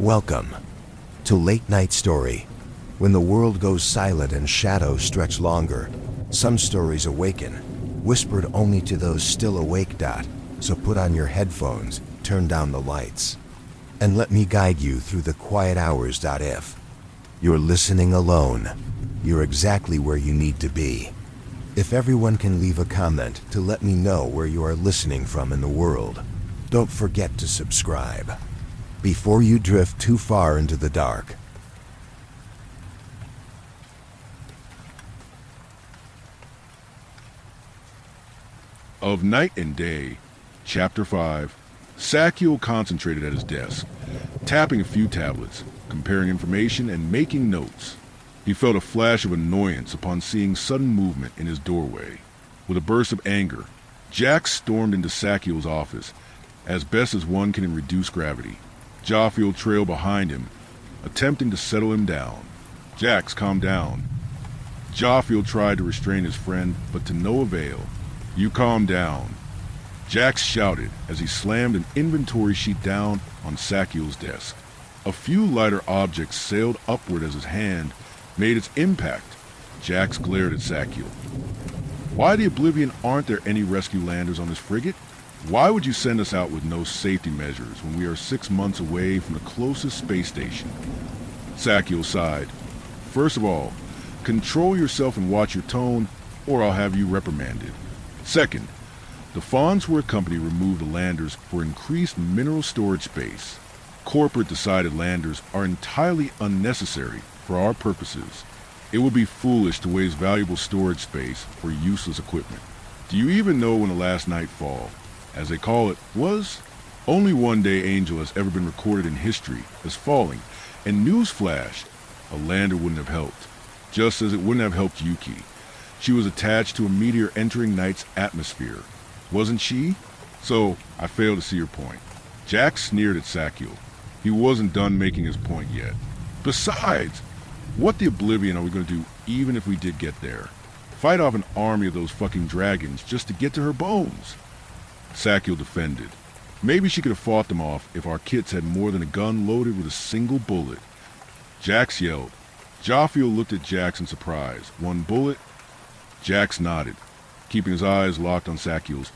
Welcome to Late Night Story. When the world goes silent and shadows stretch longer, some stories awaken, whispered only to those still awake. So put on your headphones, turn down the lights, and let me guide you through the quiet hours. If you're listening alone, you're exactly where you need to be. If everyone can leave a comment to let me know where you are listening from in the world, don't forget to subscribe before you drift too far into the dark. Of Night and Day, Chapter 5. Sakiel concentrated at his desk, tapping a few tablets, comparing information and making notes. He felt a flash of annoyance upon seeing sudden movement in his doorway. With a burst of anger, Jax stormed into Sakiel's office, as best as one can in reduced gravity. Jaffiel trailed behind him, attempting to settle him down. Jax, calm down. Jaffiel tried to restrain his friend, but to no avail. You calm down, Jax shouted as he slammed an inventory sheet down on Sakiel's desk. A few lighter objects sailed upward as his hand made its impact. Jax glared at Sakiel. Why the Oblivion aren't there any rescue landers on this frigate? Why would you send us out with no safety measures when we are 6 months away from the closest space station? Sakiel sighed. First of all, control yourself and watch your tone, or I'll have you reprimanded. Second, the Farnsworth Company removed the landers for increased mineral storage space. Corporate decided landers are entirely unnecessary for our purposes. It would be foolish to waste valuable storage space for useless equipment. Do you even know when the last nightfall, as they call it, was? Only one Dei Angel has ever been recorded in history as falling, and newsflash, a lander wouldn't have helped, just as it wouldn't have helped Yuki. She was attached to a meteor entering Night's atmosphere, wasn't she? So, I fail to see your point. Jax sneered at Sakiel. He wasn't done making his point yet. Besides, what the Oblivion are we going to do even if we did get there? Fight off an army of those fucking dragons just to get to her bones? Sakiel defended. Maybe she could have fought them off if our kits had more than a gun loaded with a single bullet. Jax yelled. Jaffiel looked at Jax in surprise. One bullet? Jax nodded, keeping his eyes locked on Sakiel's.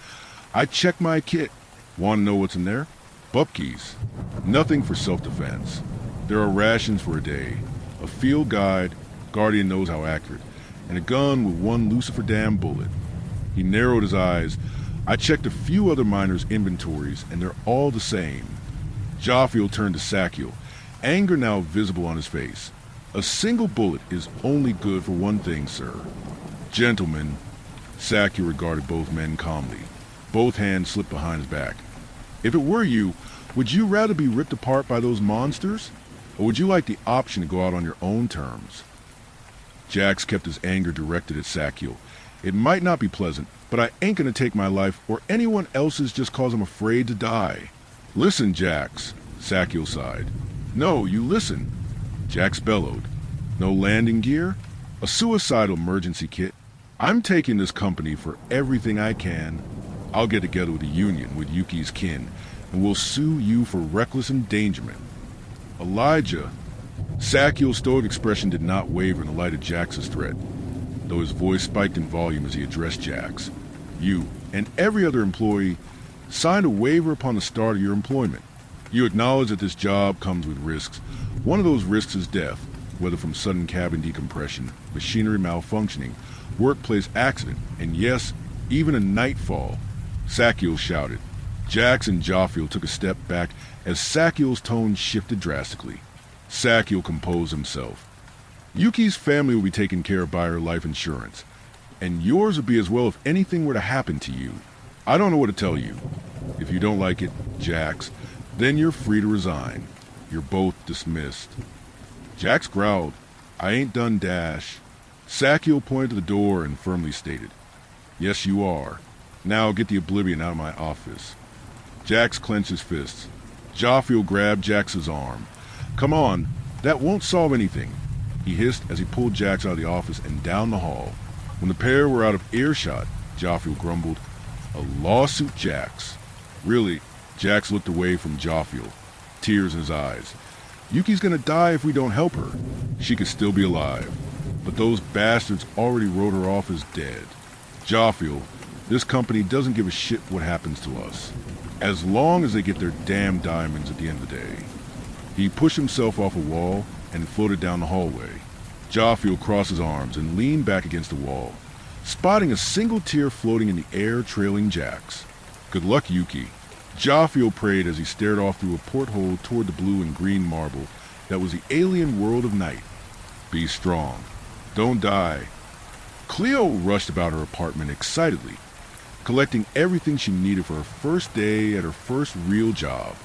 I checked my kit. Want to know what's in there? Bupkis. Nothing for self-defense. There are rations for a day, a field guide, Guardian knows how accurate, and a gun with one Lucifer Dam bullet. He narrowed his eyes. I checked a few other miners' inventories, and they're all the same. Jaffiel turned to Sakiel, anger now visible on his face. A single bullet is only good for one thing, sir. Gentlemen, Sakiel regarded both men calmly. Both hands slipped behind his back. If it were you, would you rather be ripped apart by those monsters? Or would you like the option to go out on your own terms? Jax kept his anger directed at Sakiel. It might not be pleasant, but I ain't gonna take my life or anyone else's just cause I'm afraid to die. Listen, Jax, Sakiel sighed. No, you listen. Jax bellowed. No landing gear? A suicidal emergency kit? I'm taking this company for everything I can. I'll get together with the Union, with Yuki's kin, and we'll sue you for reckless endangerment. Elijah. Sakiel's stoic expression did not waver in the light of Jax's threat, though his voice spiked in volume as he addressed Jax. You, and every other employee, signed a waiver upon the start of your employment. You acknowledge that this job comes with risks. One of those risks is death, whether from sudden cabin decompression, machinery malfunctioning, workplace accident, and yes, even a nightfall. Sakiel shouted. Jax and Jaffiel took a step back as Sakiel's tone shifted drastically. Sakiel composed himself. Yuki's family will be taken care of by her life insurance, and yours will be as well if anything were to happen to you. I don't know what to tell you. If you don't like it, Jax, then you're free to resign. You're both dismissed. Jax growled. I ain't done, Dash. Sakiel pointed to the door and firmly stated, Yes, you are. Now get the Oblivion out of my office. Jax clenched his fists. Jaffiel grabbed Jax's arm. Come on, that won't solve anything, he hissed as he pulled Jax out of the office and down the hall. When the pair were out of earshot, Jaffiel grumbled, A lawsuit, Jax. Really, Jax looked away from Jaffiel, tears in his eyes. Yuki's gonna die if we don't help her. She could still be alive, but those bastards already wrote her off as dead. Jaffiel, this company doesn't give a shit what happens to us, as long as they get their damn diamonds at the end of the day. He pushed himself off a wall and floated down the hallway. Jaffiel crossed his arms and leaned back against the wall, spotting a single tear floating in the air trailing Jack's. Good luck, Yuki. Jaffiel prayed as he stared off through a porthole toward the blue and green marble that was the alien world of Night. Be strong. Don't die. Cleo rushed about her apartment excitedly, collecting everything she needed for her first day at her first real job,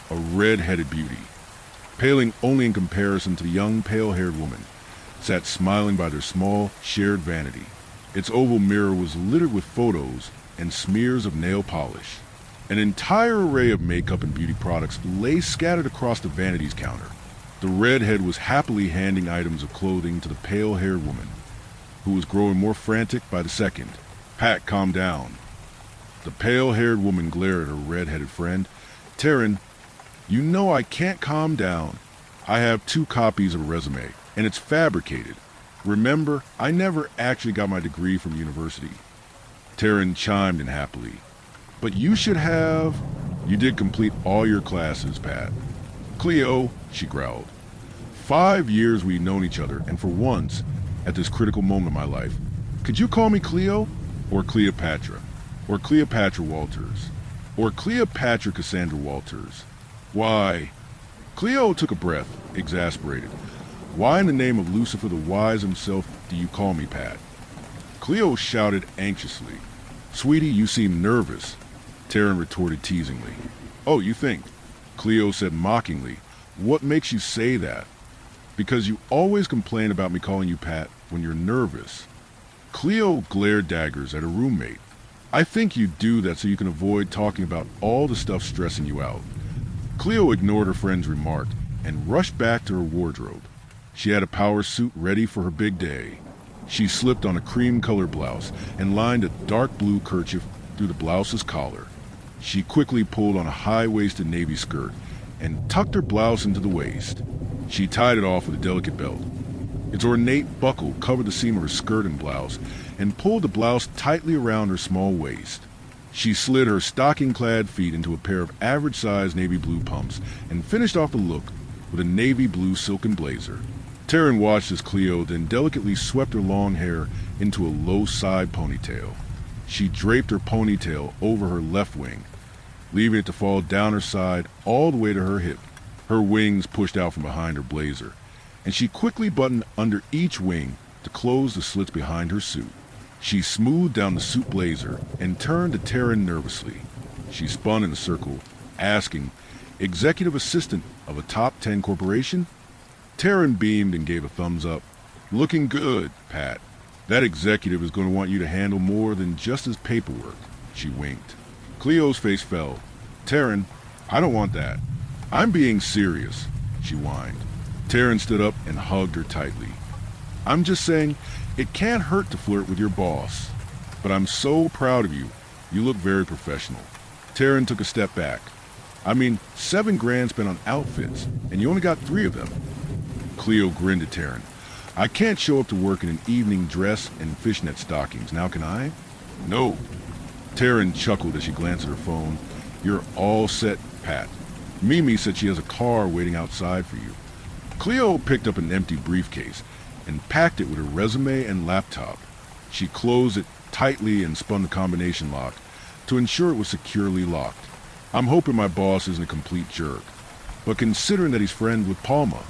a red-headed beauty. Paling only in comparison to the young pale-haired woman, sat smiling by their small, shared vanity. Its oval mirror was littered with photos and smears of nail polish. An entire array of makeup and beauty products lay scattered across the vanities counter. The redhead was happily handing items of clothing to the pale-haired woman, who was growing more frantic by the second. Pat, calm down. The pale-haired woman glared at her red-headed friend. Taryn, you know I can't calm down. I have 2 copies of a resume, and it's fabricated. Remember, I never actually got my degree from university. Taryn chimed in happily. But you should have... You did complete all your classes, Pat. Cleo, she growled. 5 years we've known each other, and for once, at this critical moment of my life, could you call me Cleo? Or Cleopatra? Or Cleopatra Walters? Or Cleopatra Cassandra Walters? Why... Cleo took a breath, exasperated. Why in the name of Lucifer the Wise himself do you call me Pat? Cleo shouted anxiously. Sweetie, you seem nervous. Taryn retorted teasingly. Oh, you think? Cleo said mockingly. What makes you say that? Because you always complain about me calling you Pat when you're nervous. Cleo glared daggers at her roommate. I think you do that so you can avoid talking about all the stuff stressing you out. Cleo ignored her friend's remark and rushed back to her wardrobe. She had a power suit ready for her big day. She slipped on a cream-colored blouse and lined a dark blue kerchief through the blouse's collar. She quickly pulled on a high-waisted navy skirt and tucked her blouse into the waist. She tied it off with a delicate belt. Its ornate buckle covered the seam of her skirt and blouse and pulled the blouse tightly around her small waist. She slid her stocking-clad feet into a pair of average-sized navy blue pumps and finished off the look with a navy blue silken blazer. Taryn watched as Cleo then delicately swept her long hair into a low side ponytail. She draped her ponytail over her left wing, leaving it to fall down her side all the way to her hip. Her wings pushed out from behind her blazer, and she quickly buttoned under each wing to close the slits behind her suit. She smoothed down the suit blazer and turned to Taryn nervously. She spun in a circle, asking, Executive assistant of a top 10 corporation? Taryn beamed and gave a thumbs up. Looking good, Pat. That executive is going to want you to handle more than just his paperwork. She winked. Cleo's face fell. Taryn, I don't want that. I'm being serious, she whined. Taryn stood up and hugged her tightly. I'm just saying, it can't hurt to flirt with your boss. But I'm so proud of you. You look very professional. Taryn took a step back. I mean, $7 grand spent on outfits, and you only got 3 of them. Cleo grinned at Taryn. I can't show up to work in an evening dress and fishnet stockings, now can I? No. Taryn chuckled as she glanced at her phone. You're all set, Pat. Mimi said she has a car waiting outside for you. Cleo picked up an empty briefcase and packed it with her resume and laptop. She closed it tightly and spun the combination lock to ensure it was securely locked. I'm hoping my boss isn't a complete jerk, but considering that he's friends with Palma,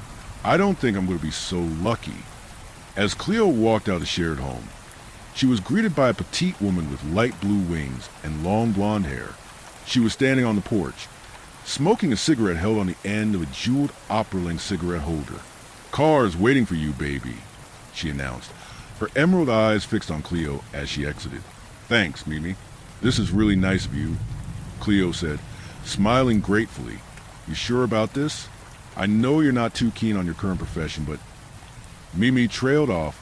I don't think I'm going to be so lucky. As Cleo walked out of the shared home, she was greeted by a petite woman with light blue wings and long blonde hair. She was standing on the porch, smoking a cigarette held on the end of a jeweled opera-length cigarette holder. Car's waiting for you, baby, she announced, her emerald eyes fixed on Cleo as she exited. Thanks, Mimi. This is really nice of you, Cleo said, smiling gratefully. You sure about this? I know you're not too keen on your current profession, but... Mimi trailed off.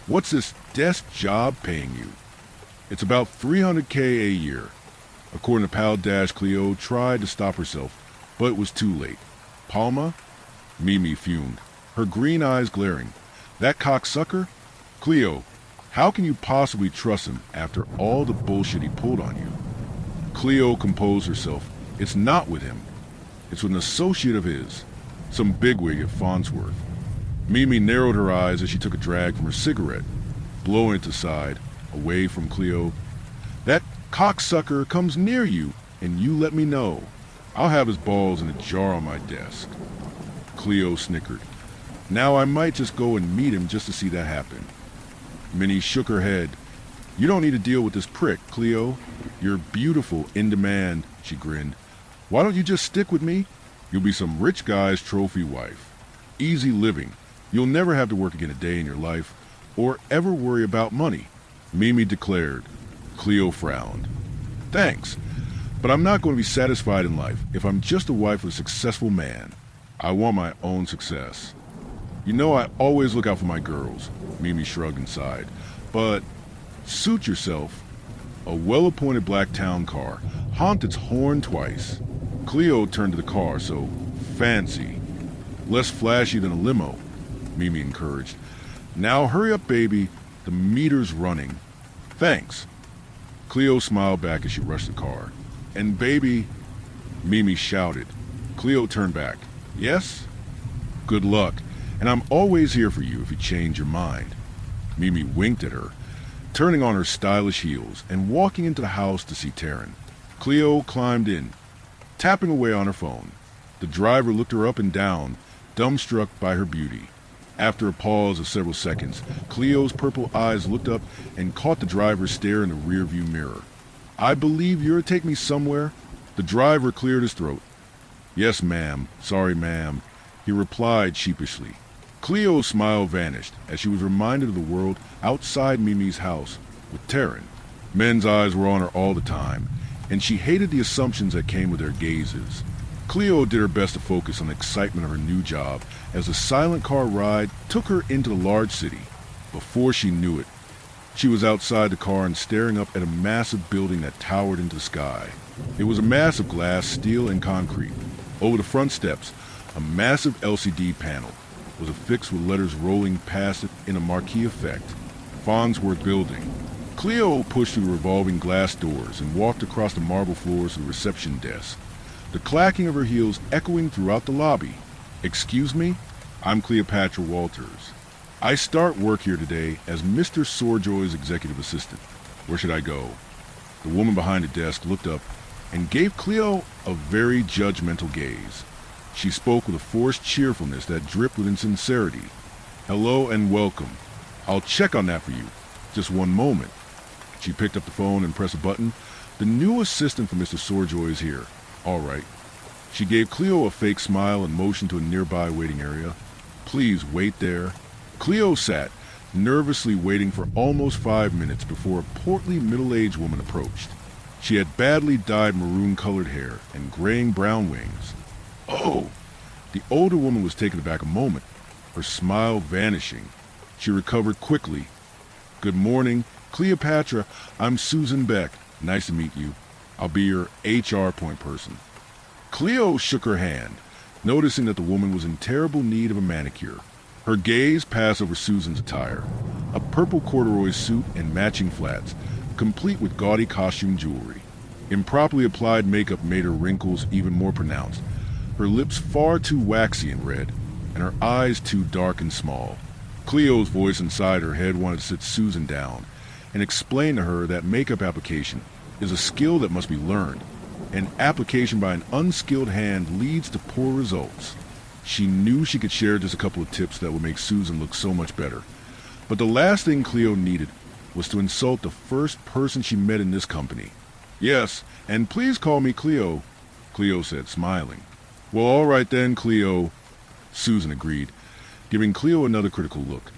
What's this desk job paying you? It's about $300K a year. According to Pal Dash, Cleo tried to stop herself, but it was too late. Palma? Mimi fumed, her green eyes glaring. That cocksucker? Cleo, how can you possibly trust him after all the bullshit he pulled on you? Cleo composed herself. It's not with him. It's with an associate of his, some bigwig at Farnsworth. Mimi narrowed her eyes as she took a drag from her cigarette, blowing it to the side, away from Cleo. That cocksucker comes near you, and you let me know. I'll have his balls in a jar on my desk. Cleo snickered. Now I might just go and meet him just to see that happen. Minnie shook her head. You don't need to deal with this prick, Cleo. You're beautiful, in demand, she grinned. Why don't you just stick with me? You'll be some rich guy's trophy wife. Easy living. You'll never have to work again a day in your life, or ever worry about money, Mimi declared. Cleo frowned. Thanks, but I'm not going to be satisfied in life if I'm just the wife of a successful man. I want my own success. You know I always look out for my girls, Mimi shrugged and sighed. But suit yourself. A well-appointed black town car honked its horn twice. Cleo turned to the car, so fancy. Less flashy than a limo, Mimi encouraged. Now hurry up, baby. The meter's running. Thanks. Cleo smiled back as she rushed the car. And baby, Mimi shouted. Cleo turned back. Yes? Good luck. And I'm always here for you if you change your mind. Mimi winked at her, turning on her stylish heels and walking into the house to see Taryn. Cleo climbed in, tapping away on her phone. The driver looked her up and down, dumbstruck by her beauty. After a pause of several seconds, Cleo's purple eyes looked up and caught the driver's stare in the rearview mirror. I believe you're to take me somewhere? The driver cleared his throat. Yes, ma'am. Sorry, ma'am, he replied sheepishly. Cleo's smile vanished as she was reminded of the world outside Mimi's house with Taryn. Men's eyes were on her all the time, and she hated the assumptions that came with their gazes. Cleo did her best to focus on the excitement of her new job as the silent car ride took her into the large city. Before she knew it, she was outside the car and staring up at a massive building that towered into the sky. It was a mass of glass, steel, and concrete. Over the front steps, a massive LCD panel was affixed with letters rolling past it in a marquee effect. Farnsworth Building. Cleo pushed through the revolving glass doors and walked across the marble floors to the reception desk, the clacking of her heels echoing throughout the lobby. Excuse me? I'm Cleopatra Walters. I start work here today as Mr. Sorjoy's executive assistant. Where should I go? The woman behind the desk looked up and gave Cleo a very judgmental gaze. She spoke with a forced cheerfulness that dripped with insincerity. Hello and welcome. I'll check on that for you. Just one moment. She picked up the phone and pressed a button. The new assistant for Mr. Sorjoy is here. All right. She gave Cleo a fake smile and motioned to a nearby waiting area. Please wait there. Cleo sat, nervously waiting for almost 5 minutes before a portly middle-aged woman approached. She had badly dyed maroon-colored hair and graying brown wings. Oh! The older woman was taken aback a moment, her smile vanishing. She recovered quickly. Good morning, Cleopatra. I'm Susan Beck. Nice to meet you. I'll be your HR point person. Cleo shook her hand, noticing that the woman was in terrible need of a manicure. Her gaze passed over Susan's attire, a purple corduroy suit and matching flats, complete with gaudy costume jewelry. Improperly applied makeup made her wrinkles even more pronounced, her lips far too waxy and red, and her eyes too dark and small. Cleo's voice inside her head wanted to sit Susan down and explain to her that makeup application is a skill that must be learned, and application by an unskilled hand leads to poor results. She knew she could share just a couple of tips that would make Susan look so much better. But the last thing Cleo needed was to insult the first person she met in this company. Yes, and please call me Cleo, Cleo said, smiling. Well, all right then, Cleo, Susan agreed, giving Cleo another critical look.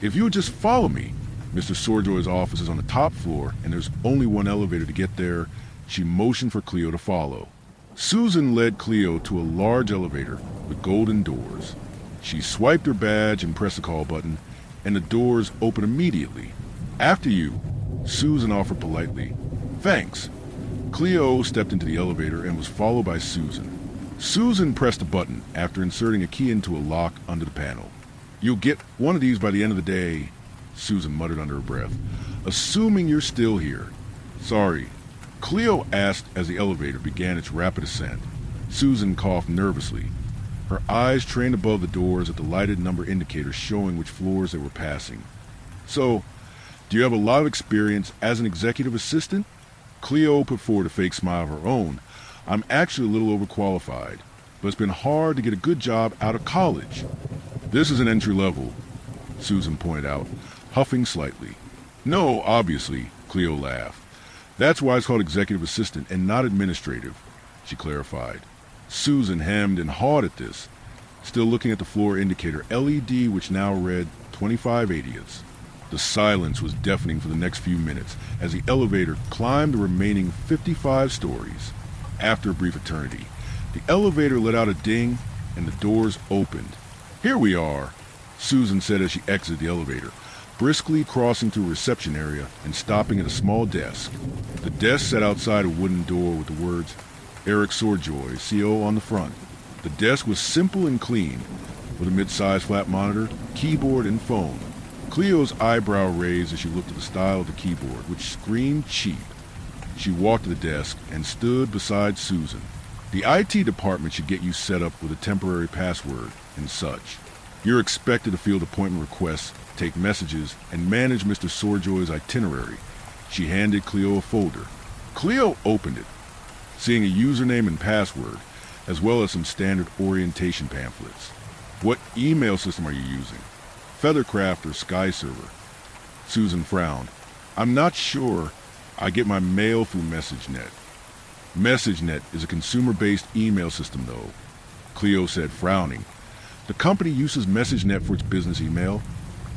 If you would just follow me. Mr. Sorjoy's office is on the top floor, and there's only one elevator to get there. She motioned for Cleo to follow. Susan led Cleo to a large elevator with golden doors. She swiped her badge and pressed the call button, and the doors opened immediately. After you, Susan offered politely. Thanks. Cleo stepped into the elevator and was followed by Susan. Susan pressed a button after inserting a key into a lock under the panel. "You'll get one of these by the end of the day," Susan muttered under her breath. "Assuming you're still here." "Sorry," Cleo asked as the elevator began its rapid ascent. Susan coughed nervously. Her eyes trained above the doors at the lighted number indicators showing which floors they were passing. "So, do you have a lot of experience as an executive assistant?" Cleo put forward a fake smile of her own. "I'm actually a little overqualified, but it's been hard to get a good job out of college." "This is an entry level," Susan pointed out, huffing slightly. "No, obviously," Cleo laughed. "That's why it's called executive assistant and not administrative," she clarified. Susan hemmed and hawed at this, still looking at the floor indicator LED, which now read 25/80ths. The silence was deafening for the next few minutes as the elevator climbed the remaining 55 stories. After a brief eternity, the elevator let out a ding and the doors opened. "Here we are," Susan said as she exited the elevator, briskly crossing to a reception area and stopping at a small desk. The desk sat outside a wooden door with the words Eric Swordjoy, CO, on the front. The desk was simple and clean, with a mid-sized flat monitor, keyboard, and phone. Cleo's eyebrow raised as she looked at the style of the keyboard, which screamed cheap. She walked to the desk and stood beside Susan. "The IT department should get you set up with a temporary password and such. You're expected to field appointment requests, take messages, and manage Mr. Swordjoy's itinerary." She handed Cleo a folder. Cleo opened it, seeing a username and password, as well as some standard orientation pamphlets. "What email system are you using? Feathercraft or Sky Server?" Susan frowned. "I'm not sure. I get my mail through MessageNet." "MessageNet is a consumer-based email system, though," Cleo said, frowning. "The company uses MessageNet for its business email.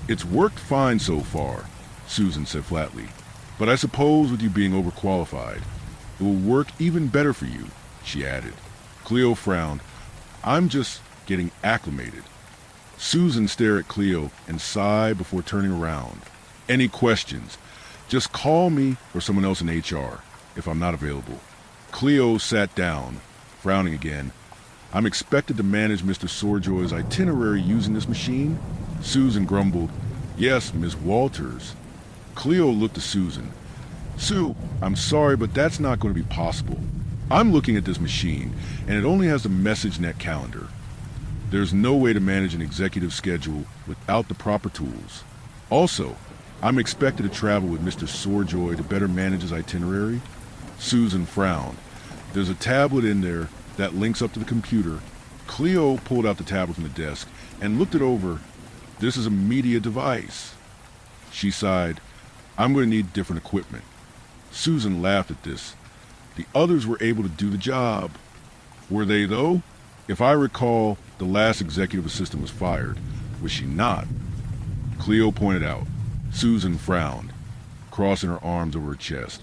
It's worked fine so far," Susan said flatly. "But I suppose with you being overqualified, it will work even better for you," she added. Cleo frowned. "I'm just getting acclimated." Susan stared at Cleo and sighed before turning around. "Any questions? Just call me or someone else in HR if I'm not available." Cleo sat down, frowning again. "I'm expected to manage Mr. Swordjoy's itinerary using this machine?" Susan grumbled, "Yes, Miss Walters." Cleo looked at Susan. "Sue, I'm sorry, but that's not going to be possible. I'm looking at this machine, and it only has the MessageNet calendar. There's no way to manage an executive schedule without the proper tools. Also, I'm expected to travel with Mr. Swordjoy to better manage his itinerary." Susan frowned. "There's a tablet in there that links up to the computer." Cleo pulled out the tablet from the desk and looked it over. "This is a media device." She sighed. "I'm going to need different equipment." Susan laughed at this. The others were able to do the job. Were they, though? If I recall, the last executive assistant was fired. Was she not? Cleo pointed out. Susan frowned, crossing her arms over her chest.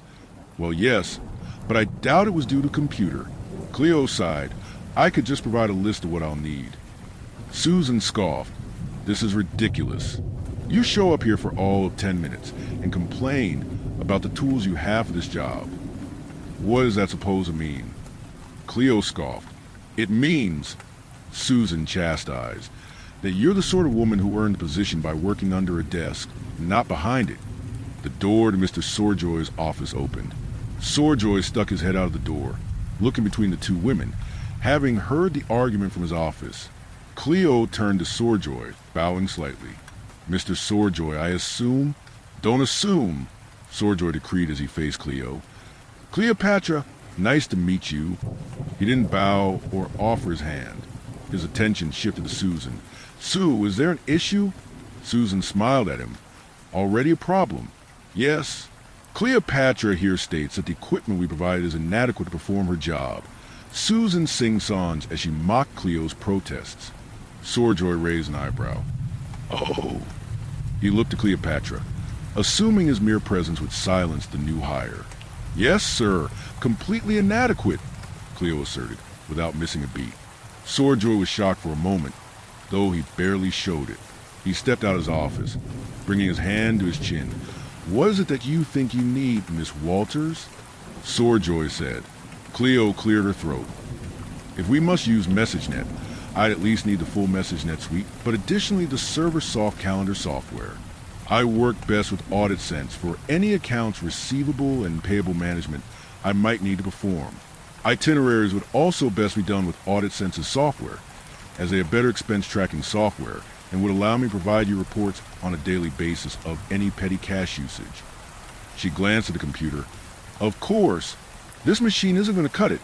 "Well, yes, but I doubt it was due to computer." Cleo sighed. "I could just provide a list of what I'll need." Susan scoffed. "This is ridiculous. You show up here for all of 10 minutes and complain about the tools you have for this job. What is that supposed to mean?" Cleo scoffed. "It means," Susan chastised, "that you're the sort of woman who earned the position by working under a desk, not behind it." The door to Mr. Swordjoy's office opened. Swordjoy stuck his head out of the door, looking between the two women, having heard the argument from his office. Cleo turned to Swordjoy, bowing slightly. "Mr. Swordjoy, I assume—" "Don't assume," Swordjoy decreed as he faced Cleo. "Cleopatra, nice to meet you." He didn't bow or offer his hand. His attention shifted to Susan. "Sue, is there an issue?" Susan smiled at him. "Already a problem?" "Yes. Cleopatra here states that the equipment we provided is inadequate to perform her job." Susan sing-songs as she mocked Cleo's protests. Swordjoy raised an eyebrow. "Oh." He looked to Cleopatra, assuming his mere presence would silence the new hire. "Yes, sir, completely inadequate," Cleo asserted, without missing a beat. Swordjoy was shocked for a moment, though he barely showed it. He stepped out of his office, bringing his hand to his chin. "What is it that you think you need, Miss Walters?" Swordjoy said. Cleo cleared her throat. If we must use MessageNet, I'd at least need the full MessageNet suite, but additionally the server-soft calendar software. I work best with AuditSense for any accounts receivable and payable management I might need to perform. Itineraries would also best be done with AuditSense's software, as they have better expense tracking software and would allow me to provide you reports on a daily basis of any petty cash usage. She glanced at the computer. Of course, this machine isn't going to cut it.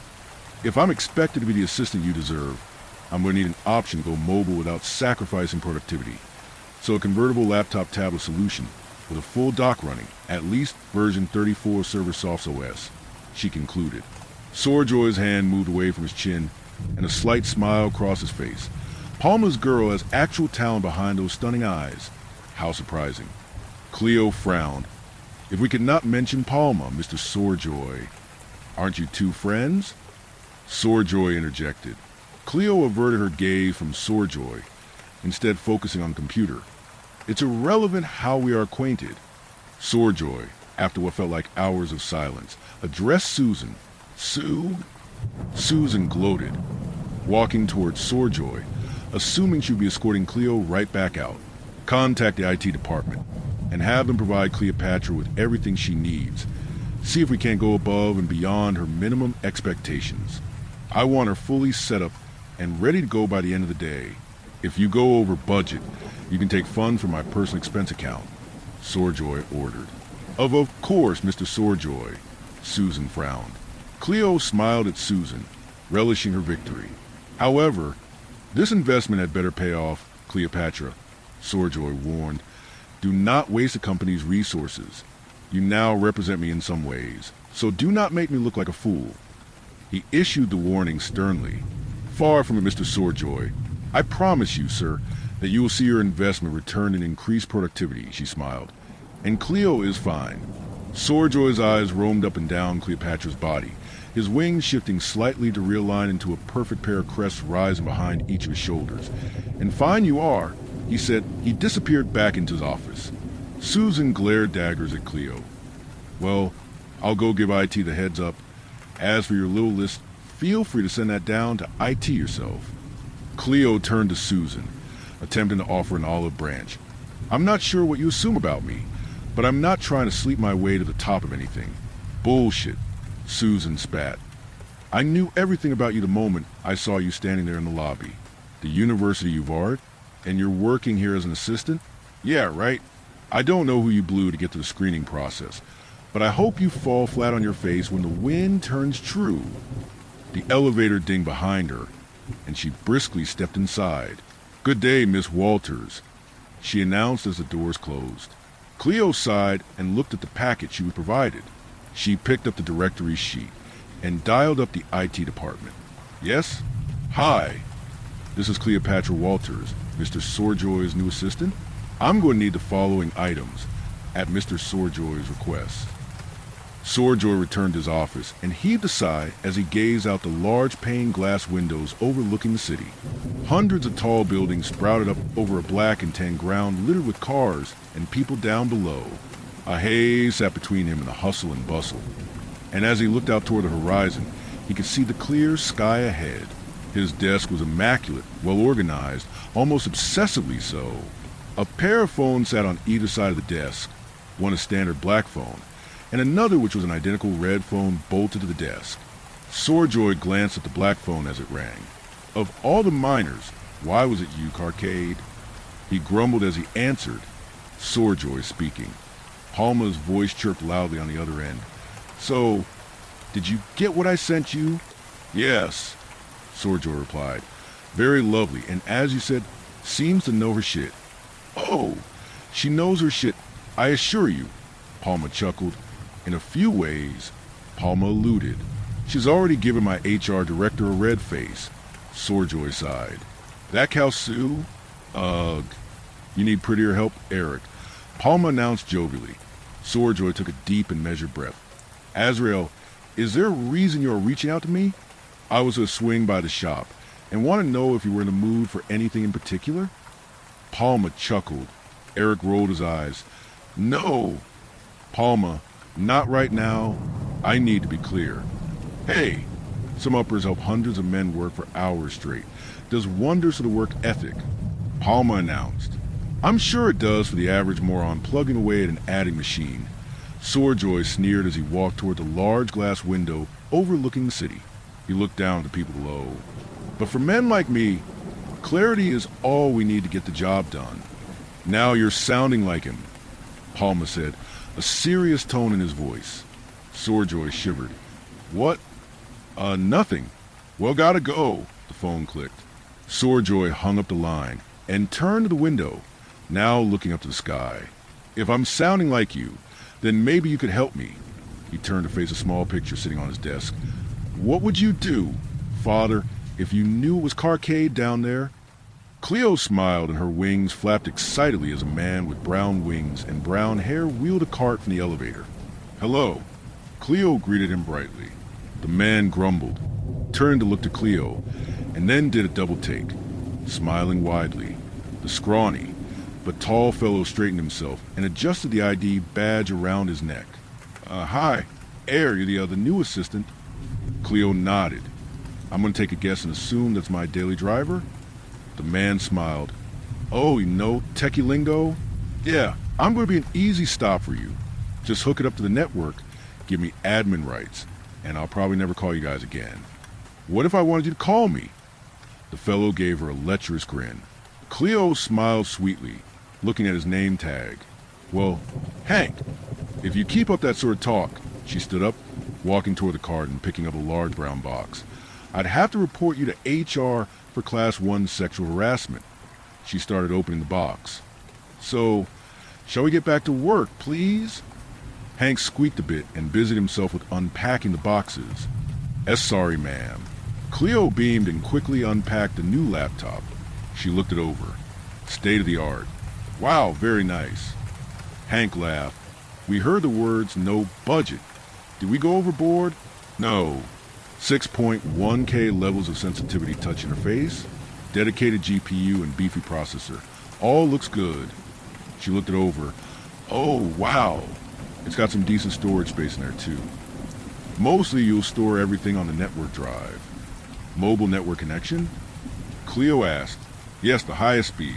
If I'm expected to be the assistant you deserve, I'm going to need an option to go mobile without sacrificing productivity. So a convertible laptop tablet solution with a full dock running, at least version 34 ServerSoft's OS, she concluded. Sorejoy's hand moved away from his chin, and a slight smile crossed his face. Palma's girl has actual talent behind those stunning eyes. How surprising. Cleo frowned. If we could not mention Palma, Mr. Sorejoy. Aren't you two friends? Sorejoy interjected. Cleo averted her gaze from Sorejoy, instead focusing on the computer. It's irrelevant how we are acquainted. Sorejoy, after what felt like hours of silence, addressed Susan. Sue? Susan gloated, walking towards Sorejoy, assuming she would be escorting Cleo right back out. Contact the IT department and have them provide Cleopatra with everything she needs. See if we can't go above and beyond her minimum expectations. I want her fully set up and ready to go by the end of the day. If you go over budget, you can take funds from my personal expense account, Sorejoy ordered. Of course, Mr. Sorejoy, Susan frowned. Cleo smiled at Susan, relishing her victory. However, this investment had better pay off, Cleopatra, Sorejoy warned. Do not waste the company's resources. You now represent me in some ways, so do not make me look like a fool. He issued the warning sternly. Far from it, Mr. Sorejoy. I promise you, sir, that you will see your investment return in increased productivity, she smiled. And Cleo is fine. Sorejoy's eyes roamed up and down Cleopatra's body, his wings shifting slightly to realign into a perfect pair of crests rising behind each of his shoulders. And fine you are, he said. He disappeared back into his office. Susan glared daggers at Cleo. Well, I'll go give IT the heads up. As for your little list, feel free to send that down to IT yourself. Cleo turned to Susan, attempting to offer an olive branch. I'm not sure what you assume about me, but I'm not trying to sleep my way to the top of anything. Bullshit, Susan spat. I knew everything about you the moment I saw you standing there in the lobby. The University of Art? And you're working here as an assistant? Yeah, right. I don't know who you blew to get to the screening process, but I hope you fall flat on your face when the wind turns true. The elevator dinged behind her, and she briskly stepped inside. Good day, Miss Walters, she announced as the doors closed. Cleo sighed and looked at the packet she was provided. She picked up the directory sheet and dialed up the IT department. Yes? Hi. This is Cleopatra Walters, Mr. Sorejoy's new assistant. I'm going to need the following items at Mr. Sorejoy's request. Sorejoy returned to his office and heaved a sigh as he gazed out the large pane glass windows overlooking the city. Hundreds of tall buildings sprouted up over a black and tan ground littered with cars and people down below. A haze sat between him and the hustle and bustle, and as he looked out toward the horizon, he could see the clear sky ahead. His desk was immaculate, well organized, almost obsessively so. A pair of phones sat on either side of the desk, one a standard black phone, and another which was an identical red phone bolted to the desk. Sorejoy glanced at the black phone as it rang. Of all the miners, why was it you, Carcade? He grumbled as he answered, Sorejoy speaking. Palma's voice chirped loudly on the other end. So, did you get what I sent you? Yes, Sorejoy replied. Very lovely, and as you said, seems to know her shit. Oh, she knows her shit, I assure you, Palma chuckled. In a few ways, Palma alluded. She's already given my HR director a red face. Sorejoy sighed. That cow Sue? Ugh. You need prettier help, Eric. Palma announced jovially. Sorejoy took a deep and measured breath. Azrael, is there a reason you're reaching out to me? I was a swing by the shop, and want to know if you were in the mood for anything in particular? Palma chuckled. Eric rolled his eyes. No. Palma, not right now. I need to be clear. Hey, Some uppers help hundreds of men work for hours straight. Does wonders for the work ethic, Palma announced. I'm sure it does for the average moron plugging away at an adding machine. Sorejoy sneered as he walked toward the large glass window overlooking the city. He looked down at the people below. But for men like me, clarity is all we need to get the job done. Now you're sounding like him, Palma said, a serious tone in his voice. Sorejoy shivered. What? Nothing. Well, gotta go. The phone clicked. Sorejoy hung up the line and turned to the window, now looking up to the sky. If I'm sounding like you, then maybe you could help me. He turned to face a small picture sitting on his desk. What would you do, Father, if you knew it was Carcade down there? Cleo smiled and her wings flapped excitedly as a man with brown wings and brown hair wheeled a cart from the elevator. Hello. Cleo greeted him brightly. The man grumbled, turned to look to Cleo, and then did a double take, smiling widely. The scrawny but tall fellow straightened himself and adjusted the ID badge around his neck. Hi. Air, you're the new assistant. Cleo nodded. I'm going to take a guess and assume that's my daily driver? The man smiled. Oh, you know techie lingo? Yeah, I'm going to be an easy stop for you. Just hook it up to the network, give me admin rights, and I'll probably never call you guys again. What if I wanted you to call me? The fellow gave her a lecherous grin. Cleo smiled sweetly, looking at his name tag. Well, Hank, if you keep up that sort of talk, she stood up, walking toward the cart and picking up a large brown box. I'd have to report you to HR for Class 1 sexual harassment. She started opening the box. So, shall we get back to work, please? Hank squeaked a bit and busied himself with unpacking the boxes. Sorry, ma'am. Cleo beamed and quickly unpacked a new laptop. She looked it over. State of the art. Wow, very nice. Hank laughed. We heard the words, no budget. Did we go overboard? No. 6.1K levels of sensitivity touch interface, dedicated GPU and beefy processor. All looks good. She looked it over. Oh, wow. It's got some decent storage space in there, too. Mostly you'll store everything on the network drive. Mobile network connection? Cleo asked. Yes, the highest speed.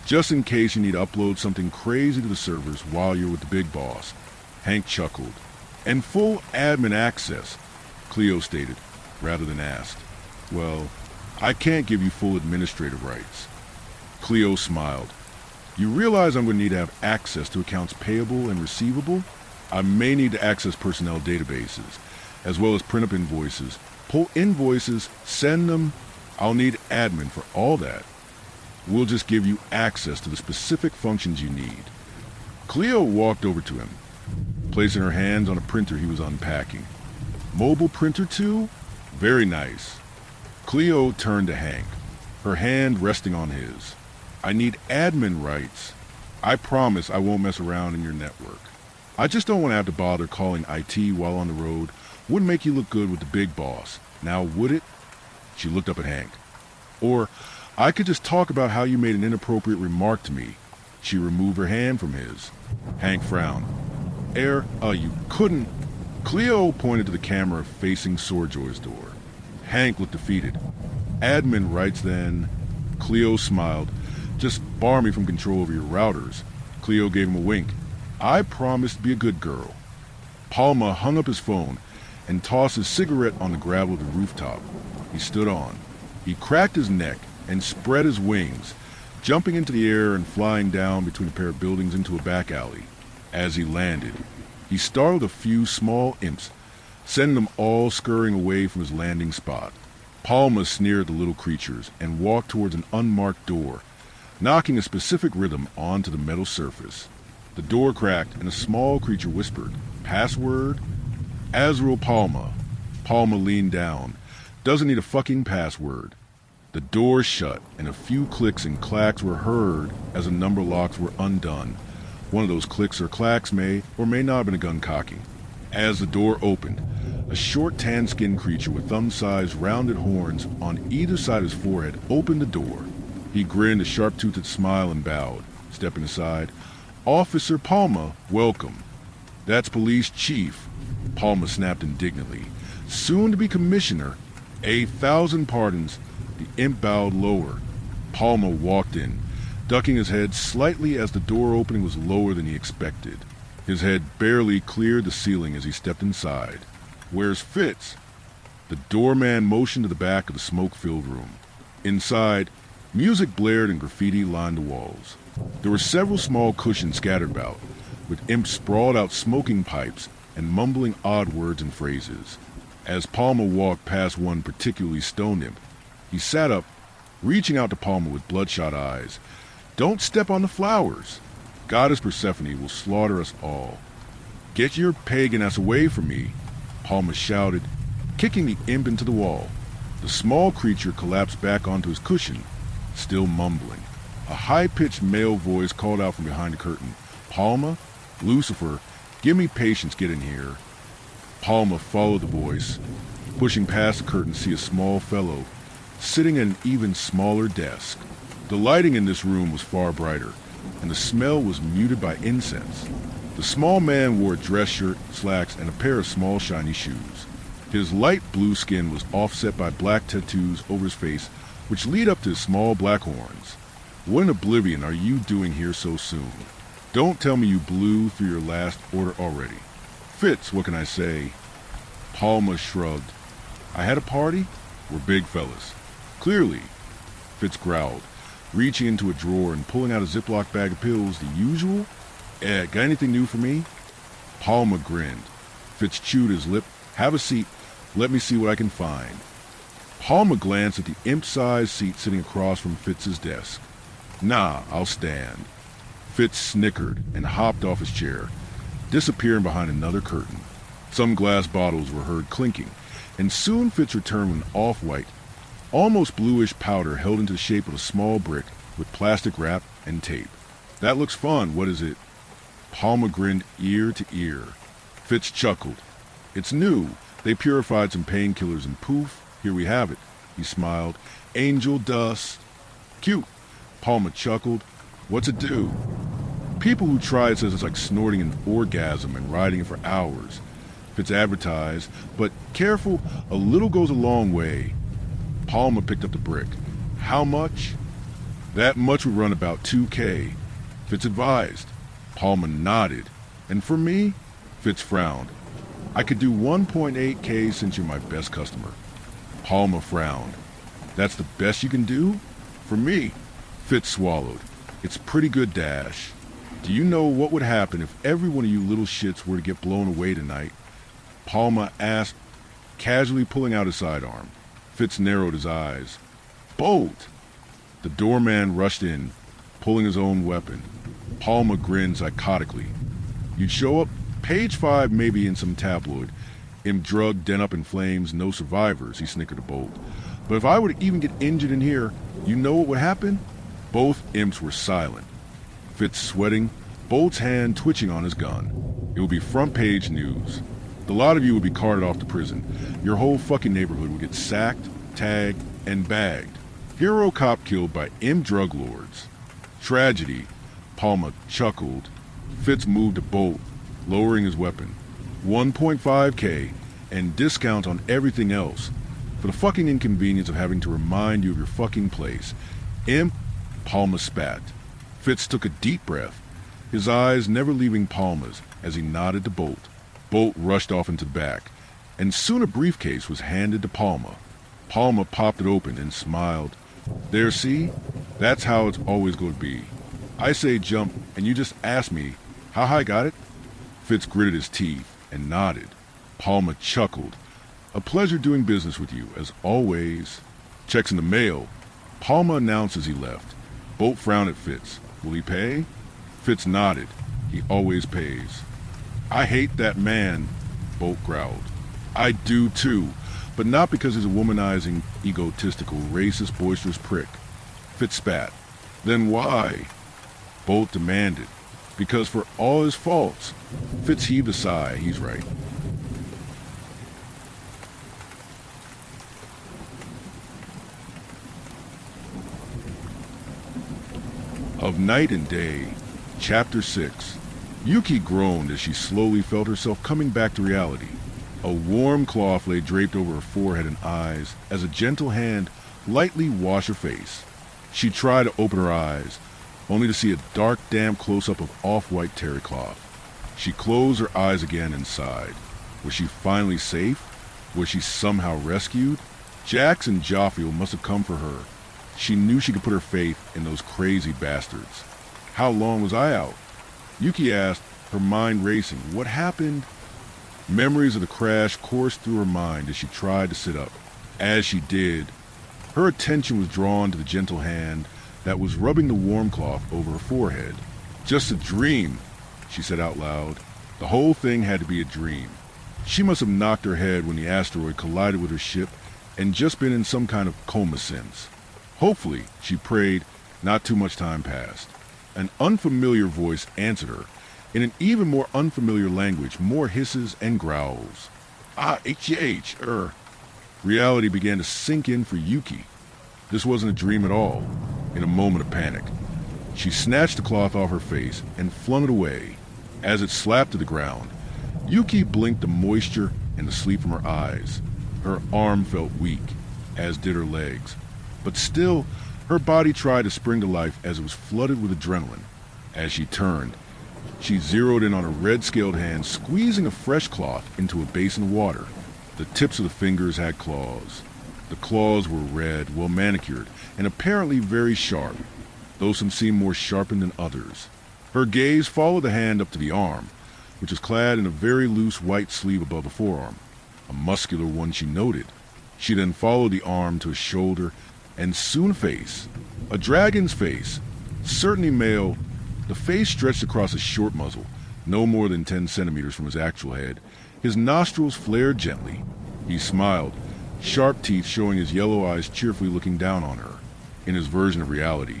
Just in case you need to upload something crazy to the servers while you're with the big boss. Hank chuckled. And full admin access, Cleo stated, rather than asked. Well, I can't give you full administrative rights. Cleo smiled. You realize I'm going to need to have access to accounts payable and receivable? I may need to access personnel databases, as well as print up invoices, pull invoices, send them. I'll need admin for all that. We'll just give you access to the specific functions you need. Cleo walked over to him, placing her hands on a printer he was unpacking. Mobile printer too? Very nice. Cleo turned to Hank, her hand resting on his. I need admin rights. I promise I won't mess around in your network. I just don't want to have to bother calling IT while on the road. Wouldn't make you look good with the big boss. Now, would it? She looked up at Hank. Or I could just talk about how you made an inappropriate remark to me. She removed her hand from his. Hank frowned. You couldn't. Cleo pointed to the camera facing Sorejoy's door. Hank looked defeated. Admin rights then. Cleo smiled. Just bar me from control over your routers. Cleo gave him a wink. I promised to be a good girl. Palma hung up his phone and tossed his cigarette on the gravel of the rooftop. He stood on. He cracked his neck and spread his wings, jumping into the air and flying down between a pair of buildings into a back alley. As he landed, he startled a few small imps, sending them all scurrying away from his landing spot. Palma sneered at the little creatures and walked towards an unmarked door, knocking a specific rhythm onto the metal surface. The door cracked and a small creature whispered, "Password?" Azrael Palma. Palma leaned down. Doesn't need a fucking password. The door shut and a few clicks and clacks were heard as the number locks were undone. One of those clicks or clacks may or may not have been a gun cocking. As the door opened, a short tan-skinned creature with thumb-sized rounded horns on either side of his forehead opened the door. He grinned a sharp-toothed smile and bowed, stepping aside. "Officer Palma, welcome." "That's Police Chief," Palma snapped indignantly. "Soon to be Commissioner, 1,000 pardons. The imp bowed lower. Palma walked in, ducking his head slightly as the door opening was lower than he expected. His head barely cleared the ceiling as he stepped inside. "Where's Fitz?" The doorman motioned to the back of the smoke-filled room. Inside, music blared and graffiti lined the walls. There were several small cushions scattered about, with imps sprawled out smoking pipes and mumbling odd words and phrases. As Palma walked past one particularly stoned imp, he sat up, reaching out to Palma with bloodshot eyes. "Don't step on the flowers. Goddess Persephone will slaughter us all." "Get your pagan ass away from me," Palma shouted, kicking the imp into the wall. The small creature collapsed back onto his cushion, still mumbling. A high-pitched male voice called out from behind the curtain, "Palma? Lucifer, give me patience, get in here." Palma followed the voice, pushing past the curtain to see a small fellow sitting at an even smaller desk. The lighting in this room was far brighter, and the smell was muted by incense. The small man wore a dress shirt, slacks, and a pair of small shiny shoes. His light blue skin was offset by black tattoos over his face, which lead up to his small black horns. "What in oblivion are you doing here so soon? Don't tell me you blew through your last order already." "Fitz, what can I say?" Palma shrugged. "I had a party. We're big fellas." "Clearly." Fitz growled, reaching into a drawer and pulling out a Ziploc bag of pills. "The usual? Got anything new for me?" Palma grinned. Fitz chewed his lip. "Have a seat. Let me see what I can find." Palma glanced at the imp-sized seat sitting across from Fitz's desk. "Nah, I'll stand." Fitz snickered and hopped off his chair, disappearing behind another curtain. Some glass bottles were heard clinking, and soon Fitz returned with an off-white, almost bluish powder held into the shape of a small brick with plastic wrap and tape. "That looks fun. What is it?" Palma grinned ear to ear. Fitz chuckled. "It's new. They purified some painkillers and poof, here we have it." He smiled. "Angel dust." "Cute." Palma chuckled. "What's it do?" "People who try it says it's like snorting an orgasm and riding it for hours." Fitz advertised, "But careful, a little goes a long way." Palma picked up the brick. "How much?" "That much would run about $2K. Fitz advised. Palma nodded. "And for me?" Fitz frowned. "I could do 1.8K since you're my best customer." Palma frowned. "That's the best you can do?" "For me." Fitz swallowed. "It's pretty good, Dash. Do you know what would happen if every one of you little shits were to get blown away tonight?" Palma asked, casually pulling out his sidearm. Fitz narrowed his eyes. "Bolt!" The doorman rushed in, pulling his own weapon. Palma grinned psychotically. "You'd show up? Page 5 maybe in some tabloid. Him drugged, den up in flames, no survivors," he snickered to Bolt. "But if I were to even get injured in here, you know what would happen?" Both imps were silent. Fitz sweating, Bolt's hand twitching on his gun. "It would be front-page news. The lot of you would be carted off to prison. Your whole fucking neighborhood would get sacked, tagged, and bagged. Hero cop killed by imp drug lords. Tragedy." Palma chuckled. Fitz moved to Bolt, lowering his weapon. 1.5K, and discounts on everything else, for the fucking inconvenience of having to remind you of your fucking place. Imp. Palma spat. Fitz took a deep breath, his eyes never leaving Palma's as he nodded to Bolt. Bolt rushed off into the back, and soon a briefcase was handed to Palma. Palma popped it open and smiled. "There, see? That's how it's always going to be. I say jump, and you just ask me, how high got it?" Fitz gritted his teeth and nodded. Palma chuckled. "A pleasure doing business with you, as always." "Checks in the mail," Palma announced as he left. Bolt frowned at Fitz. "Will he pay?" Fitz nodded. "He always pays." "I hate that man," Bolt growled. "I do too, but not because he's a womanizing, egotistical, racist, boisterous prick." Fitz spat. "Then why?" Bolt demanded. "Because for all his faults." Fitz heaved a sigh. He's right. Of Night and Day, Chapter 6. Yuki groaned as she slowly felt herself coming back to reality. A warm cloth lay draped over her forehead and eyes as a gentle hand lightly washed her face. She tried to open her eyes, only to see a dark, damp close-up of off-white terry cloth. She closed her eyes again and sighed. Was she finally safe? Was she somehow rescued? Jax and Jophiel must have come for her. She knew she could put her faith in those crazy bastards. How long was I out? Yuki asked, her mind racing. What happened? Memories of the crash coursed through her mind as she tried to sit up. As she did, her attention was drawn to the gentle hand that was rubbing the warm cloth over her forehead. Just a dream, she said out loud. The whole thing had to be a dream. She must have knocked her head when the asteroid collided with her ship and just been in some kind of coma since. Hopefully, she prayed, not too much time passed. An unfamiliar voice answered her, in an even more unfamiliar language, more hisses and growls. H. Reality began to sink in for Yuki. This wasn't a dream at all. In a moment of panic, she snatched the cloth off her face and flung it away. As it slapped to the ground, Yuki blinked the moisture and the sleep from her eyes. Her arm felt weak, as did her legs. But still, her body tried to spring to life as it was flooded with adrenaline. As she turned, she zeroed in on a red-scaled hand squeezing a fresh cloth into a basin of water. The tips of the fingers had claws. The claws were red, well manicured, and apparently very sharp, though some seemed more sharpened than others. Her gaze followed the hand up to the arm, which was clad in a very loose white sleeve above the forearm, a muscular one she noted. She then followed the arm to a shoulder, and soon a face, a dragon's face, certainly male. The face stretched across a short muzzle, no more than 10 centimeters from his actual head. His nostrils flared gently. He smiled, sharp teeth showing his yellow eyes cheerfully looking down on her. In his version of reality,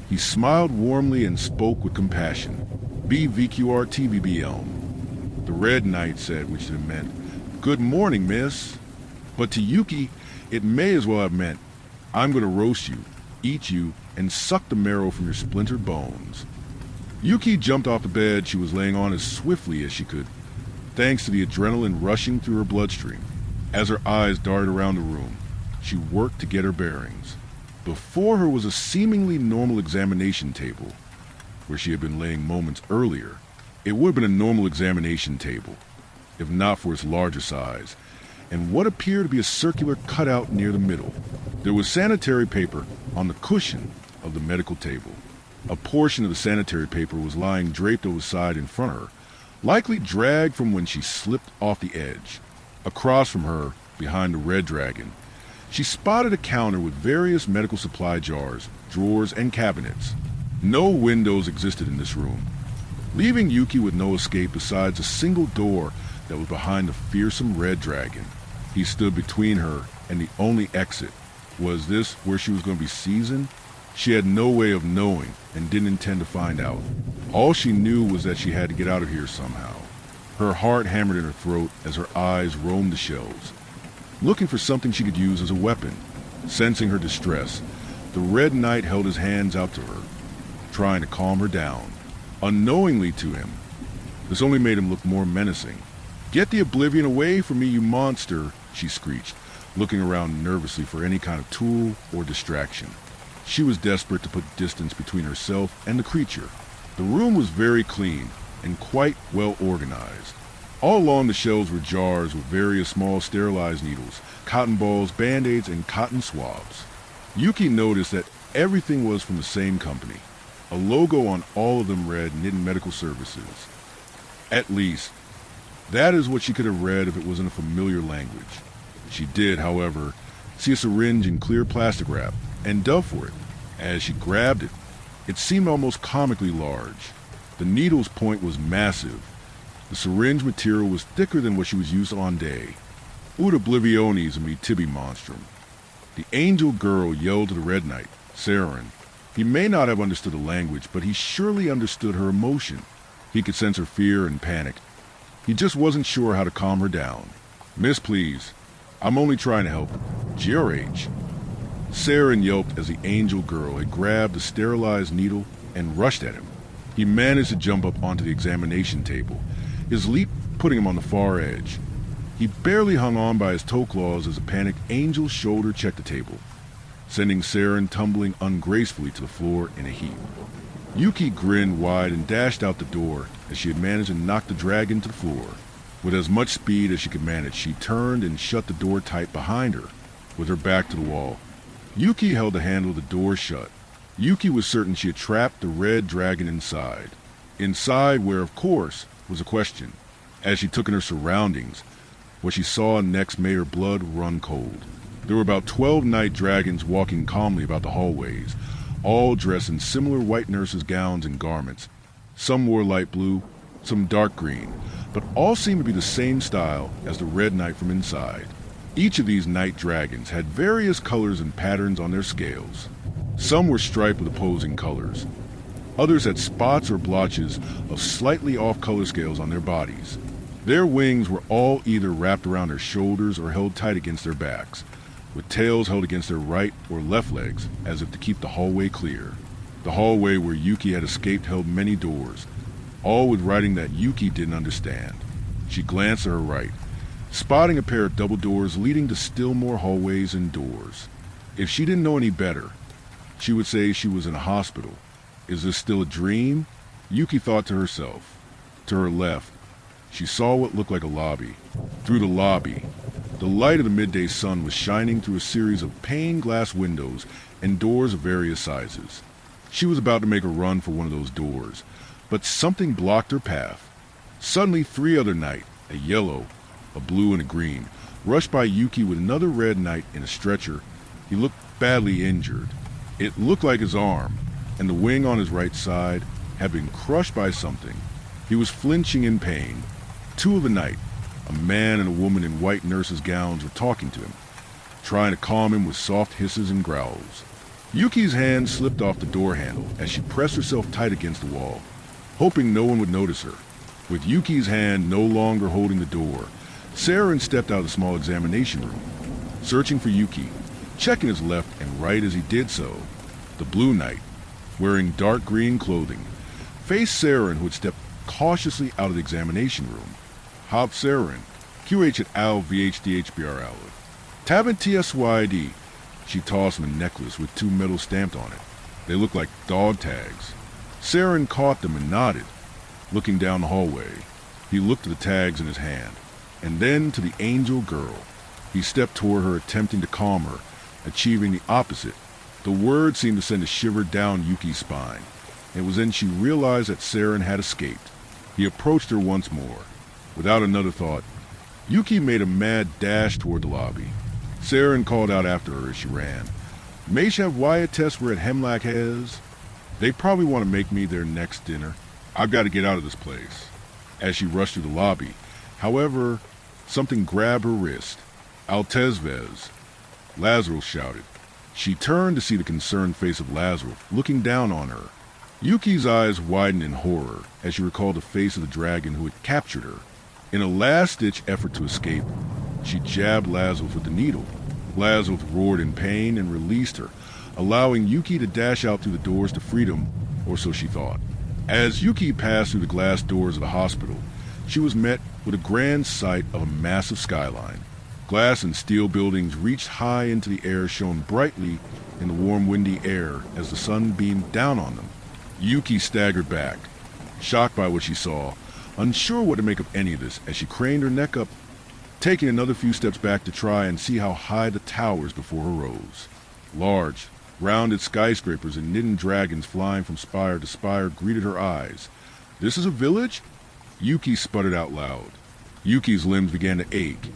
he smiled warmly and spoke with compassion. BVQR TVB Elm. The Red Knight said, which it meant, "Good morning, miss." But to Yuki, it may as well have meant, "I'm going to roast you, eat you, and suck the marrow from your splintered bones." Yuki jumped off the bed she was laying on as swiftly as she could, thanks to the adrenaline rushing through her bloodstream. As her eyes darted around the room, she worked to get her bearings. Before her was a seemingly normal examination table, where she had been laying moments earlier. It would have been a normal examination table, if not for its larger size, and what appeared to be a circular cutout near the middle. There was sanitary paper on the cushion of the medical table. A portion of the sanitary paper was lying draped over the side in front of her, likely dragged from when she slipped off the edge. Across from her, behind the red dragon, she spotted a counter with various medical supply jars, drawers, and cabinets. No windows existed in this room, leaving Yuki with no escape besides a single door that was behind the fearsome red dragon. He stood between her and the only exit. Was this where she was going to be seasoned? She had no way of knowing and didn't intend to find out. All she knew was that she had to get out of here somehow. Her heart hammered in her throat as her eyes roamed the shelves, looking for something she could use as a weapon. Sensing her distress, the Red Knight held his hands out to her, trying to calm her down. Unknowingly to him, this only made him look more menacing. "Get the Oblivion away from me, you monster," she screeched, looking around nervously for any kind of tool or distraction. She was desperate to put distance between herself and the creature. The room was very clean and quite well organized. All along the shelves were jars with various small sterilized needles, cotton balls, band-aids, and cotton swabs. Yuki noticed that everything was from the same company. A logo on all of them read Nitin Medical Services. At least, that is what she could have read if it was in a familiar language. She did, however, see a syringe in clear plastic wrap and dove for it. As she grabbed it, it seemed almost comically large. The needle's point was massive. The syringe material was thicker than what she was used on Dei. Ut oblivionis me tibi monstrum. The angel girl yelled to the Red Knight, Saren. He may not have understood the language, but he surely understood her emotion. He could sense her fear and panic. He just wasn't sure how to calm her down. "Miss, please. I'm only trying to help. GRH. Saren yelped as the angel girl had grabbed the sterilized needle and rushed at him. He managed to jump up onto the examination table, his leap putting him on the far edge. He barely hung on by his toe claws as a panicked Angel's shoulder checked the table, sending Saren tumbling ungracefully to the floor in a heap. Yuki grinned wide and dashed out the door as she had managed to knock the dragon to the floor. With as much speed as she could manage, she turned and shut the door tight behind her, with her back to the wall. Yuki held the handle of the door shut. Yuki was certain she had trapped the red dragon inside. Inside where, of course, was a question. As she took in her surroundings, what she saw next made her blood run cold. There were about 12 night dragons walking calmly about the hallways, all dressed in similar white nurses' gowns and garments. Some wore light blue, some dark green, but all seemed to be the same style as the red knight from inside. Each of these night dragons had various colors and patterns on their scales. Some were striped with opposing colors. Others had spots or blotches of slightly off color scales on their bodies. Their wings were all either wrapped around their shoulders or held tight against their backs, with tails held against their right or left legs as if to keep the hallway clear. The hallway where Yuki had escaped held many doors, all with writing that Yuki didn't understand. She glanced to her right, spotting a pair of double doors leading to still more hallways and doors. If she didn't know any better, she would say she was in a hospital. Is this still a dream? Yuki thought to herself. To her left, she saw what looked like a lobby. Through the lobby, the light of the midday sun was shining through a series of pane glass windows and doors of various sizes. She was about to make a run for one of those doors, but something blocked her path. Suddenly, 3 other knight, a yellow, a blue, and a green, rushed by Yuki with another red knight in a stretcher. He looked badly injured. It looked like his arm, and the wing on his right side, had been crushed by something. He was flinching in pain. 2 of the knight, a man and a woman in white nurses' gowns, were talking to him, trying to calm him with soft hisses and growls. Yuki's hand slipped off the door handle as she pressed herself tight against the wall, hoping no one would notice her. With Yuki's hand no longer holding the door, Saren stepped out of the small examination room, searching for Yuki, checking his left and right as he did so. The blue knight, wearing dark green clothing, faced Saren, who had stepped cautiously out of the examination room. Hop Saren, QH at Al VHDHBR Alif. Tabin TSYD. She tossed him a necklace with 2 medals stamped on it. They looked like dog tags. Saren caught them and nodded, looking down the hallway. He looked at the tags in his hand, and then to the Angel girl. He stepped toward her, attempting to calm her, achieving the opposite. The word seemed to send a shiver down Yuki's spine. It was then she realized that Saren had escaped. He approached her once more. Without another thought, Yuki made a mad dash toward the lobby. Saren called out after her as she ran. Meshav Wyatt tests were at Hemlock Hez. They probably want to make me their next dinner. I've got to get out of this place. As she rushed through the lobby, however, something grabbed her wrist. Altezvez, Lazarus shouted. She turned to see the concerned face of Lazarus looking down on her. Yuki's eyes widened in horror as she recalled the face of the dragon who had captured her. In a last-ditch effort to escape, she jabbed Lazarus with the needle. Lazarus roared in pain and released her, allowing Yuki to dash out through the doors to freedom, or so she thought. As Yuki passed through the glass doors of the hospital, she was met with a grand sight of a massive skyline. Glass and steel buildings reached high into the air, shone brightly in the warm, windy air as the sun beamed down on them. Yuki staggered back, shocked by what she saw, unsure what to make of any of this as she craned her neck up, taking another few steps back to try and see how high the towers before her rose. Large, rounded skyscrapers and knitting dragons flying from spire to spire greeted her eyes. This is a village? Yuki sputtered out loud. Yuki's limbs began to ache,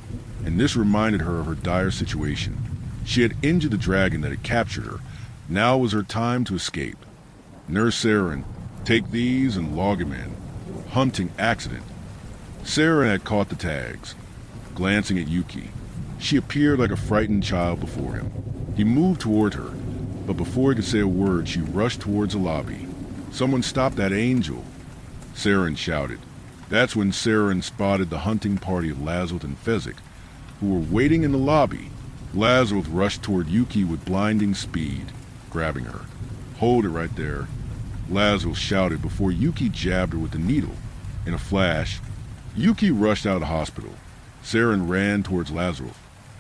and this reminded her of her dire situation. She had injured the dragon that had captured her. Now was her time to escape. Nurse Saren, take these and log him in. Hunting accident. Saren had caught the tags. Glancing at Yuki, she appeared like a frightened child before him. He moved toward her, but before he could say a word, she rushed towards the lobby. Someone stop that angel, Saren shouted. That's when Saren spotted the hunting party of Lazarus and Fezzik, who were waiting in the lobby. Lazarus rushed toward Yuki with blinding speed, grabbing her. Hold it right there, Lazarus shouted before Yuki jabbed her with the needle. In a flash, Yuki rushed out of the hospital. Saren ran towards Lazarus.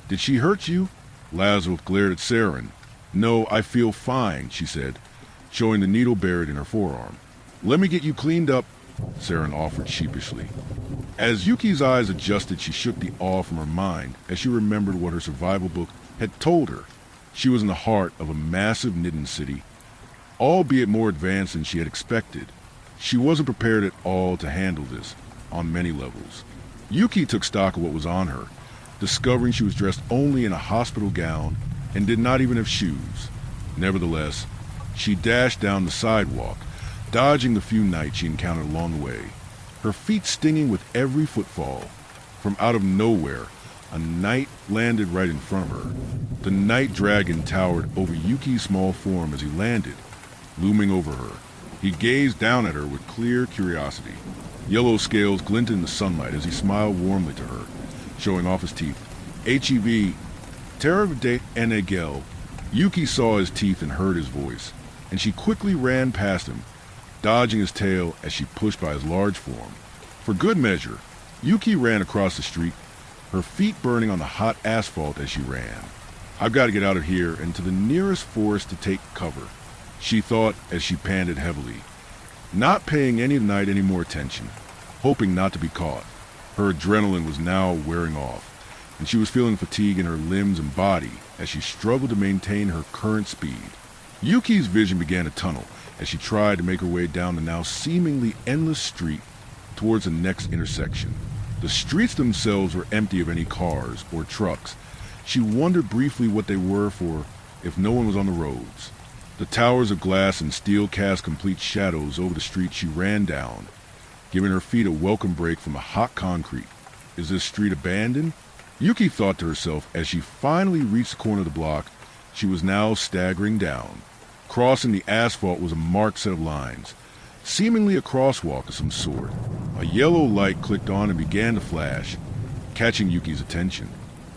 "Did she hurt you?" Lazarus glared at Saren. "No, I feel fine," she said, showing the needle buried in her forearm. "Let me get you cleaned up," Saren offered sheepishly. As Yuki's eyes adjusted, she shook the awe from her mind as she remembered what her survival book had told her. She was in the heart of a massive Nidden city, albeit more advanced than she had expected. She wasn't prepared at all to handle this on many levels. Yuki took stock of what was on her, discovering she was dressed only in a hospital gown and did not even have shoes. Nevertheless, she dashed down the sidewalk, dodging the few knights she encountered along the way, her feet stinging with every footfall. From out of nowhere, a knight landed right in front of her. The night dragon towered over Yuki's small form as he landed, looming over her. He gazed down at her with clear curiosity. Yellow scales glinted in the sunlight as he smiled warmly to her, showing off his teeth. "Hev, Dei Angel." Yuki saw his teeth and heard his voice, and she quickly ran past him, dodging his tail as she pushed by his large form. For good measure, Yuki ran across the street, her feet burning on the hot asphalt as she ran. "I've got to get out of here and to the nearest forest to take cover," she thought as she panted heavily, not paying any night any more attention, hoping not to be caught. Her adrenaline was now wearing off, and she was feeling fatigue in her limbs and body as she struggled to maintain her current speed. Yuki's vision began to tunnel as she tried to make her way down the now seemingly endless street towards the next intersection. The streets themselves were empty of any cars or trucks. She wondered briefly what they were for if no one was on the roads. The towers of glass and steel cast complete shadows over the street she ran down, giving her feet a welcome break from the hot concrete. Is this street abandoned? Yuki thought to herself as she finally reached the corner of the block. She was now staggering down. Crossing the asphalt was a marked set of lines, seemingly a crosswalk of some sort. A yellow light clicked on and began to flash, catching Yuki's attention.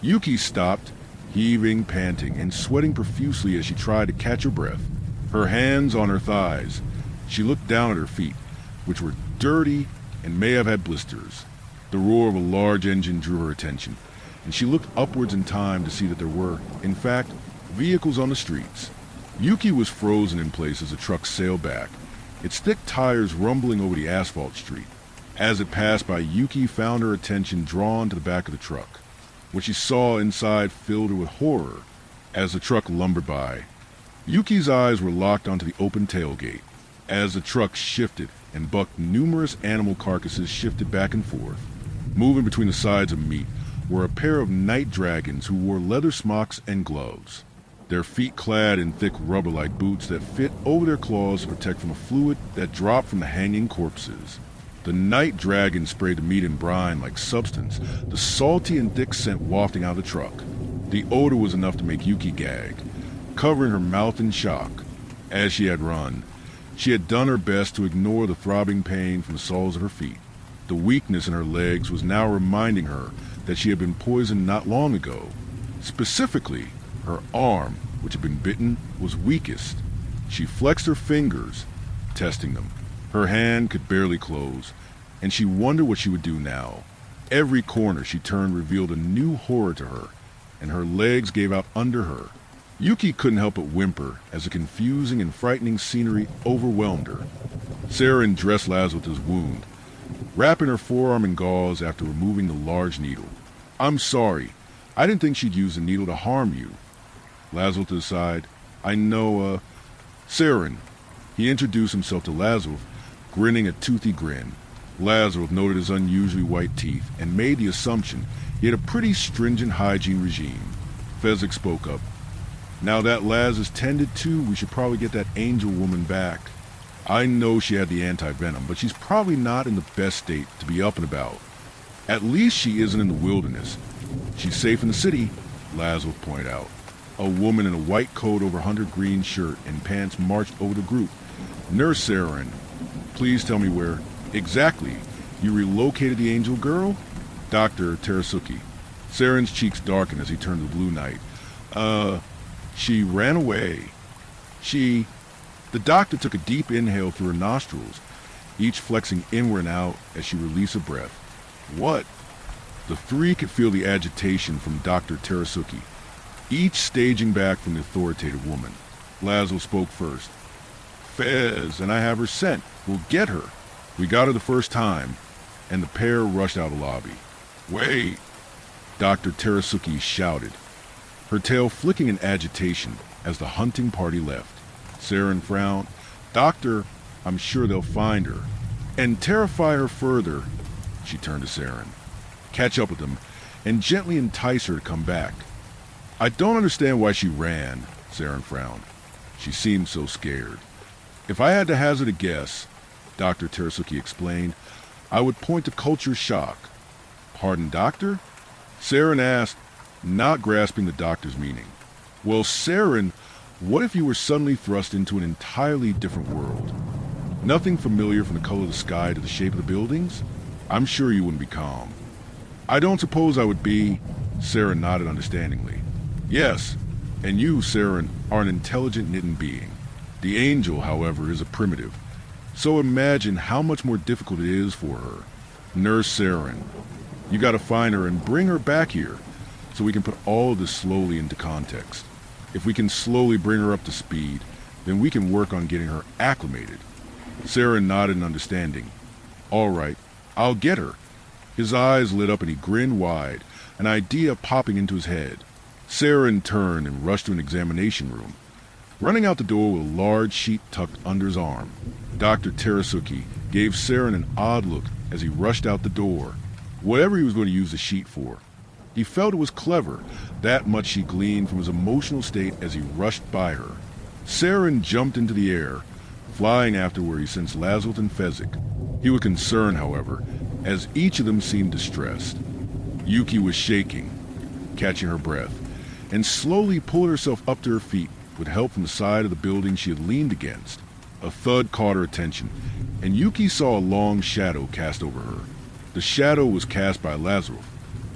Yuki stopped, heaving, panting, and sweating profusely as she tried to catch her breath. Her hands on her thighs, she looked down at her feet, which were dirty and may have had blisters. The roar of a large engine drew her attention, and she looked upwards in time to see that there were, in fact, vehicles on the streets. Yuki was frozen in place as the truck sailed back, its thick tires rumbling over the asphalt street. As it passed by, Yuki found her attention drawn to the back of the truck. What she saw inside filled her with horror as the truck lumbered by. Yuki's eyes were locked onto the open tailgate. As the truck shifted and bucked, numerous animal carcasses shifted back and forth. Moving between the sides of meat were a pair of night dragons who wore leather smocks and gloves, their feet clad in thick rubber-like boots that fit over their claws to protect from a fluid that dropped from the hanging corpses. The night dragon sprayed the meat in brine-like substance, the salty and thick scent wafting out of the truck. The odor was enough to make Yuki gag, covering her mouth in shock. As she had run, she had done her best to ignore the throbbing pain from the soles of her feet. The weakness in her legs was now reminding her that she had been poisoned not long ago. Specifically, her arm, which had been bitten, was weakest. She flexed her fingers, testing them. Her hand could barely close, and she wondered what she would do now. Every corner she turned revealed a new horror to her, and her legs gave out under her. Yuki couldn't help but whimper as the confusing and frightening scenery overwhelmed her. Saren dressed Lazarus' wound, wrapping her forearm in gauze after removing the large needle. "I'm sorry. I didn't think she'd use the needle to harm you." Lazarus sighed. "I know, Saren." He introduced himself to Lazarus, grinning a toothy grin. Lazarus noted his unusually white teeth and made the assumption he had a pretty stringent hygiene regime. Fezzik spoke up. "Now that Laz is tended to, we should probably get that Angel woman back. I know she had the anti-venom, but she's probably not in the best state to be up and about. At least she isn't in the wilderness. She's safe in the city," Lazarus pointed out. A woman in a white coat over a hunter green shirt and pants marched over the group. "Nurse Saren, please tell me where exactly you relocated the Angel girl?" "Dr. Terasuki." Saren's cheeks darkened as he turned to the Blue Knight. She ran away. The doctor took a deep inhale through her nostrils, each flexing inward and out as she released a breath. "What?" The three could feel the agitation from Dr. Terasuki, each staging back from the authoritative woman. Laszlo spoke first. Fez, and I have her sent. We'll get her. We got her the first time, and the pair rushed out of the lobby. Wait, Dr. Terasuki shouted, her tail flicking in agitation as the hunting party left. Saren frowned. Doctor, I'm sure they'll find her. And terrify her further. She turned to Saren. Catch up with them, and gently entice her to come back. I don't understand why she ran, Saren frowned. She seemed so scared. If I had to hazard a guess, Dr. Terasuki explained, I would point to culture shock. Pardon, Doctor? Saren asked, not grasping the doctor's meaning. Well, Saren, what if you were suddenly thrust into an entirely different world? Nothing familiar from the color of the sky to the shape of the buildings? I'm sure you wouldn't be calm. I don't suppose I would be, Saren nodded understandingly. Yes, and you, Saren, are an intelligent knitting being. The Angel, however, is a primitive. So imagine how much more difficult it is for her. Nurse Saren, you gotta find her and bring her back here, so we can put all of this slowly into context. If we can slowly bring her up to speed, then we can work on getting her acclimated. Saren nodded in understanding. All right, I'll get her. His eyes lit up and he grinned wide, an idea popping into his head. Saren turned and rushed to an examination room, running out the door with a large sheet tucked under his arm. Dr. Terasuki gave Saren an odd look as he rushed out the door, whatever he was going to use the sheet for. He felt it was clever, that much he gleaned from his emotional state as he rushed by her. Saren jumped into the air, flying after where he sensed Laszlo and Fezzik. He was concerned, however, as each of them seemed distressed. Yuki was shaking, catching her breath, and slowly pulled herself up to her feet with help from the side of the building she had leaned against. A thud caught her attention, and Yuki saw a long shadow cast over her. The shadow was cast by Laszlo,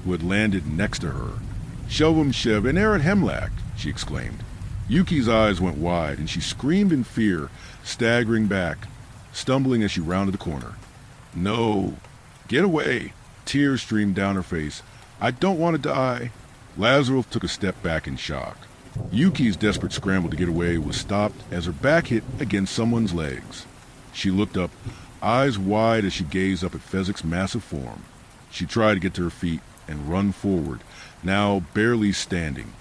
who had landed next to her. Shelvam Shev and Eret Hemlak, she exclaimed. Yuki's eyes went wide, and she screamed in fear, staggering back, stumbling as she rounded the corner. No, get away. Tears streamed down her face. I don't want to die. Lazarus took a step back in shock. Yuki's desperate scramble to get away was stopped as her back hit against someone's legs. She looked up, eyes wide as she gazed up at Fezzik's massive form. She tried to get to her feet and run forward, now barely standing.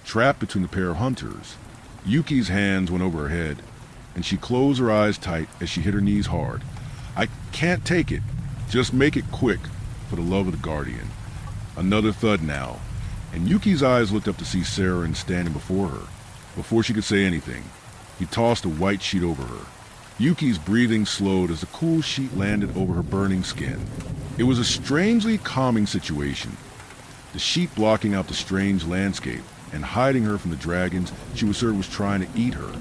Trapped between the pair of hunters, Yuki's hands went over her head, and she closed her eyes tight as she hit her knees hard. I can't take it. Just make it quick, for the love of the Guardian. Another thud now, and Yuki's eyes looked up to see Saren standing before her. Before she could say anything, he tossed a white sheet over her. Yuki's breathing slowed as the cool sheet landed over her burning skin. It was a strangely calming situation, the sheet blocking out the strange landscape and hiding her from the dragons she was certain was trying to eat her.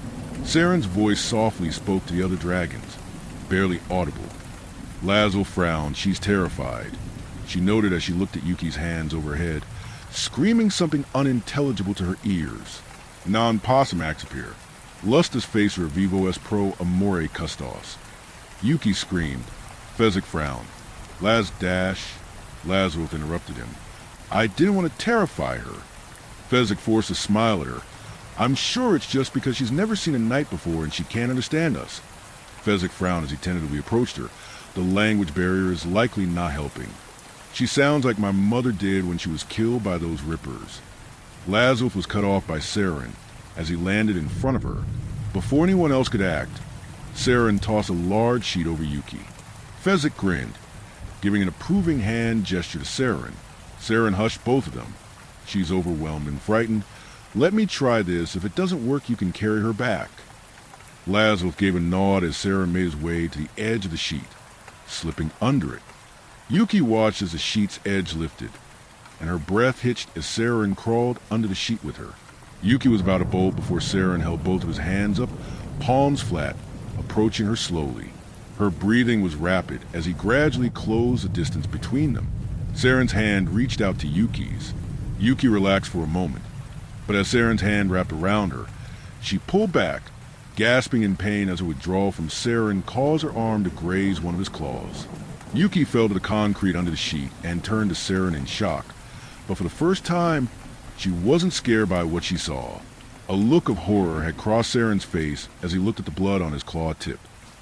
Saren's voice softly spoke to the other dragons, barely audible. Laszlo frowned. She's terrified. She noted as she looked at Yuki's hands over her head, screaming something unintelligible to her ears. Non-possum acts appear. Lustus facer vivo es pro amore custos. Yuki screamed. Fezzik frowned. Laszlo interrupted him. I didn't want to terrify her. Fezzik forced a smile at her. I'm sure it's just because she's never seen a knight before and she can't understand us. Fezzik frowned as he tentatively approached her. The language barrier is likely not helping. She sounds like my mother did when she was killed by those rippers. Laszlo was cut off by Saren as he landed in front of her. Before anyone else could act, Saren tossed a large sheet over Yuki. Fezzik grinned, giving an approving hand gesture to Saren. Saren hushed both of them. She's overwhelmed and frightened. Let me try this. If it doesn't work, you can carry her back. Laszlo gave a nod as Saren made his way to the edge of the sheet, slipping under it. Yuki watched as the sheet's edge lifted, and her breath hitched as Saren crawled under the sheet with her. Yuki was about to bolt before Saren held both of his hands up, palms flat, approaching her slowly. Her breathing was rapid as he gradually closed the distance between them. Saren's hand reached out to Yuki's. Yuki relaxed for a moment, but as Saren's hand wrapped around her, she pulled back, gasping in pain as a withdrawal from Saren caused her arm to graze one of his claws. Yuki fell to the concrete under the sheet and turned to Saren in shock. But for the first time, she wasn't scared by what she saw. A look of horror had crossed Saren's face as he looked at the blood on his claw tip.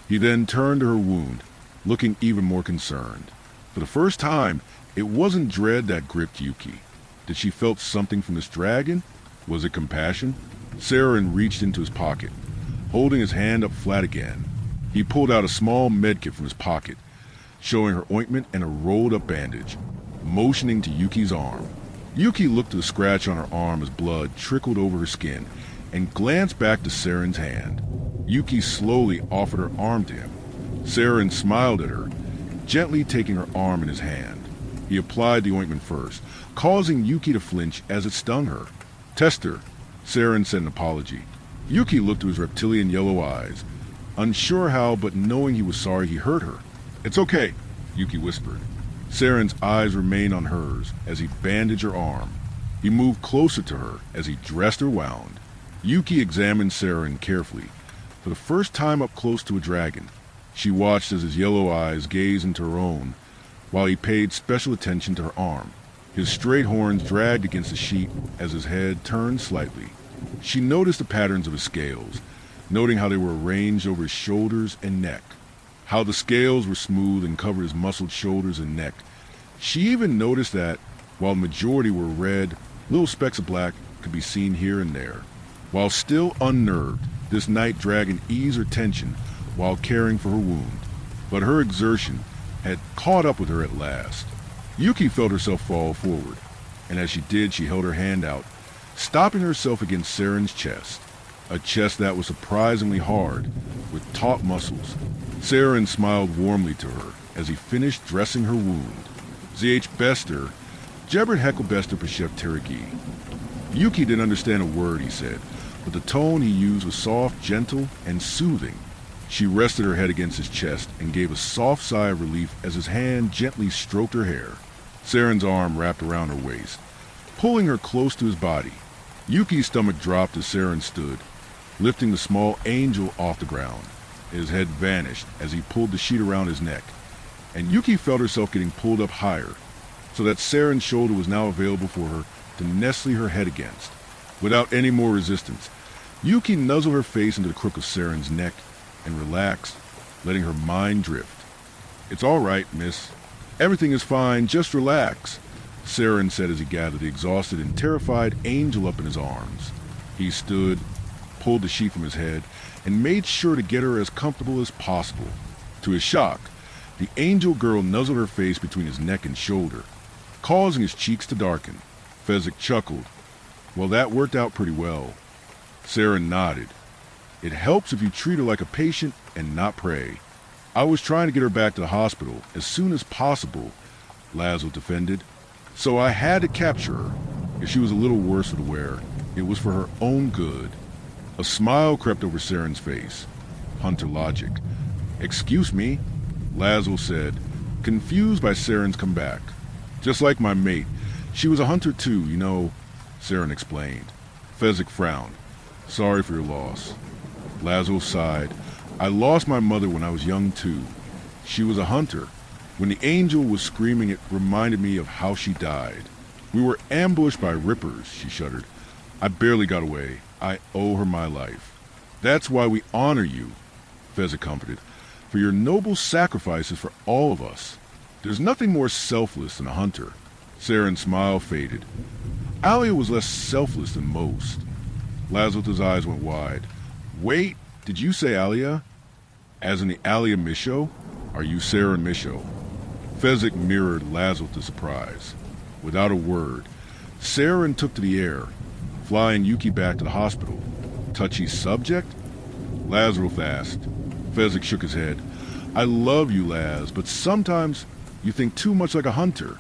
He then turned to her wound, looking even more concerned. For the first time, it wasn't dread that gripped Yuki. Did she felt something from this dragon? Was it compassion? Saren reached into his pocket, holding his hand up flat again. He pulled out a small medkit from his pocket, showing her ointment and a rolled-up bandage, motioning to Yuki's arm. Yuki looked at the scratch on her arm as blood trickled over her skin and glanced back to Saren's hand. Yuki slowly offered her arm to him. Saren smiled at her, gently taking her arm in his hand. He applied the ointment first, causing Yuki to flinch as it stung her. "Tester," Saren said an apology. Yuki looked to his reptilian yellow eyes, unsure how, but knowing he was sorry he hurt her. "It's okay," Yuki whispered. Saren's eyes remained on hers as he bandaged her arm. He moved closer to her as he dressed her wound. Yuki examined Saren carefully. For the first time up close to a dragon, she watched as his yellow eyes gazed into her own, while he paid special attention to her arm. His straight horns dragged against the sheet as his head turned slightly. She noticed the patterns of his scales, noting how they were arranged over his shoulders and neck, how the scales were smooth and covered his muscled shoulders and neck. She even noticed that, while the majority were red, little specks of black could be seen here and there. While still unnerved, this night dragon eased her tension while caring for her wound, but her exertion had caught up with her at last. Yuki felt herself fall forward, and as she did, she held her hand out, stopping herself against Saren's chest, a chest that was surprisingly hard, with taut muscles. Saren smiled warmly to her as he finished dressing her wound. "Zh Bester, Jebert Heckle Bester Peshev Terigi." Yuki didn't understand a word he said, but the tone he used was soft, gentle, and soothing. She rested her head against his chest and gave a soft sigh of relief as his hand gently stroked her hair. Saren's arm wrapped around her waist, pulling her close to his body. Yuki's stomach dropped as Saren stood, lifting the small angel off the ground. His head vanished as he pulled the sheet around his neck, and Yuki felt herself getting pulled up higher, so that Saren's shoulder was now available for her to nestle her head against. Without any more resistance, Yuki nuzzled her face into the crook of Saren's neck and relaxed, letting her mind drift. "It's all right, miss. Everything is fine, just relax," Saren said as he gathered the exhausted and terrified angel up in his arms. He stood, pulled the sheet from his head, and made sure to get her as comfortable as possible. To his shock, the angel girl nuzzled her face between his neck and shoulder, causing his cheeks to darken. Fezzik chuckled. "Well, that worked out pretty well." Saren nodded. "It helps if you treat her like a patient and not prey. I was trying to get her back to the hospital as soon as possible," Laszlo defended. "So I had to capture her. If she was a little worse for the wear, it was for her own good." A smile crept over Saren's face. Hunter logic. "Excuse me," Laszlo said, confused by Saren's comeback. "Just like my mate. She was a hunter too, you know," Saren explained. Fezzik frowned. "Sorry for your loss." Laszlo sighed. "I lost my mother when I was young too. She was a hunter. When the angel was screaming, it reminded me of how she died. We were ambushed by rippers," she shuddered. "I barely got away. I owe her my life." "That's why we honor you," Fezzik comforted, "for your noble sacrifices for all of us. There's nothing more selfless than a hunter." Saren's smile faded. "Alia was less selfless than most." Laszlo's eyes went wide. "Wait, did you say Alia? As in the Alia Misho? Are you Saren Misho?" Fezzik mirrored Laszlo's surprise. Without a word, Saren took to the air, flying Yuki back to the hospital. "Touchy subject?" Laszlo asked. Fezzik shook his head. "I love you, Laz, but sometimes you think too much like a hunter."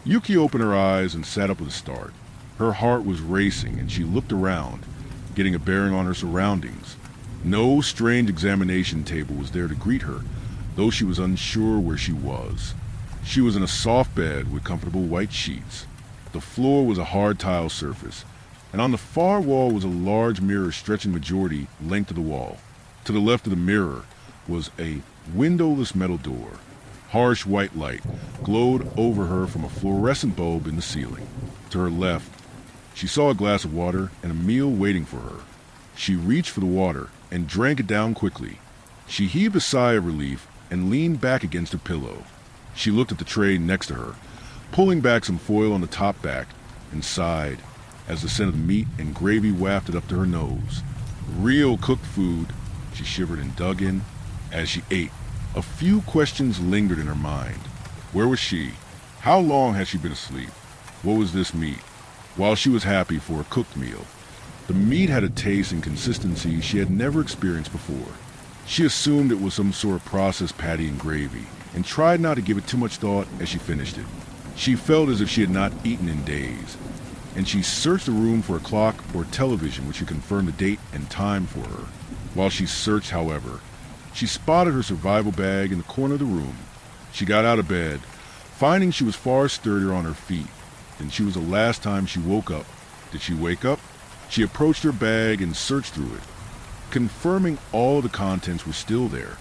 Yuki opened her eyes and sat up with a start. Her heart was racing and she looked around, getting a bearing on her surroundings. No strange examination table was there to greet her, though she was unsure where she was. She was in a soft bed with comfortable white sheets. The floor was a hard tile surface, and on the far wall was a large mirror stretching majority length of the wall. To the left of the mirror was a windowless metal door. Harsh white light glowed over her from a fluorescent bulb in the ceiling. To her left, she saw a glass of water and a meal waiting for her. She reached for the water and drank it down quickly. She heaved a sigh of relief and leaned back against her pillow. She looked at the tray next to her, pulling back some foil on the top back, and sighed as the scent of the meat and gravy wafted up to her nose. Real cooked food, she shivered and dug in. As she ate, a few questions lingered in her mind. Where was she? How long had she been asleep? What was this meat? While she was happy for a cooked meal, the meat had a taste and consistency she had never experienced before. She assumed it was some sort of processed patty and gravy, and tried not to give it too much thought as she finished it. She felt as if she had not eaten in days, and she searched the room for a clock or television which would confirm the date and time for her. While she searched, however, she spotted her survival bag in the corner of the room. She got out of bed, finding she was far sturdier on her feet than she was the last time she woke up. Did she wake up? She approached her bag and searched through it, confirming all of the contents were still there.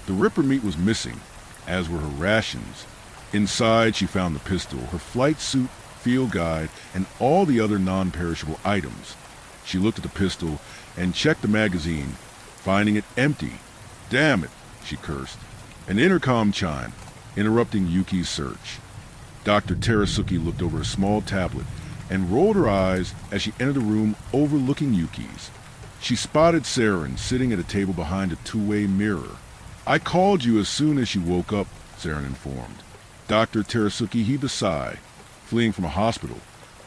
The Ripper meat was missing, as were her rations. Inside, she found the pistol, her flight suit, field guide, and all the other non-perishable items. She looked at the pistol and checked the magazine, finding it empty. Damn it, she cursed. An intercom chimed, interrupting Yuki's search. Dr. Terasuke looked over a small tablet and rolled her eyes as she entered the room overlooking Yuki's. She spotted Saren sitting at a table behind a two-way mirror. I called you as soon as she woke up, Saren informed. Dr. Terasuke heaved a sigh, fleeing from a hospital,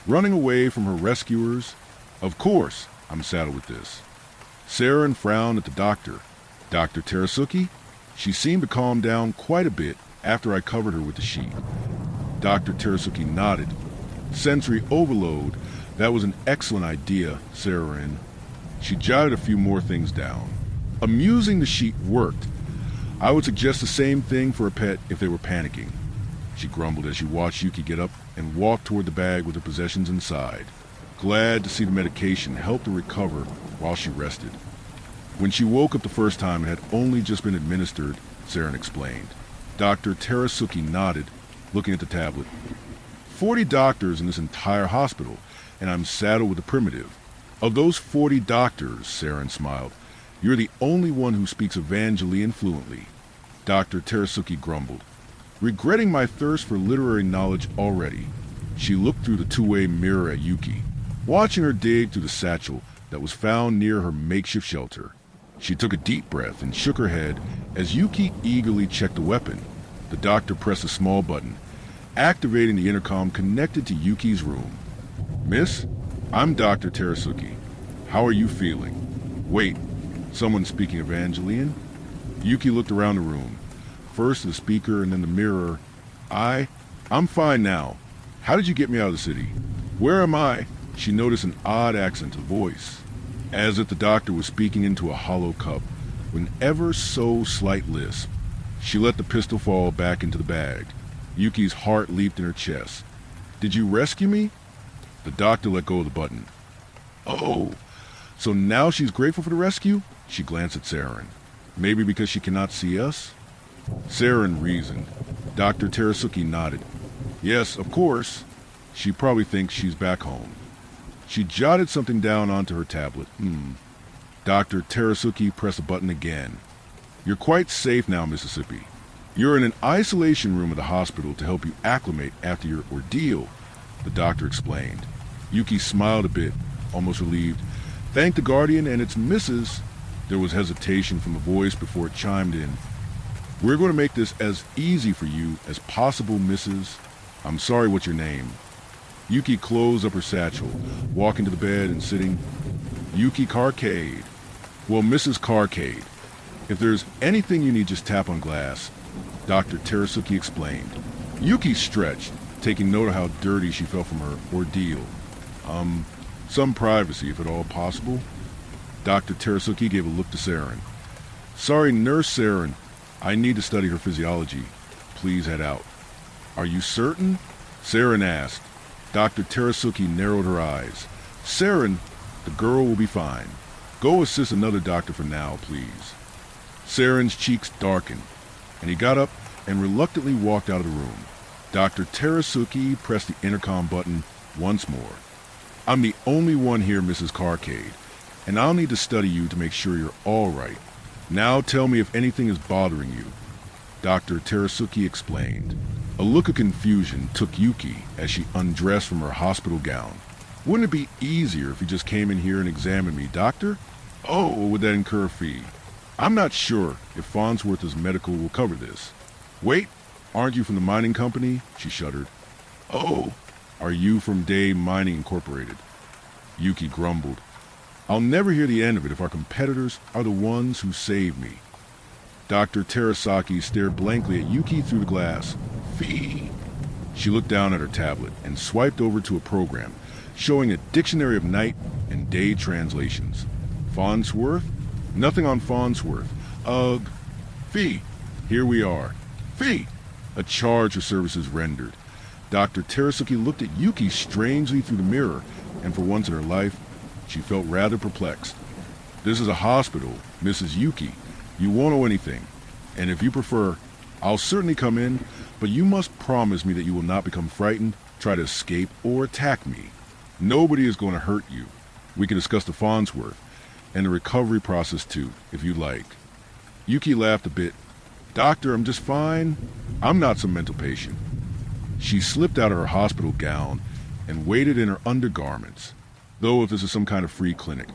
running away from her rescuers. Of course, I'm saddled with this. Saren frowned at the doctor. Dr. Terasuke? She seemed to calm down quite a bit after I covered her with the sheet. Dr. Terasuke nodded. Sensory overload. That was an excellent idea, Saren. She jotted a few more things down. Amusing the sheet worked. I would suggest the same thing for a pet if they were panicking. She grumbled as she watched Yuki get up and walk toward the bag with her possessions inside. Glad to see the medication helped her recover while she rested. When she woke up the first time, it had only just been administered, Saren explained. Dr. Terasuke nodded, looking at the tablet. 40 doctors in this entire hospital, and I'm saddled with a primitive. Of those 40 doctors, Saren smiled, you're the only one who speaks Evangelian fluently. Dr. Terasuke grumbled, regretting my thirst for literary knowledge already. She looked through the two-way mirror at Yuki, watching her dig through the satchel that was found near her makeshift shelter. She took a deep breath and shook her head as Yuki eagerly checked the weapon. The doctor pressed a small button, activating the intercom connected to Yuki's room. Miss, I'm Dr. Terasuke. How are you feeling? Wait, someone speaking Evangelian? Yuki looked around the room, first the speaker and then the mirror. I'm fine now. How did you get me out of the city? Where am I? She noticed an odd accent to the voice, as if the doctor was speaking into a hollow cup, with an ever so slight lisp. She let the pistol fall back into the bag. Yuki's heart leaped in her chest. Did you rescue me? The doctor let go of the button. Oh, so now she's grateful for the rescue? She glanced at Saren. Maybe because she cannot see us? Saren reasoned. Dr. Terasuke nodded. Yes, of course. She probably thinks she's back home. She jotted something down onto her tablet. Dr. Terasuke pressed a button again. You're quite safe now, Mississippi. You're in an isolation room of the hospital to help you acclimate after your ordeal, the doctor explained. Yuki smiled a bit, almost relieved. Thank the Guardian and its missus. There was hesitation from the voice before it chimed in. We're going to make this as easy for you as possible, Mrs. I'm sorry, what's your name? Yuki closed up her satchel, walking to the bed and sitting. Yuki Carcade. Well, Mrs. Carcade, if there's anything you need, just tap on glass, Dr. Terasuke explained. Yuki stretched, taking note of how dirty she felt from her ordeal. Some privacy, if at all possible. Dr. Terasuke gave a look to Saren. Sorry, Nurse Saren. I need to study her physiology. Please head out. Are you certain? Saren asked. Dr. Terasuke narrowed her eyes. Saren, the girl will be fine. Go assist another doctor for now, please. Saren's cheeks darkened, and he got up and reluctantly walked out of the room. Dr. Terasuki pressed the intercom button once more. I'm the only one here, Mrs. Carcade, and I'll need to study you to make sure you're all right. Now tell me if anything is bothering you. Dr. Terasuki explained. A look of confusion took Yuki as she undressed from her hospital gown. Wouldn't it be easier if you just came in here and examined me, doctor? Oh, or would that incur a fee? I'm not sure if Farnsworth's medical will cover this. Wait, aren't you from the mining company? She shuddered. Oh, are you from Dei Mining Incorporated? Yuki grumbled. I'll never hear the end of it if our competitors are the ones who saved me. Dr. Terasaki stared blankly at Yuki through the glass. Fee. She looked down at her tablet and swiped over to a program showing a dictionary of night and day translations. Farnsworth? Nothing on Farnsworth. Ugh. Fee. Here we are. Fee. A charge for services rendered. Dr. Terasuki looked at Yuki strangely through the mirror, and for once in her life, she felt rather perplexed. This is a hospital, Mrs. Yuki. You won't owe anything, and if you prefer, I'll certainly come in, but you must promise me that you will not become frightened, try to escape, or attack me. Nobody is going to hurt you. We can discuss the Farnsworth, and the recovery process too, if you like. Yuki laughed a bit. Doctor, I'm just fine. I'm not some mental patient. She slipped out of her hospital gown and waited in her undergarments. Though if this is some kind of free clinic,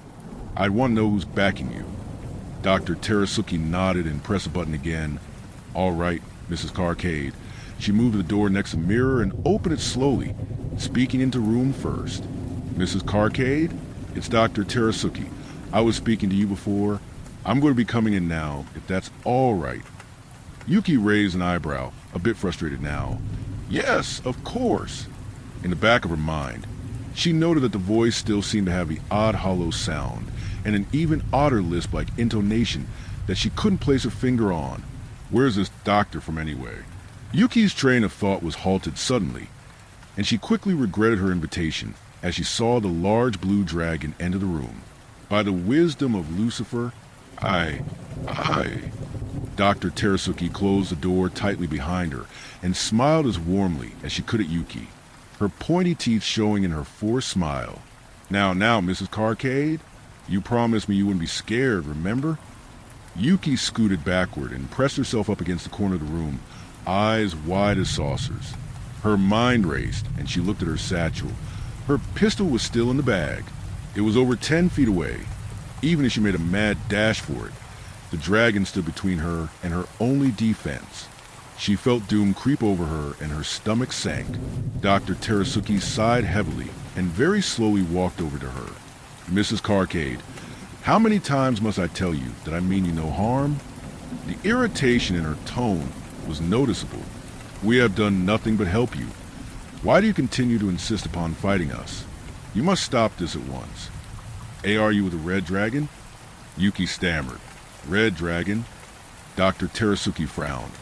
I'd want to know who's backing you. Dr. Terasuki nodded and pressed a button again. All right, Mrs. Carcade. She moved to the door next to the mirror and opened it slowly, speaking into room first. Mrs. Carcade, it's Dr. Terasuki. I was speaking to you before. I'm going to be coming in now, if that's all right. Yuki raised an eyebrow, a bit frustrated now. Yes, of course. In the back of her mind, she noted that the voice still seemed to have the odd hollow sound and an even odder lisp-like intonation that she couldn't place her finger on. Where's this doctor from anyway? Yuki's train of thought was halted suddenly, and she quickly regretted her invitation as she saw the large blue dragon enter the room. By the wisdom of Lucifer, I... Dr. Terasuki closed the door tightly behind her and smiled as warmly as she could at Yuki, her pointy teeth showing in her forced smile. Now, Mrs. Carcade, you promised me you wouldn't be scared, remember? Yuki scooted backward and pressed herself up against the corner of the room, eyes wide as saucers. Her mind raced, and she looked at her satchel. Her pistol was still in the bag. It was over 10 feet away. Even as she made a mad dash for it, the dragon stood between her and her only defense. She felt doom creep over her, and her stomach sank. Dr. Terasuki sighed heavily and very slowly walked over to her. Mrs. Carcade, how many times must I tell you that I mean you no harm? The irritation in her tone was noticeable. We have done nothing but help you. Why do you continue to insist upon fighting us? You must stop this at once. Are you with the Red Dragon? Yuki stammered. Red Dragon? Dr. Terasuki frowned.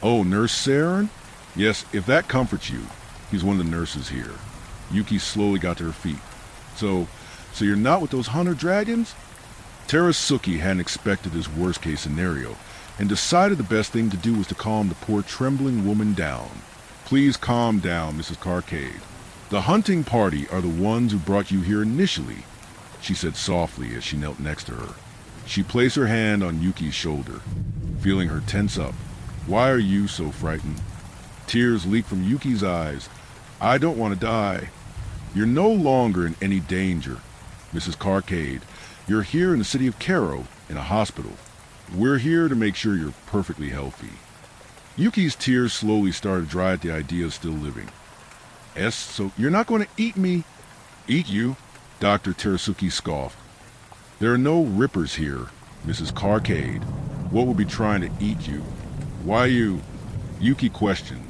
Oh, Nurse Saren? Yes, if that comforts you. He's one of the nurses here. Yuki slowly got to her feet. So you're not with those hunter dragons? Terasuki hadn't expected this worst-case scenario, and decided the best thing to do was to calm the poor trembling woman down. Please calm down, Mrs. Carcade. The hunting party are the ones who brought you here initially, she said softly as she knelt next to her. She placed her hand on Yuki's shoulder, feeling her tense up. Why are you so frightened? Tears leaked from Yuki's eyes. I don't want to die. You're no longer in any danger, Mrs. Carcade. You're here in the city of Cairo, in a hospital. We're here to make sure you're perfectly healthy. Yuki's tears slowly started to dry at the idea of still living. So you're not going to eat me? Eat you? Dr. Terasuki scoffed. There are no rippers here, Mrs. Carcade. What would be trying to eat you? Why you? Yuki questioned.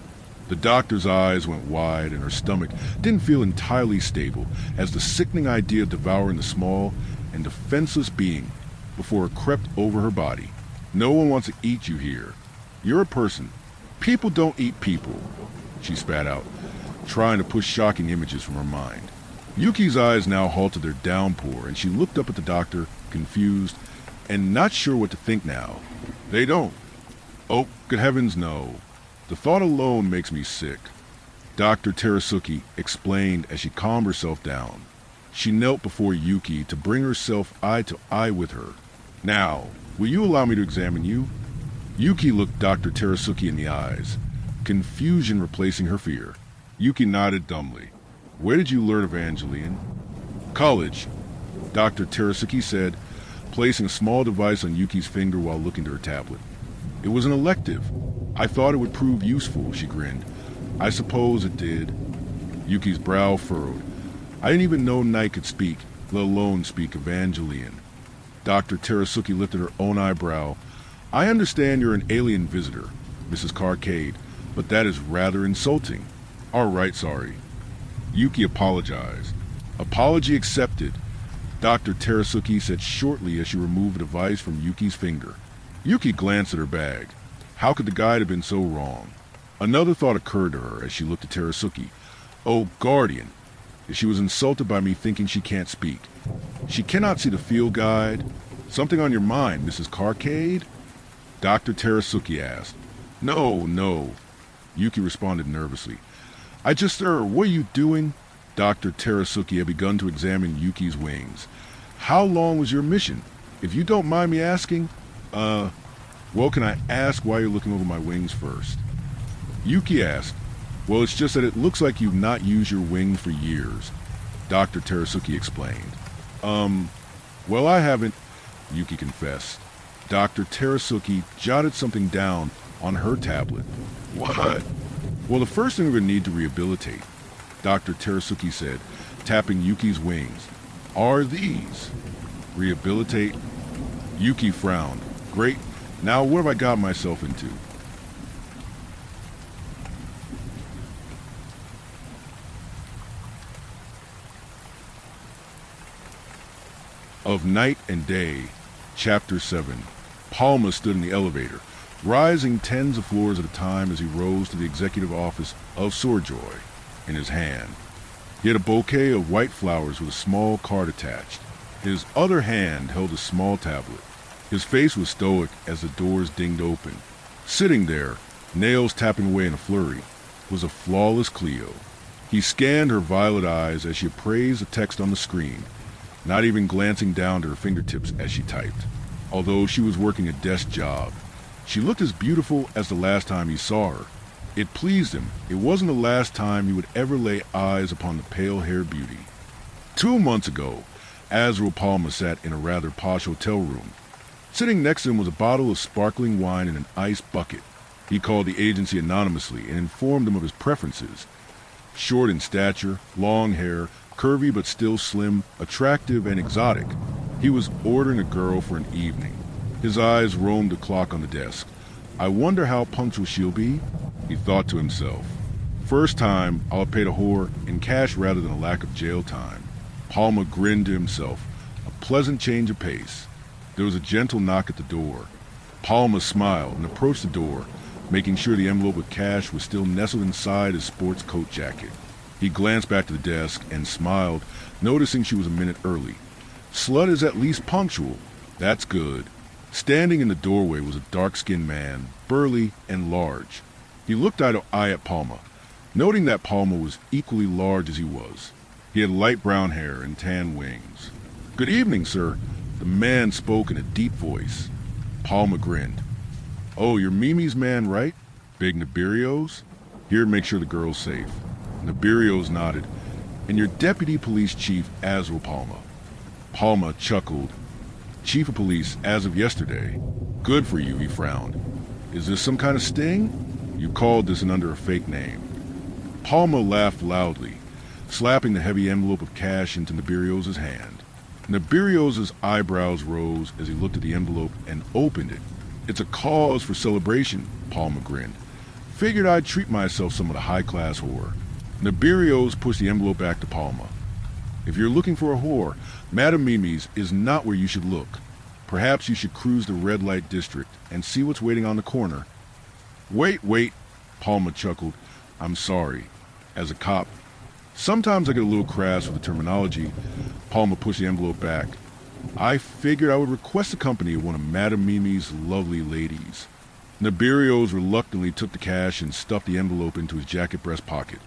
The doctor's eyes went wide and her stomach didn't feel entirely stable as the sickening idea of devouring the small and defenseless being before it crept over her body. No one wants to eat you here. You're a person. People don't eat people, she spat out, trying to push shocking images from her mind. Yuki's eyes now halted their downpour, and she looked up at the doctor, confused, and not sure what to think now. They don't. Oh, good heavens, no. The thought alone makes me sick. Dr. Terasuki explained as she calmed herself down. She knelt before Yuki to bring herself eye to eye with her. Now, will you allow me to examine you? Yuki looked Dr. Terasuki in the eyes, confusion replacing her fear. Yuki nodded dumbly. Where did you learn Evangelion? College, Dr. Terasuki said, placing a small device on Yuki's finger while looking to her tablet. It was an elective. I thought it would prove useful, she grinned. I suppose it did. Yuki's brow furrowed. I didn't even know Night could speak, let alone speak Evangelion. Dr. Terasuki lifted her own eyebrow. I understand you're an alien visitor, Mrs. Carcade, but that is rather insulting. All right, sorry. Yuki apologized. Apology accepted, Dr. Terasuki said shortly as she removed the device from Yuki's finger. Yuki glanced at her bag. How could the guide have been so wrong? Another thought occurred to her as she looked at Terasuki. Oh, guardian. She was insulted by me thinking she can't speak. She cannot see the field guide. Something on your mind, Mrs. Carcade? Dr. Terasuki asked. No. Yuki responded nervously. What are you doing? Dr. Terasuki had begun to examine Yuki's wings. How long was your mission? If you don't mind me asking, well, can I ask why you're looking over my wings first? Yuki asked. Well, it's just that it looks like you've not used your wing for years, Dr. Terasuki explained. Well, I haven't, Yuki confessed. Dr. Terasuki jotted something down on her tablet. What? Well, the first thing we're going to need to rehabilitate, Dr. Terasuki said, tapping Yuki's wings, are these. Rehabilitate? Yuki frowned. Great. Now what have I got myself into? Of Night and Day, Chapter 7. Palma stood in the elevator, rising tens of floors at a time as he rose to the executive office of Swordjoy in his hand. He had a bouquet of white flowers with a small card attached. His other hand held a small tablet. His face was stoic as the doors dinged open. Sitting there, nails tapping away in a flurry, was a flawless Cleo. He scanned her violet eyes as she appraised the text on the screen, not even glancing down to her fingertips as she typed. Although she was working a desk job, she looked as beautiful as the last time he saw her. It pleased him. It wasn't the last time he would ever lay eyes upon the pale-haired beauty. 2 months ago, Azrael Palma sat in a rather posh hotel room. Sitting next to him was a bottle of sparkling wine in an ice bucket. He called the agency anonymously and informed them of his preferences. Short in stature, long hair, curvy but still slim, attractive and exotic. He was ordering a girl for an evening. His eyes roamed the clock on the desk. I wonder how punctual she'll be, he thought to himself. First time, I'll have paid a whore in cash rather than a lack of jail time. Palma grinned to himself, a pleasant change of pace. There was a gentle knock at the door. Palma smiled and approached the door, making sure the envelope with cash was still nestled inside his sports coat jacket. He glanced back to the desk and smiled, noticing she was a minute early. Slut is at least punctual. That's good. Standing in the doorway was a dark-skinned man, burly and large. He looked eye to eye at Palma, noting that Palma was equally large as he was. He had light brown hair and tan wings. Good evening, sir. The man spoke in a deep voice. Palma grinned. Oh, you're Mimi's man, right? Big Nibirios? Here to make sure the girl's safe. Nibirios nodded. And your deputy police chief, Azrael Palma. Palma chuckled. Chief of police as of yesterday. Good for you, he frowned. Is this some kind of sting? You called this and under a fake name. Palma laughed loudly, slapping the heavy envelope of cash into Nibirios' hand. Nibirios' eyebrows rose as he looked at the envelope and opened it. It's a cause for celebration, Palma grinned. Figured I'd treat myself some of the high-class whore. Nibirios pushed the envelope back to Palma. If you're looking for a whore, Madame Mimi's is not where you should look. Perhaps you should cruise the red light district and see what's waiting on the corner. Wait, Palma chuckled. I'm sorry. As a cop, sometimes I get a little crass with the terminology. Palma pushed the envelope back. I figured I would request the company of one of Madame Mimi's lovely ladies. Nabirios reluctantly took the cash and stuffed the envelope into his jacket breast pocket.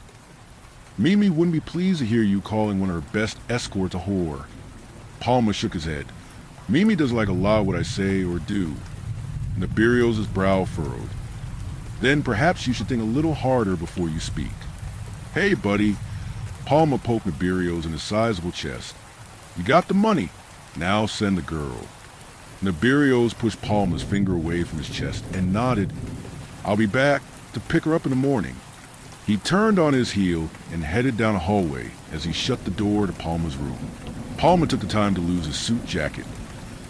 Mimi wouldn't be pleased to hear you calling one of her best escorts a whore. Palma shook his head. Mimi doesn't like a lot of what I say or do. Nabirios' brow furrowed. Then perhaps you should think a little harder before you speak. Hey, buddy. Palma poked Nabirios in his sizable chest. You got the money. Now send the girl. Nabirios pushed Palma's finger away from his chest and nodded. I'll be back to pick her up in the morning. He turned on his heel and headed down a hallway as he shut the door to Palma's room. Palma took the time to lose his suit jacket,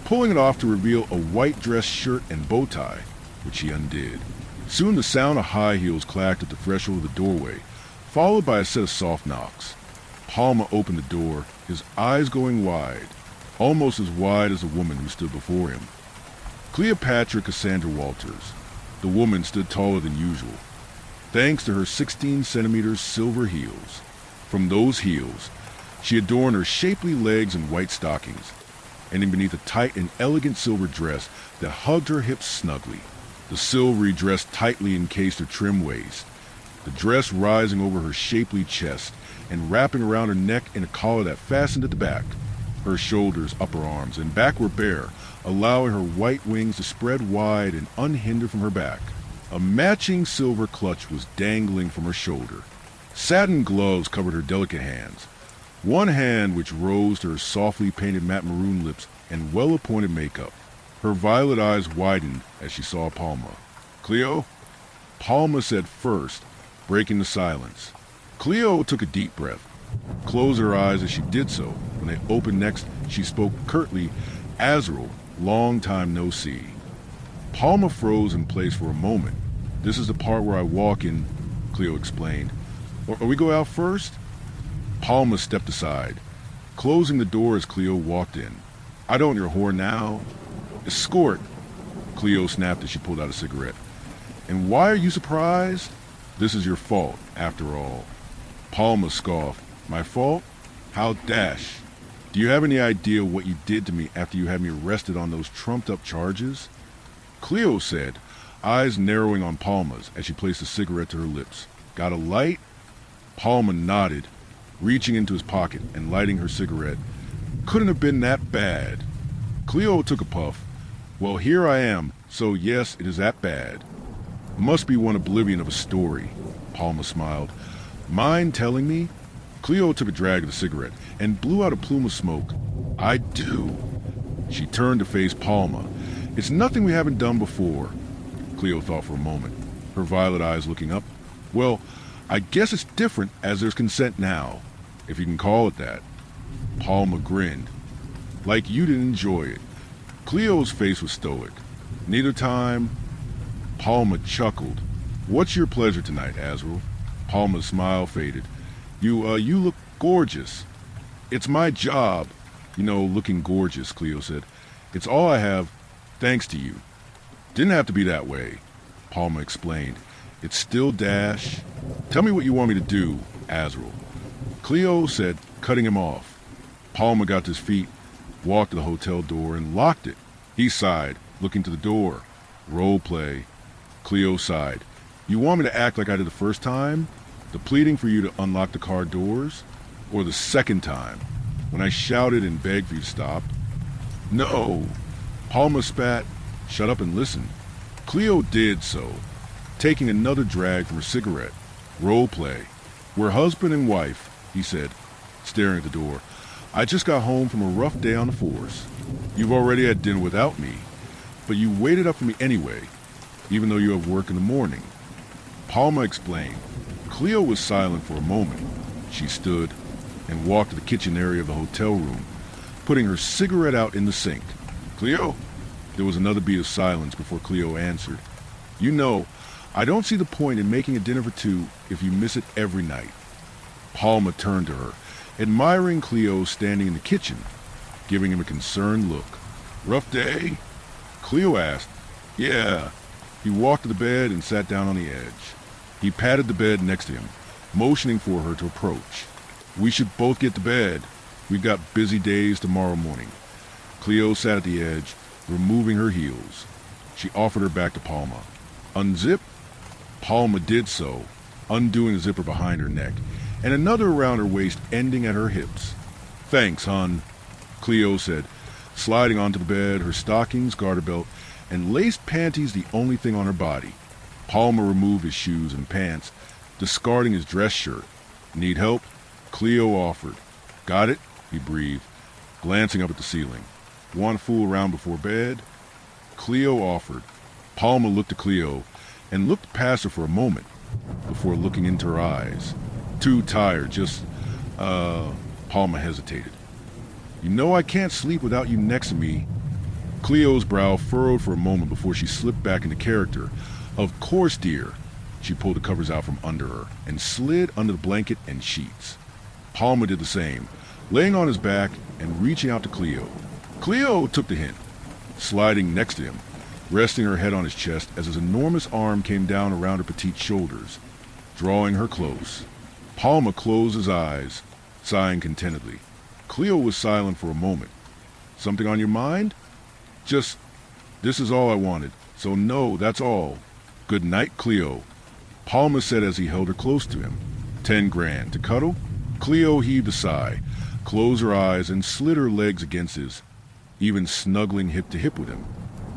pulling it off to reveal a white dress shirt and bow tie, which he undid. Soon the sound of high heels clacked at the threshold of the doorway, followed by a set of soft knocks. Palma opened the door, his eyes going wide, almost as wide as the woman who stood before him. Cleopatra Cassandra Walters. The woman stood taller than usual, thanks to her 16-centimeter silver heels. From those heels, she adorned her shapely legs in white stockings, ending beneath a tight and elegant silver dress that hugged her hips snugly. The silvery dress tightly encased her trim waist, the dress rising over her shapely chest and wrapping around her neck in a collar that fastened at the back. Her shoulders, upper arms, and back were bare, allowing her white wings to spread wide and unhindered from her back. A matching silver clutch was dangling from her shoulder. Satin gloves covered her delicate hands, one hand which rose to her softly painted matte maroon lips and well-appointed makeup. Her violet eyes widened as she saw Palma. Cleo? Palma said first, breaking the silence. Cleo took a deep breath, closed her eyes as she did so. When they opened next, she spoke curtly, Azrael, long time no see. Palma froze in place for a moment. This is the part where I walk in, Cleo explained. Or we go out first? Palma stepped aside, closing the door as Cleo walked in. I don't your whore now. Escort, Cleo snapped as she pulled out a cigarette. And why are you surprised? This is your fault, after all. Palma scoffed. My fault? How dash. Do you have any idea what you did to me after you had me arrested on those trumped-up charges? Cleo said, eyes narrowing on Palma's as she placed a cigarette to her lips. Got a light? Palma nodded, reaching into his pocket and lighting her cigarette. Couldn't have been that bad. Cleo took a puff. Well, here I am, so yes, it is that bad. Must be one oblivion of a story. Palma smiled. Mind telling me? Cleo took a drag of the cigarette and blew out a plume of smoke. I do. She turned to face Palma. It's nothing we haven't done before. Cleo thought for a moment, her violet eyes looking up. Well, I guess it's different as there's consent now, if you can call it that. Palma grinned. Like you didn't enjoy it. Cleo's face was stoic. Neither time. Palma chuckled. What's your pleasure tonight, Azrael? Palma's smile faded. You look gorgeous. It's my job, looking gorgeous, Cleo said. It's all I have, thanks to you. Didn't have to be that way, Palma explained. It's still dash. Tell me what you want me to do, Azrael. Cleo said, cutting him off. Palma got to his feet, walked to the hotel door, and locked it. He sighed, looking to the door. Role play. Cleo sighed. You want me to act like I did the first time? The pleading for you to unlock the car doors? Or the second time, when I shouted and begged for you to stop? No. Palma spat. Shut up and listen. Cleo did so, taking another drag from her cigarette. Role play. We're husband and wife, he said, staring at the door. I just got home from a rough day on the force. You've already had dinner without me, but you waited up for me anyway, even though you have work in the morning. Palma explained. Cleo was silent for a moment. She stood and walked to the kitchen area of the hotel room, putting her cigarette out in the sink. Cleo? There was another beat of silence before Cleo answered. I don't see the point in making a dinner for two if you miss it every night. Palma turned to her, admiring Cleo standing in the kitchen, giving him a concerned look. Rough day? Cleo asked. Yeah. He walked to the bed and sat down on the edge. He patted the bed next to him, motioning for her to approach. We should both get to bed. We've got busy days tomorrow morning. Cleo sat at the edge, removing her heels. She offered her back to Palma. Unzip? Palma did so, undoing the zipper behind her neck, and another around her waist ending at her hips. Thanks, hon, Cleo said, sliding onto the bed, her stockings, garter belt, and laced panties the only thing on her body. Palma removed his shoes and pants, discarding his dress shirt. Need help? Cleo offered. Got it? He breathed, glancing up at the ceiling. Want to fool around before bed? Cleo offered. Palma looked at Cleo and looked past her for a moment before looking into her eyes. Too tired, Palma hesitated. You know I can't sleep without you next to me. Cleo's brow furrowed for a moment before she slipped back into character. Of course, dear. She pulled the covers out from under her and slid under the blanket and sheets. Palma did the same, laying on his back and reaching out to Cleo. Cleo took the hint, sliding next to him, resting her head on his chest as his enormous arm came down around her petite shoulders, drawing her close. Palma closed his eyes, sighing contentedly. Cleo was silent for a moment. Something on your mind? Just, this is all I wanted, so no, that's all. Good night, Cleo, Palma said as he held her close to him. 10 grand. To cuddle? Cleo heaved a sigh, closed her eyes, and slid her legs against his, even snuggling hip to hip with him.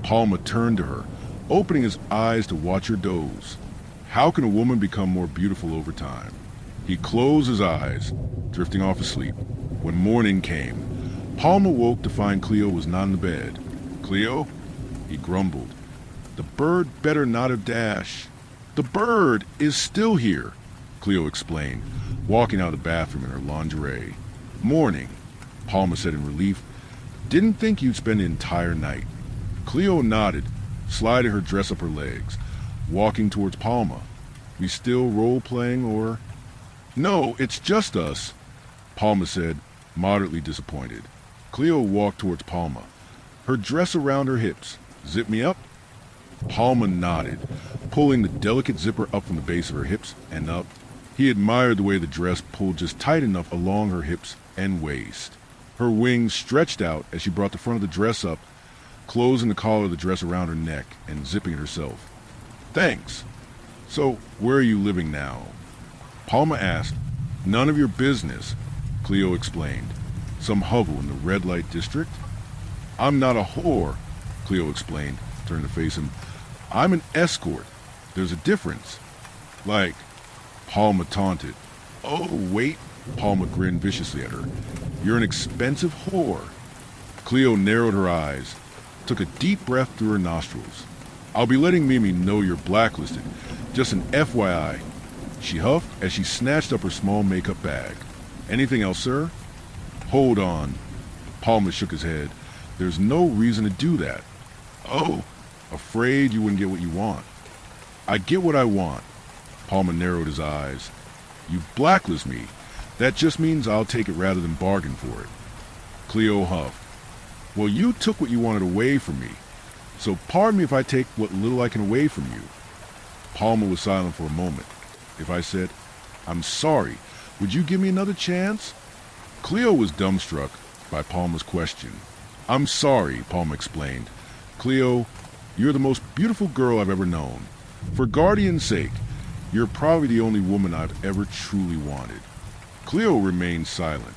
Palma turned to her, opening his eyes to watch her doze. How can a woman become more beautiful over time? He closed his eyes, drifting off asleep. When morning came, Palma woke to find Cleo was not in the bed. Cleo? He grumbled. The bird better not have dashed. The bird is still here, Cleo explained, walking out of the bathroom in her lingerie. Morning, Palma said in relief. Didn't think you'd spend the entire night. Cleo nodded, sliding her dress up her legs, walking towards Palma. We still role-playing or... No, it's just us, Palma said, moderately disappointed. Cleo walked towards Palma, her dress around her hips. Zip me up? Palma nodded, pulling the delicate zipper up from the base of her hips and up. He admired the way the dress pulled just tight enough along her hips and waist. Her wings stretched out as she brought the front of the dress up, closing the collar of the dress around her neck and zipping it herself. Thanks. So, where are you living now? Palma asked. None of your business, Cleo explained. Some hovel in the red light district? I'm not a whore, Cleo explained, turning to face him. I'm an escort. There's a difference. Like, Palma taunted. Oh, wait, Palma grinned viciously at her. You're an expensive whore. Cleo narrowed her eyes, took a deep breath through her nostrils. I'll be letting Mimi know you're blacklisted. Just an FYI. She huffed as she snatched up her small makeup bag. Anything else, sir? Hold on. Palma shook his head. There's no reason to do that. Oh, afraid you wouldn't get what you want. I get what I want. Palma narrowed his eyes. You blacklist me. That just means I'll take it rather than bargain for it. Cleo huffed. Well, you took what you wanted away from me. So pardon me if I take what little I can away from you. Palma was silent for a moment. If I said, I'm sorry, would you give me another chance? Cleo was dumbstruck by Palma's question. I'm sorry, Palma explained. Cleo, you're the most beautiful girl I've ever known. For Guardian's sake, you're probably the only woman I've ever truly wanted. Cleo remained silent.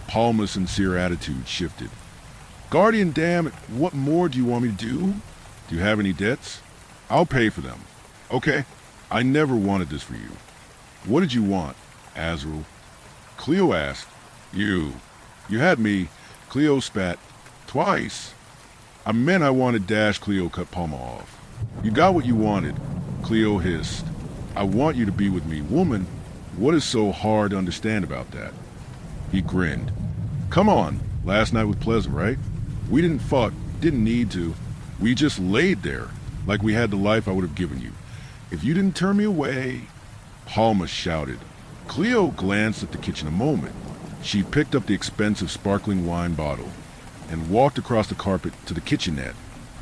Palma's sincere attitude shifted. Guardian, damn it, what more do you want me to do? Do you have any debts? I'll pay for them. Okay, I never wanted this for you. What did you want, Azrael? Cleo asked. You had me. Cleo spat. Twice. I meant I wanted Dash. Cleo cut Palma off. You got what you wanted, Cleo hissed. I want you to be with me. Woman, what is so hard to understand about that? He grinned. Come on, last night was pleasant, right? We didn't fuck, didn't need to. We just laid there, like we had the life I would have given you. If you didn't turn me away... Palma shouted. Cleo glanced at the kitchen a moment. She picked up the expensive sparkling wine bottle and walked across the carpet to the kitchenette.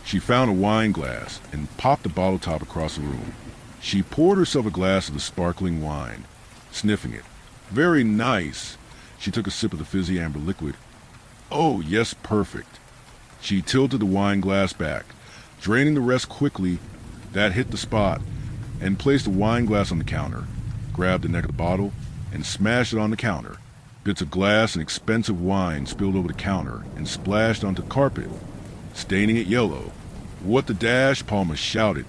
She found a wine glass and popped the bottle top across the room. She poured herself a glass of the sparkling wine, sniffing it. Very nice. She took a sip of the fizzy amber liquid. Oh, yes, perfect. She tilted the wine glass back, draining the rest quickly, That hit the spot, and placed a wine glass on the counter, grabbed the neck of the bottle, and smashed it on the counter. Bits of glass and expensive wine spilled over the counter and splashed onto the carpet, staining it yellow. "What the dash?" Palma shouted,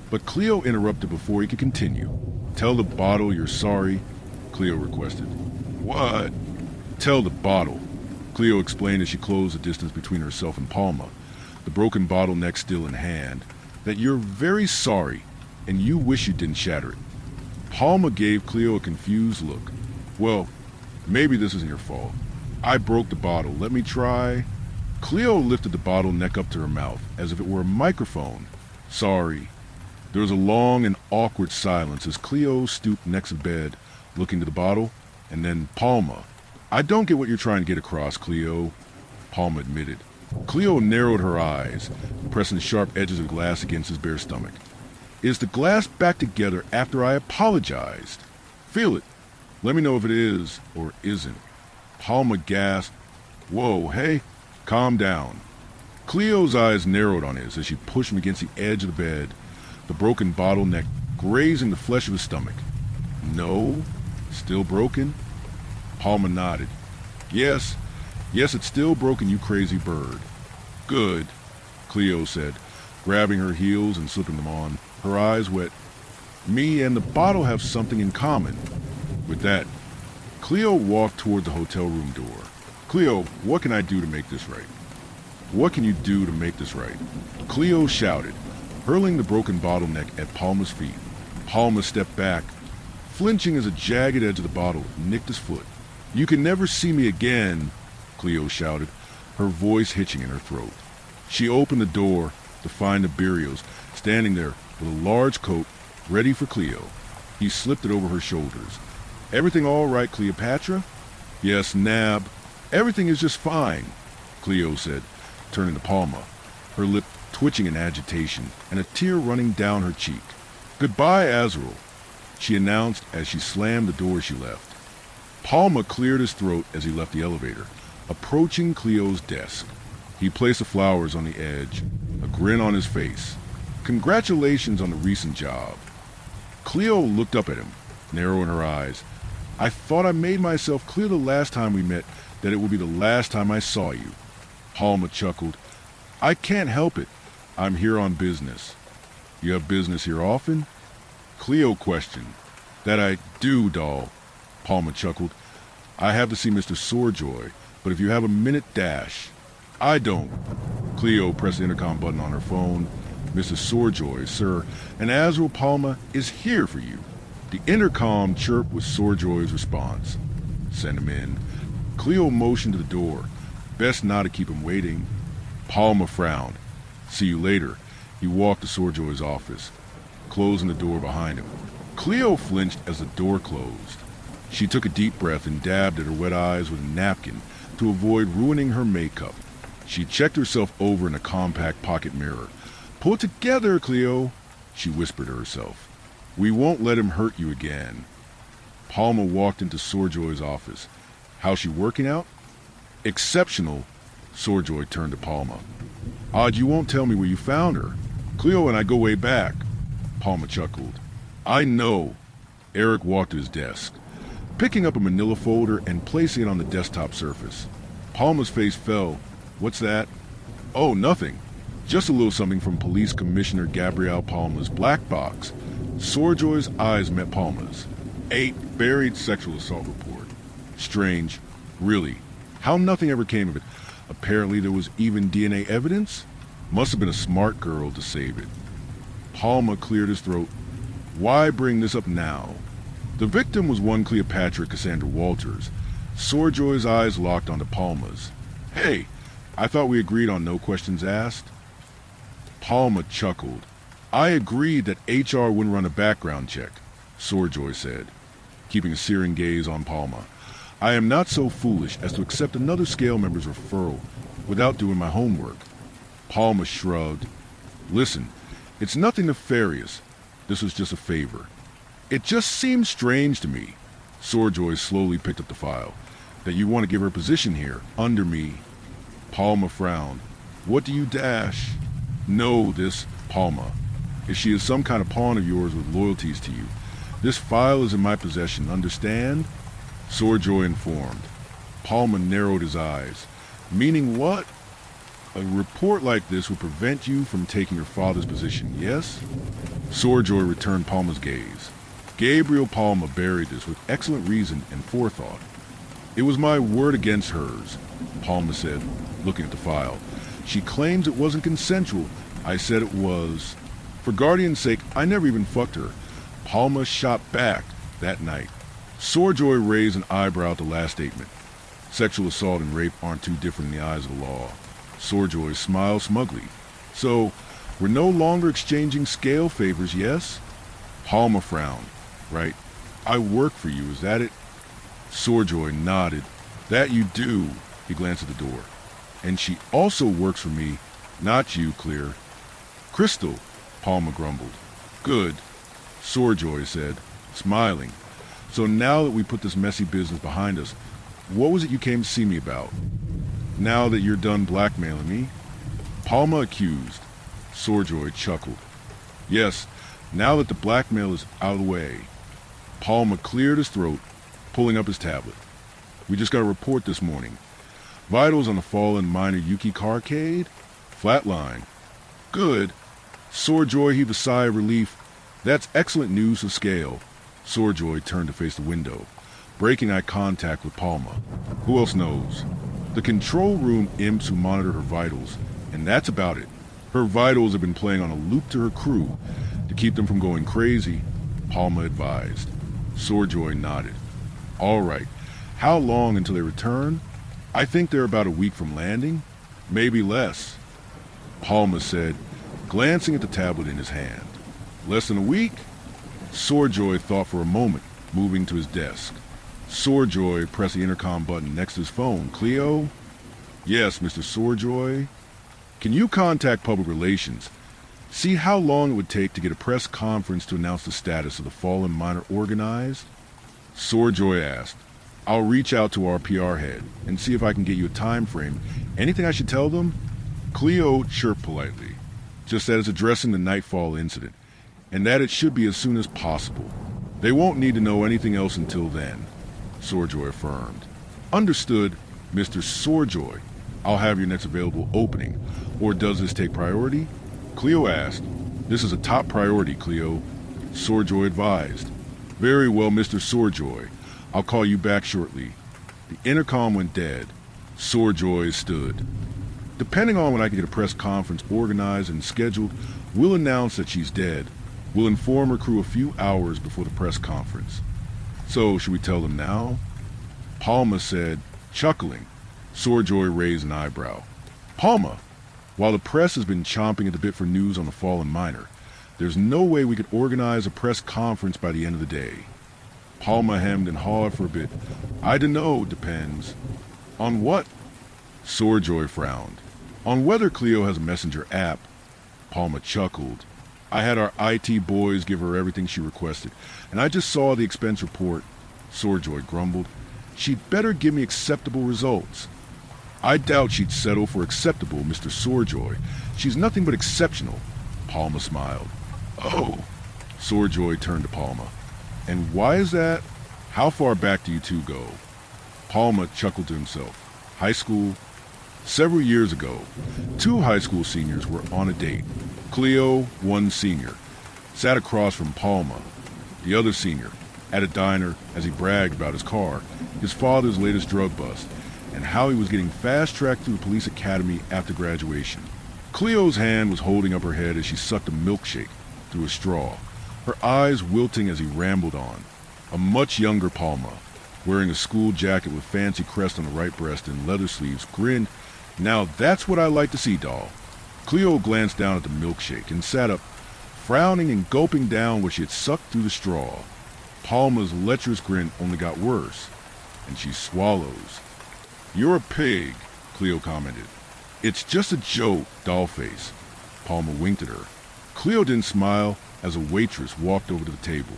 but Cleo interrupted before he could continue. "Tell the bottle you're sorry," Cleo requested. "What?" "Tell the bottle," Cleo explained as she closed the distance between herself and Palma, the broken bottleneck still in hand, "that you're very sorry and you wish you didn't shatter it." Palma gave Cleo a confused look. "Well, maybe this isn't your fault. I broke the bottle. Let me try." Cleo lifted the bottleneck up to her mouth as if it were a microphone. "Sorry." There was a long and awkward silence as Cleo stooped next to the bed, looking to the bottle, and then Palma. "I don't get what you're trying to get across, Cleo," Palma admitted. Cleo narrowed her eyes, pressing the sharp edges of the glass against his bare stomach. "Is the glass back together after I apologized? Feel it. Let me know if it is or isn't." Palma gasped. "Whoa, hey, calm down." Cleo's eyes narrowed on his as she pushed him against the edge of the bed, the broken bottleneck grazing the flesh of his stomach. "No? Still broken?" Palma nodded. Yes, it's still broken, you crazy bird." "Good," Cleo said, grabbing her heels and slipping them on, her eyes wet. "Me and the bottle have something in common." With that, Cleo walked toward the hotel room door. "Cleo, what can I do to make this right?" "What can you do to make this right?" Cleo shouted, hurling the broken bottleneck at Palma's feet. Palma stepped back, flinching as a jagged edge of the bottle nicked his foot. "You can never see me again," Cleo shouted, her voice hitching in her throat. She opened the door to find the Berrios standing there with a large coat ready for Cleo. He slipped it over her shoulders. "Everything all right, Cleopatra?" "Yes, Nab. Everything is just fine," Cleo said, turning to Palma, her lip twitching in agitation and a tear running down her cheek. "Goodbye, Azrael," she announced as she slammed the door she left. Palma cleared his throat as he left the elevator, approaching Cleo's desk. He placed the flowers on the edge, a grin on his face. "Congratulations on the recent job." Cleo looked up at him, narrowing her eyes. "I thought I made myself clear the last time we met that it would be the last time I saw you." Palma chuckled. "I can't help it. I'm here on business." "You have business here often?" Cleo questioned. "That I do, doll," Palma chuckled. "I have to see Mr. Sorejoy, but if you have a minute, dash." "I don't." Cleo pressed the intercom button on her phone. "Mr. Sorejoy, sir, and Azrael Palma is here for you." The intercom chirped with Sorejoy's response. "Send him in." Cleo motioned to the door. Best not to keep him waiting. Palma frowned. "See you later." He walked to Sorejoy's office, closing the door behind him. Cleo flinched as the door closed. She took a deep breath and dabbed at her wet eyes with a napkin to avoid ruining her makeup. She checked herself over in a compact pocket mirror. "Pull it together, Cleo," she whispered to herself. "We won't let him hurt you again." Palma walked into Sorejoy's office. "How's she working out?" "Exceptional." Sorejoy turned to Palma. "Odd you won't tell me where you found her. Cleo and I go way back." Palma chuckled. "I know." Eric walked to his desk, picking up a manila folder and placing it on the desktop surface. Palma's face fell. "What's that?" "Oh, nothing. Just a little something from Police Commissioner Gabrielle Palma's black box." Sorejoy's eyes met Palma's. "A buried sexual assault report. Strange. Really. How nothing ever came of it. Apparently there was even DNA evidence. Must have been a smart girl to save it." Palma cleared his throat. "Why bring this up now?" The victim was one Cleopatra Cassandra Walters. Sorejoy's eyes locked onto Palma's. "Hey, I thought we agreed on no questions asked." Palma chuckled. "I agreed that HR wouldn't run a background check," Sorejoy said, keeping a searing gaze on Palma. "I am not so foolish as to accept another scale member's referral without doing my homework." Palma shrugged. "Listen, it's nothing nefarious. This was just a favor." "It just seems strange to me," Sorejoy slowly picked up the file, "that you want to give her a position here, under me." Palma frowned. "What do you dash?" "Know this, Palma. if she is some kind of pawn of yours with loyalties to you. This file is in my possession, understand? Swordjoy informed. Palmer narrowed his eyes. Meaning what? A report like this would prevent you from taking your father's position, yes? Swordjoy returned Palmer's gaze. Gabriel Palmer buried this with excellent reason and forethought. It was my word against hers, Palmer said, looking at the file. She claims it wasn't consensual. I said it was. For Guardian's sake, I never even fucked her. Palmer shot back that night. Swordjoy raised an eyebrow at the last statement. Sexual assault and rape aren't too different in the eyes of the law. Swordjoy smiled smugly. So, we're no longer exchanging scale favors, yes? Palmer frowned. Right. I work for you, is that it? Swordjoy nodded. That you do. He glanced at the door. And she also works for me, not you, Clear. Crystal, Palmer grumbled. Good, Swordjoy said, smiling. So now that we put this messy business behind us, what was it you came to see me about? Now that you're done blackmailing me? Palmer accused. Swordjoy chuckled. Yes, now that the blackmail is out of the way. Palmer cleared his throat, pulling up his tablet. We just got a report this morning. Vitals on the fallen miner Yuki Carcade? Flatline. Good. Swordjoy heaved a sigh of relief. That's excellent news for scale. Swordjoy turned to face the window, breaking eye contact with Palmer. Who else knows? The control room imps who monitor her vitals, and that's about it. Her vitals have been playing on a loop to her crew to keep them from going crazy, Palmer advised. Swordjoy nodded. All right. How long until they return? I think they're about a week from landing. Maybe less. Palmer said, glancing at the tablet in his hand. Less than a week? Swordjoy thought for a moment, moving to his desk. Swordjoy pressed the intercom button next to his phone. Cleo? Yes, Mr. Swordjoy. Can you contact public relations? See how long it would take to get a press conference to announce the status of the fallen miner organized? Swordjoy asked. I'll reach out to our PR head and see if I can get you a time frame. Anything I should tell them? Cleo chirped politely. Just that it's addressing the Nightfall incident, and that it should be as soon as possible. They won't need to know anything else until then, Swordjoy affirmed. Understood, Mr. Swordjoy. I'll have your next available opening. Or does this take priority? Cleo asked. This is a top priority, Cleo. Swordjoy advised. Very well, Mr. Swordjoy. I'll call you back shortly. The intercom went dead. Swordjoy stood. Depending on when I can get a press conference organized and scheduled, we'll announce that she's dead. We'll inform her crew a few hours before the press conference. So, should we tell them now? Palmer said, chuckling. Swordjoy raised an eyebrow. Palmer, while the press has been chomping at the bit for news on the fallen miner, there's no way we could organize a press conference by the end of the day. Palmer hemmed and hawed for a bit. I dunno, depends. On what? Swordjoy frowned. On whether Cleo has a messenger app. Palmer chuckled. I had our IT boys give her everything she requested, and I just saw the expense report. Swordjoy grumbled. She'd better give me acceptable results. I doubt she'd settle for acceptable, Mr. Swordjoy. She's nothing but exceptional. Palmer smiled. Oh. Swordjoy turned to Palmer. And why is that? How far back do you two go? Palmer chuckled to himself. High school? Several years ago, 2 high school seniors were on a date. Cleo, one senior, sat across from Palmer, the other senior, at a diner as he bragged about his car, his father's latest drug bust, and how he was getting fast-tracked through the police academy after graduation. Cleo's hand was holding up her head as she sucked a milkshake through a straw, her eyes wilting as he rambled on. A much younger Palmer, wearing a school jacket with fancy crest on the right breast and leather sleeves, grinned. Now that's what I like to see, doll. Cleo glanced down at the milkshake and sat up, frowning and gulping down what she had sucked through the straw. Palmer's lecherous grin only got worse, and she swallows. You're a pig, Cleo commented. It's just a joke, dollface. Palmer winked at her. Cleo didn't smile as a waitress walked over to the table.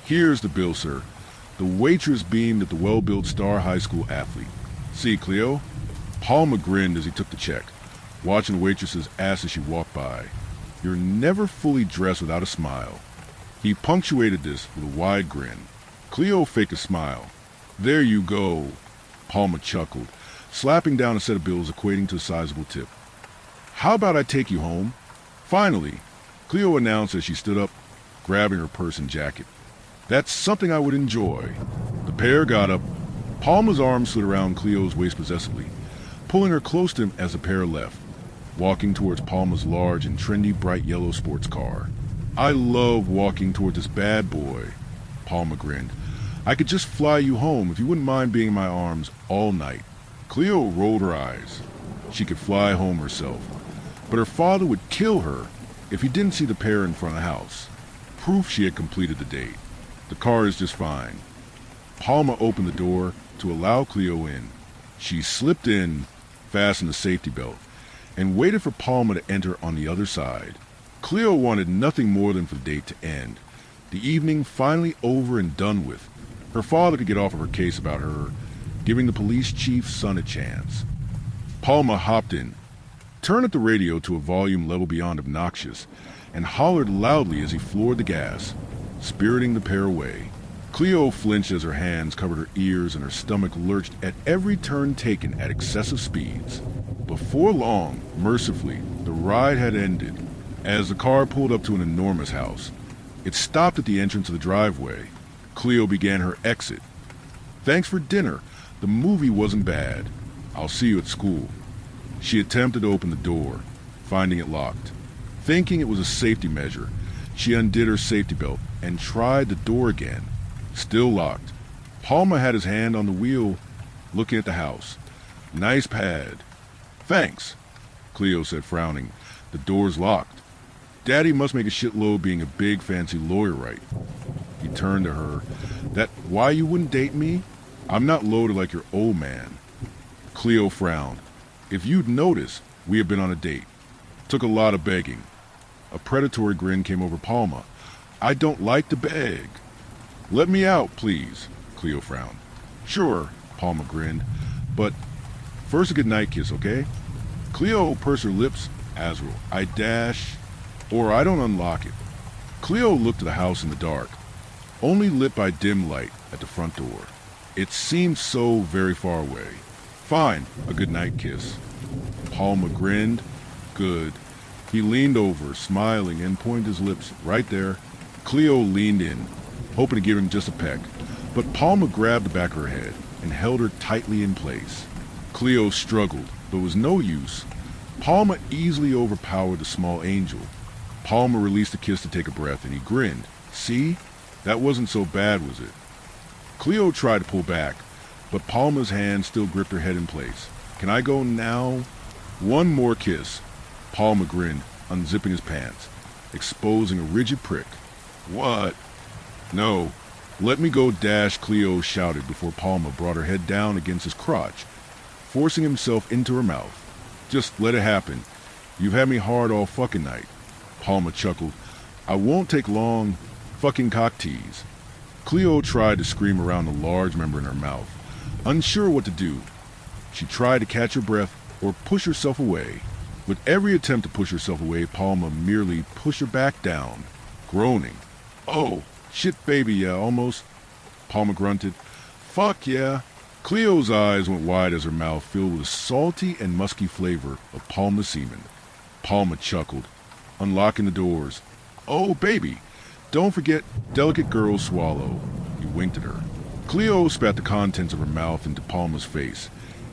Here's the bill, sir. The waitress beamed at the well-built star high school athlete. See, Cleo? Palmer grinned as he took the check, watching the waitress's ass as she walked by. You're never fully dressed without a smile. He punctuated this with a wide grin. Cleo faked a smile. There you go, Palma chuckled, slapping down a set of bills equating to a sizable tip. How about I take you home? Finally, Cleo announced as she stood up, grabbing her purse and jacket. That's something I would enjoy. The pair got up. Palma's arm slid around Cleo's waist possessively, pulling her close to him as the pair left, walking towards Palma's large and trendy bright yellow sports car. I love walking toward this bad boy, Palma grinned. I could just fly you home if you wouldn't mind being in my arms all night. Cleo rolled her eyes. She could fly home herself, but her father would kill her if he didn't see the pair in front of the house. Proof she had completed the date. The car is just fine. Palma opened the door to allow Cleo in. She slipped in, fastened the safety belt, and waited for Palma to enter on the other side. Cleo wanted nothing more than for the date to end. The evening finally over and done with. Her father could get off of her case about her, giving the police chief's son a chance. Palma hopped in, turned up the radio to a volume level beyond obnoxious, and hollered loudly as he floored the gas, spiriting the pair away. Cleo flinched as her hands covered her ears and her stomach lurched at every turn taken at excessive speeds. Before long, mercifully, the ride had ended. As the car pulled up to an enormous house, it stopped at the entrance of the driveway. Cleo began her exit. Thanks for dinner. The movie wasn't bad. I'll see you at school. She attempted to open the door, finding it locked. Thinking it was a safety measure, she undid her safety belt and tried the door again. Still locked. Palma had his hand on the wheel, looking at the house. Nice pad. Thanks, Cleo said, frowning. The door's locked. Daddy must make a shitload being a big fancy lawyer, right? He turned to her. That why you wouldn't date me? I'm not loaded like your old man. Cleo frowned. If you'd notice, we have been on a date. Took a lot of begging. A predatory grin came over Palma. I don't like to beg. Let me out, please, Cleo frowned. Sure, Palma grinned, but first a goodnight kiss, okay? Cleo pursed her lips. Azrael, I dash, or I don't unlock it. Cleo looked at the house in the dark, only lit by dim light at the front door. It seemed so very far away. Fine, a goodnight kiss. Palma grinned. Good. He leaned over, smiling, and pointed his lips right there. Cleo leaned in, hoping to give him just a peck, but Palma grabbed the back of her head and held her tightly in place. Cleo struggled, but it was no use. Palma easily overpowered the small angel. Palma released a kiss to take a breath, and he grinned. See? That wasn't so bad, was it? Cleo tried to pull back, but Palma's hand still gripped her head in place. Can I go now? One more kiss. Palma grinned, unzipping his pants, exposing a rigid prick. What? No. Let me go, dash, Cleo shouted before Palma brought her head down against his crotch, forcing himself into her mouth. Just let it happen. You've had me hard all fucking night. Palma chuckled. I won't take long. Fucking cock tease. Cleo tried to scream around the large member in her mouth, unsure what to do. She tried to catch her breath or push herself away. With every attempt to push herself away, Palma merely pushed her back down, groaning. Oh, shit baby, yeah, almost. Palma grunted. Fuck yeah. Cleo's eyes went wide as her mouth filled with the salty and musky flavor of Palma's semen. Palma chuckled, unlocking the doors. Oh, baby, don't forget delicate girl swallow. He winked at her. Cleo spat the contents of her mouth into Palma's face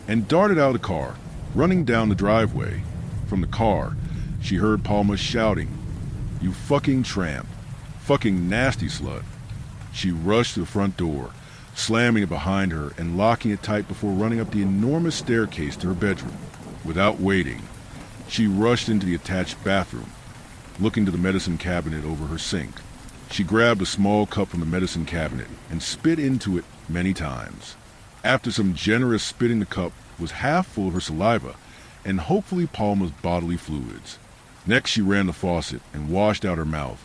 and darted out of the car, running down the driveway. From the car, she heard Palma shouting, You fucking tramp. Fucking nasty slut. She rushed to the front door, slamming it behind her and locking it tight before running up the enormous staircase to her bedroom. Without waiting, she rushed into the attached bathroom, looking to the medicine cabinet over her sink. She grabbed a small cup from the medicine cabinet and spit into it many times. After some generous spitting, the cup was half full of her saliva and hopefully Palma's bodily fluids. Next she ran the faucet and washed out her mouth,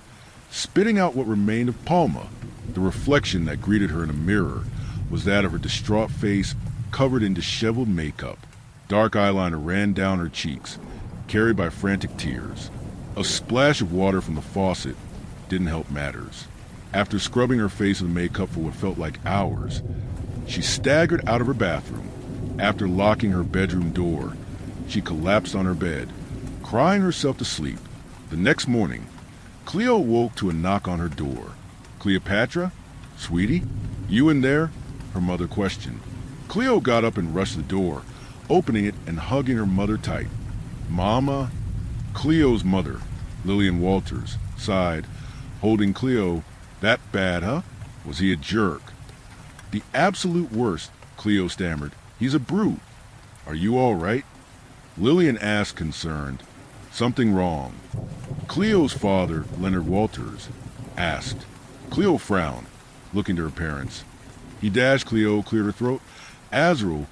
spitting out what remained of Palma. The reflection that greeted her in a mirror was that of her distraught face covered in disheveled makeup. Dark eyeliner ran down her cheeks, carried by frantic tears. A splash of water from the faucet didn't help matters. After scrubbing her face with makeup for what felt like hours, she staggered out of her bathroom. After locking her bedroom door, she collapsed on her bed, crying herself to sleep. The next morning, Cleo woke to a knock on her door. "Cleopatra? Sweetie? You in there?" her mother questioned. Cleo got up and rushed to the door, opening it and hugging her mother tight. "Mama?" Cleo's mother, Lillian Walters, sighed, holding Cleo. "That bad, huh? Was he a jerk?" "The absolute worst," Cleo stammered. "He's a brute." "Are you all right?" Lillian asked, concerned. "Something wrong?" Cleo's father, Leonard Walters, asked. Cleo frowned, looking to her parents. "He dashed," Cleo cleared her throat. "Azrael,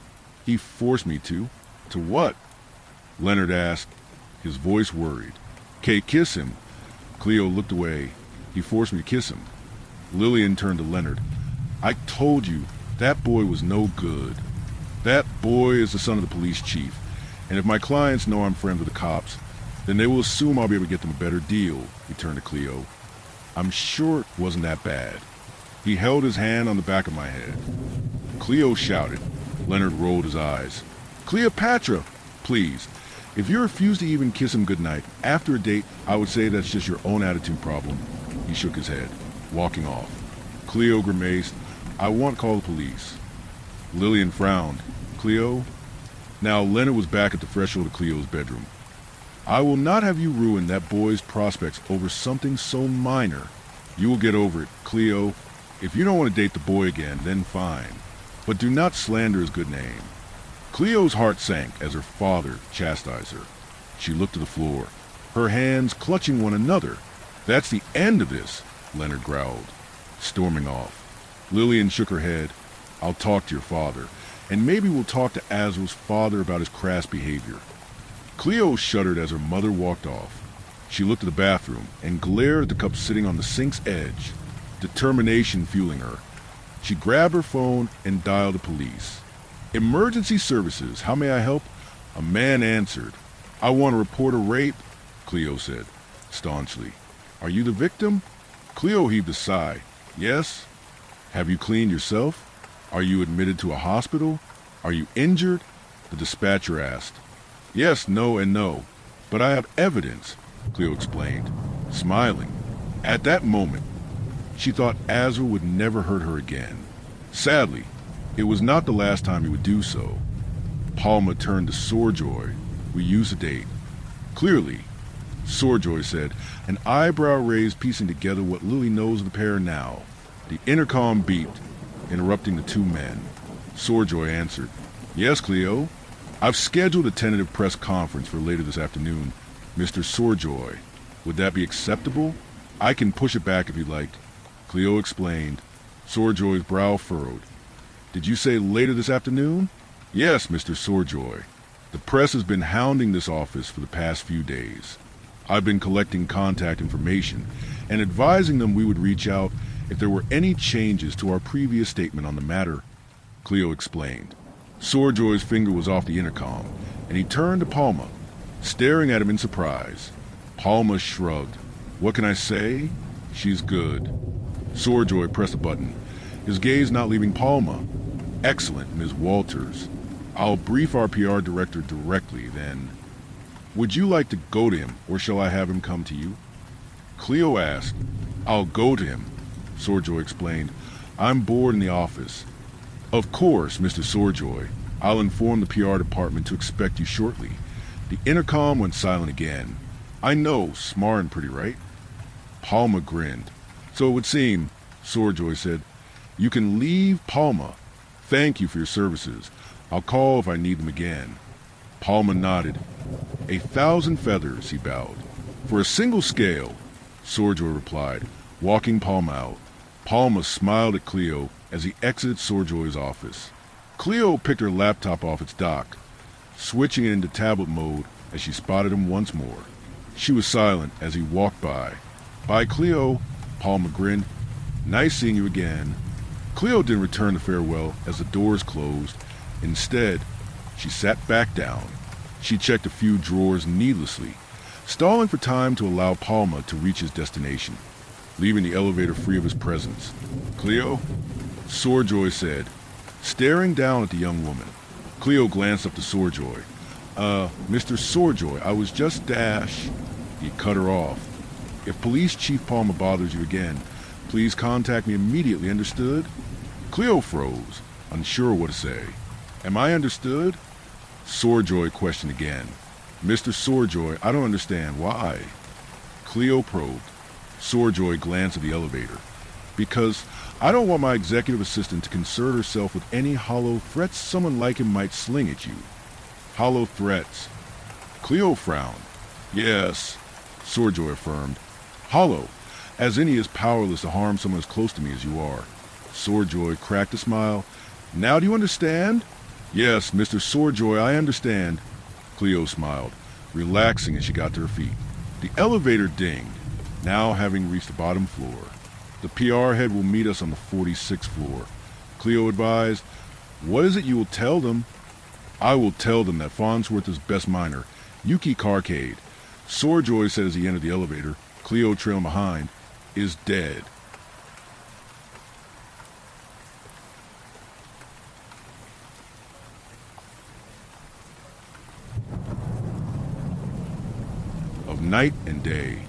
he forced me to." "To what?" Leonard asked, his voice worried. "Kay, kiss him." Cleo looked away. "He forced me to kiss him." Lillian turned to Leonard. "I told you, that boy was no good. That boy is the son of the police chief, and if my clients know I'm friends with the cops, then they will assume I'll be able to get them a better deal," he turned to Cleo. "I'm sure it wasn't that bad." He held his hand on the back of my head. Cleo shouted. Leonard rolled his eyes. "Cleopatra, please. If you refuse to even kiss him goodnight after a date, I would say that's just your own attitude problem." He shook his head, walking off. Cleo grimaced. "I won't call the police." Lillian frowned. "Cleo?" Now Leonard was back at the threshold of Cleo's bedroom. "I will not have you ruin that boy's prospects over something so minor. You will get over it, Cleo. If you don't want to date the boy again, then fine. But do not slander his good name." Cleo's heart sank as her father chastised her. She looked to the floor, her hands clutching one another. "That's the end of this," Leonard growled, storming off. Lillian shook her head. "I'll talk to your father, and maybe we'll talk to Azrael's father about his crass behavior." Cleo shuddered as her mother walked off. She looked at the bathroom and glared at the cup sitting on the sink's edge, determination fueling her. She grabbed her phone and dialed the police. "Emergency services, how may I help?" A man answered. "I want to report a rape," Cleo said, staunchly. "Are you the victim?" Cleo heaved a sigh. "Yes." "Have you cleaned yourself? Are you admitted to a hospital? Are you injured?" The dispatcher asked. "Yes, no, and no. But I have evidence," Cleo explained, smiling. At that moment, she thought Azrael would never hurt her again. Sadly, it was not the last time he would do so. Palma turned to Sorjoy. "We used to date." "Clearly," Sorjoy said, an eyebrow raised, piecing together what Lily knows of the pair now. The intercom beeped, interrupting the two men. Sorjoy answered. "Yes, Cleo. I've scheduled a tentative press conference for later this afternoon, Mr. Sorjoy. Would that be acceptable? I can push it back if you'd like." Cleo explained. Sorjoy's brow furrowed. "Did you say later this afternoon?" "Yes, Mr. Sorjoy. The press has been hounding this office for the past few days. I've been collecting contact information and advising them we would reach out if there were any changes to our previous statement on the matter," Cleo explained. Sorjoy's finger was off the intercom, and he turned to Palma, staring at him in surprise. Palma shrugged. "What can I say? She's good." Sorjoy pressed a button, his gaze not leaving Palma. "Excellent, Ms. Walters. I'll brief our PR director directly, then. Would you like to go to him, or shall I have him come to you?" Cleo asked. "I'll go to him," Sorjoy explained. "I'm bored in the office." "Of course, Mr. Sorjoy. I'll inform the PR department to expect you shortly." The intercom went silent again. "I know, smart and pretty, right?" Palma grinned. "So it would seem," Sorjoy said. "You can leave Palma. Thank you for your services. I'll call if I need them again." Palma nodded. "1,000 feathers," he bowed. "For a single scale," Sorjoy replied, walking Palma out. Palma smiled at Cleo as he exited Sorjoy's office. Cleo picked her laptop off its dock, switching it into tablet mode as she spotted him once more. She was silent as he walked by. "Bye, Cleo," Palma grinned. "Nice seeing you again." Cleo didn't return the farewell as the doors closed. Instead, she sat back down. She checked a few drawers needlessly, stalling for time to allow Palma to reach his destination, leaving the elevator free of his presence. "Cleo?" Sorejoy said, staring down at the young woman. Cleo glanced up to Sorejoy. Mr. Sorejoy, I was just dash..." He cut her off. "If Police Chief Palma bothers you again, please contact me immediately, understood?" Cleo froze, unsure what to say. "Am I understood?" Sorejoy questioned again. "Mr. Sorejoy, I don't understand. Why?" Cleo probed. Sorejoy glanced at the elevator. "Because I don't want my executive assistant to concern herself with any hollow threats someone like him might sling at you." "Hollow threats." Cleo frowned. "Yes," Sorejoy affirmed. "Hollow, as in he is powerless to harm someone as close to me as you are." Sorejoy cracked a smile. "Now do you understand?" "Yes, Mr. Sorejoy, I understand." Cleo smiled, relaxing as she got to her feet. The elevator dinged, now having reached the bottom floor. "The PR head will meet us on the 46th floor," Cleo advised. "What is it you will tell them?" "I will tell them that Farnsworth's best miner, Yuki Carcade," Sorejoy said as he entered the elevator, Cleo trailing behind, "is dead." Of Night and Day,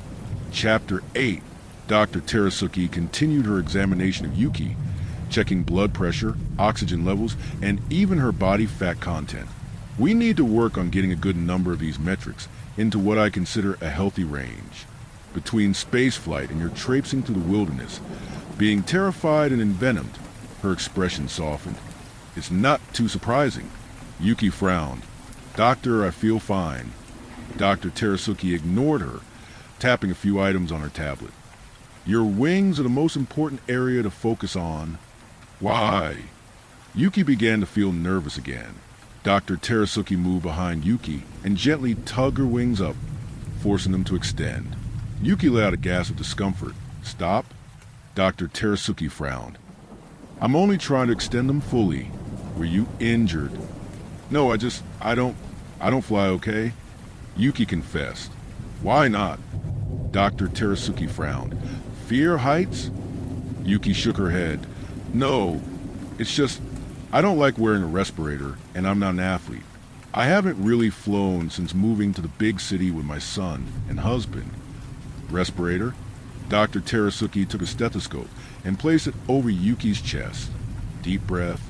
Chapter 8. Dr. Terasuki continued her examination of Yuki, checking blood pressure, oxygen levels, and even her body fat content. "We need to work on getting a good number of these metrics into what I consider a healthy range. Between spaceflight and your traipsing through the wilderness, being terrified and envenomed," her expression softened. "It's not too surprising." Yuki frowned. "Doctor, I feel fine." Dr. Terasuki ignored her, tapping a few items on her tablet. "Your wings are the most important area to focus on." "Why?" Yuki began to feel nervous again. Dr. Terasuki moved behind Yuki and gently tugged her wings up, forcing them to extend. Yuki let out a gasp of discomfort. "Stop?" Dr. Terasuki frowned. "I'm only trying to extend them fully. Were you injured?" "No, I don't fly okay," Yuki confessed. "Why not?" Dr. Terasuki frowned. "Fear heights?" Yuki shook her head. "No, it's just I don't like wearing a respirator, and I'm not an athlete. I haven't really flown since moving to the big city with my son and husband." "Respirator?" Dr. Terasuki took a stethoscope and placed it over Yuki's chest. Deep breath.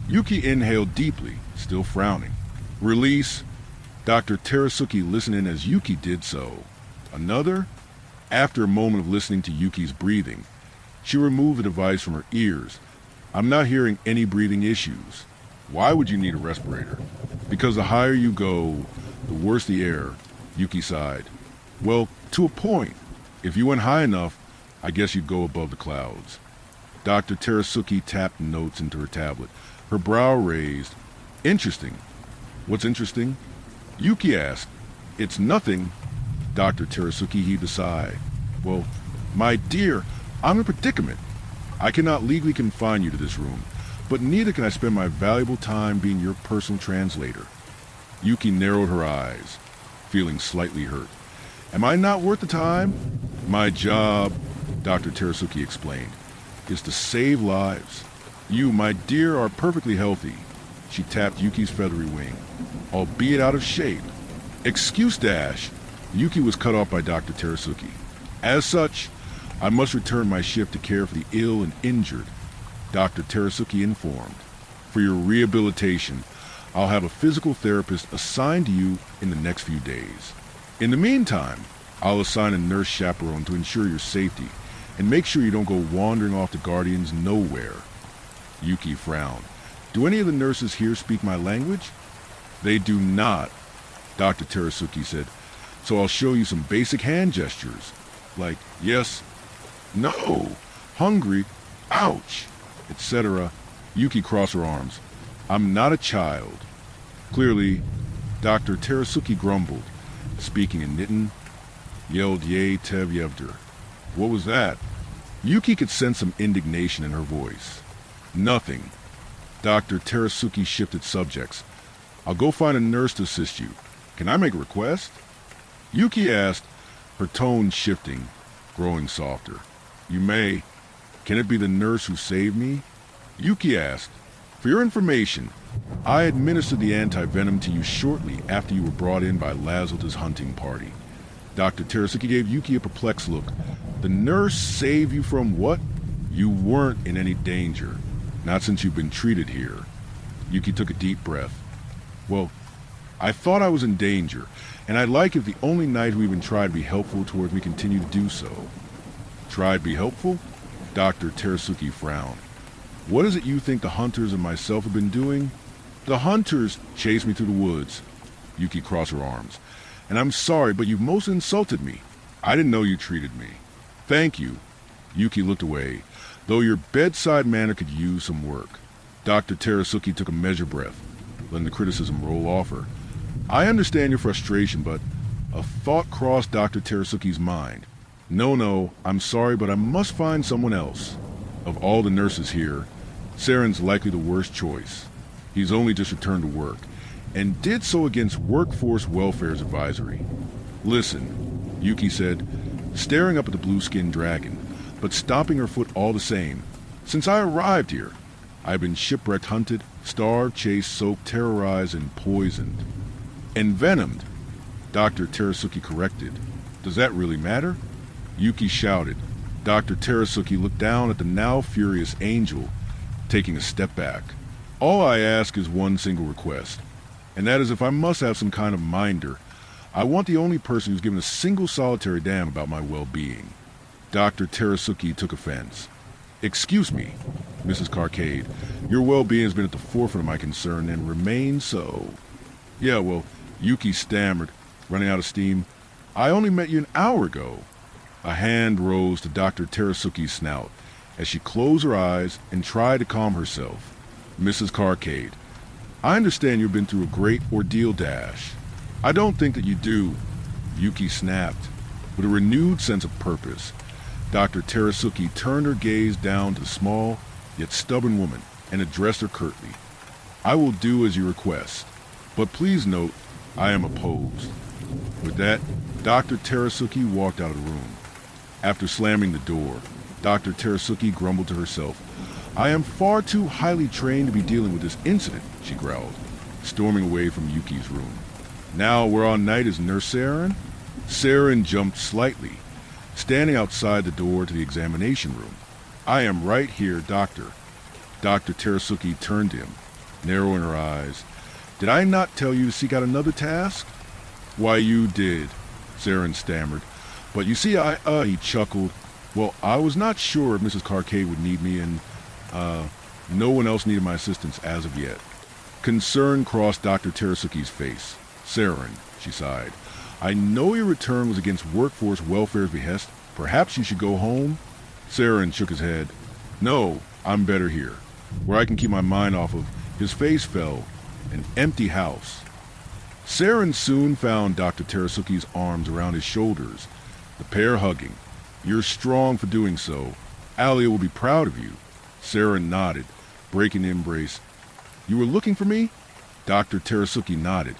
Yuki inhaled deeply, still frowning. "Release." Dr. Terasuki listened in as Yuki did so. "Another?" After a moment of listening to Yuki's breathing, she removed the device from her ears. "I'm not hearing any breathing issues." "Why would you need a respirator?" "Because the higher you go, the worse the air," Yuki sighed. "Well, to a point. If you went high enough, I guess you'd go above the clouds." Dr. Terasuki tapped notes into her tablet, her brow raised. "Interesting." "What's interesting?" Yuki asked. "It's nothing." Dr. Terasuki heaved a sigh. "Well, my dear, I'm in a predicament. I cannot legally confine you to this room, but neither can I spend my valuable time being your personal translator." Yuki narrowed her eyes, feeling slightly hurt. "Am I not worth the time?" "My job," Dr. Terasuki explained, "is to save lives. You, my dear, are perfectly healthy." She tapped Yuki's feathery wing, "albeit out of shape." "Excuse dash." Yuki was cut off by Dr. Terasuki. "As such, I must return my shift to care for the ill and injured," Dr. Terasuki informed. "For your rehabilitation, I'll have a physical therapist assigned to you in the next few days. In the meantime, I'll assign a nurse chaperone to ensure your safety and make sure you don't go wandering off to Guardians nowhere." Yuki frowned. "Do any of the nurses here speak my language?" "They do not," Dr. Terasuki said. "So I'll show you some basic hand gestures, like yes, no, hungry, ouch, etc." Yuki crossed her arms. "I'm not a child." Clearly, Dr. Terasuki grumbled, speaking in Nitin, yelled Ye Tev Yevder. "What was that?" Yuki could sense some indignation in her voice. "Nothing." Dr. Terasuki shifted subjects. "I'll go find a nurse to assist you. Can I make a request?" Yuki asked, her tone shifting, growing softer. You may. Can it be the nurse who saved me? Yuki asked, for your information, I administered the anti-venom to you shortly after you were brought in by Lazulta's hunting party. Dr. Terasuki gave Yuki a perplexed look. The nurse saved you from what? You weren't in any danger. Not since you've been treated here. Yuki took a deep breath. Well, I thought I was in danger, and I'd like if the only knight who even tried to be helpful toward me continued to do so. Tried to be helpful? Dr. Terasuki frowned. What is it you think the hunters and myself have been doing? The hunters chased me through the woods. Yuki crossed her arms. And I'm sorry, but you've most insulted me. I didn't know you treated me. Thank you. Yuki looked away, though your bedside manner could use some work. Dr. Terasuki took a measured breath, letting the criticism roll off her. I understand your frustration, but a thought crossed Dr. Terasuki's mind. No, I'm sorry, but I must find someone else. Of all the nurses here, Saren's likely the worst choice. He's only just returned to work, and did so against Workforce Welfare's advisory. Listen, Yuki said, staring up at the blue-skinned dragon, but stomping her foot all the same. Since I arrived here, I've been shipwrecked, hunted, starved, chased, soaked, terrorized, and poisoned. Envenomed, Dr. Terasuki corrected. Does that really matter? Yuki shouted. Dr. Terasuki looked down at the now furious Angel, taking a step back. All I ask is one single request, and that is if I must have some kind of minder, I want the only person who's given a single solitary damn about my well-being. Dr. Terasuki took offense. Excuse me, Mrs. Carcade, your well-being has been at the forefront of my concern and remains so. Yeah, well, Yuki stammered, running out of steam. I only met you an hour ago. A hand rose to Dr. Terasuki's snout as she closed her eyes and tried to calm herself. Mrs. Carcade, I understand you've been through a great ordeal, Dash. I don't think that you do. Yuki snapped. With a renewed sense of purpose, Dr. Terasuki turned her gaze down to the small, yet stubborn woman and addressed her curtly. I will do as you request, but please note, I am opposed. With that, Dr. Terasuki walked out of the room. After slamming the door, Dr. Terasuki grumbled to herself. I am far too highly trained to be dealing with this incident, she growled, storming away from Yuki's room. Now we're on night as Nurse Saren? Saren jumped slightly, standing outside the door to the examination room. I am right here, Doctor. Dr. Terasuki turned to him, narrowing her eyes. Did I not tell you to seek out another task? Why, you did, Saren stammered. But you see, he chuckled. Well, I was not sure if Mrs. Carcade would need me, and, no one else needed my assistance as of yet. Concern crossed Dr. Terasuki's face. Saren, she sighed. I know your return was against Workforce Welfare's behest. Perhaps you should go home? Saren shook his head. No, I'm better here, where I can keep my mind off of. His face fell. An empty house. Saren soon found Dr. Terasuki's arms around his shoulders, the pair hugging. You're strong for doing so. Alia will be proud of you. Saren nodded, breaking the embrace. You were looking for me? Dr. Terasuki nodded.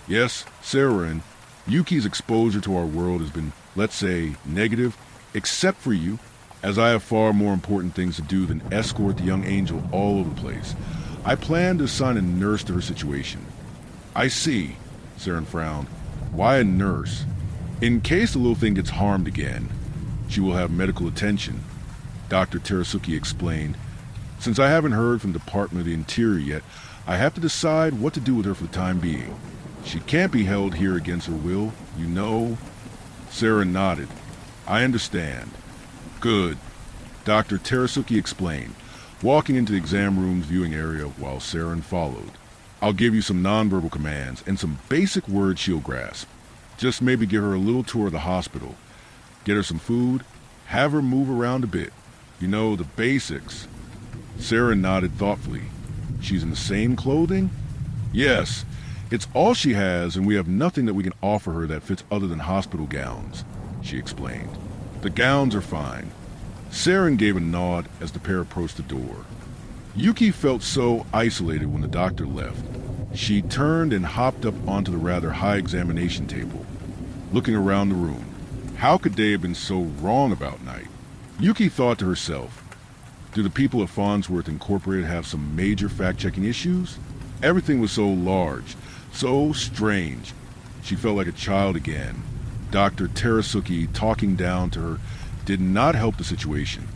Yes, Saren. Yuki's exposure to our world has been, let's say, negative, except for you, as I have far more important things to do than escort the young angel all over the place. I plan to assign a nurse to her situation. I see, Saren frowned. Why a nurse? In case the little thing gets harmed again, she will have medical attention, Dr. Terasuki explained. Since I haven't heard from the Department of the Interior yet, I have to decide what to do with her for the time being. She can't be held here against her will, you know. Saren nodded. I understand. Good, Dr. Terasuki explained, walking into the exam room's viewing area while Saren followed. I'll give you some nonverbal commands and some basic words she'll grasp. Just maybe give her a little tour of the hospital. Get her some food, have her move around a bit. You know, the basics. Saren nodded thoughtfully. She's in the same clothing? Yes. It's all she has, and we have nothing that we can offer her that fits other than hospital gowns, she explained. The gowns are fine. Saren gave a nod as the pair approached the door. Yuki felt so isolated when the doctor left. She turned and hopped up onto the rather high examination table. looking around the room. How could Dei have been so wrong about Night? Yuki thought to herself, do the people of Farnsworth Incorporated have some major fact-checking issues? Everything was so large, so strange. She felt like a child again. Dr. Terasuki talking down to her did not help the situation.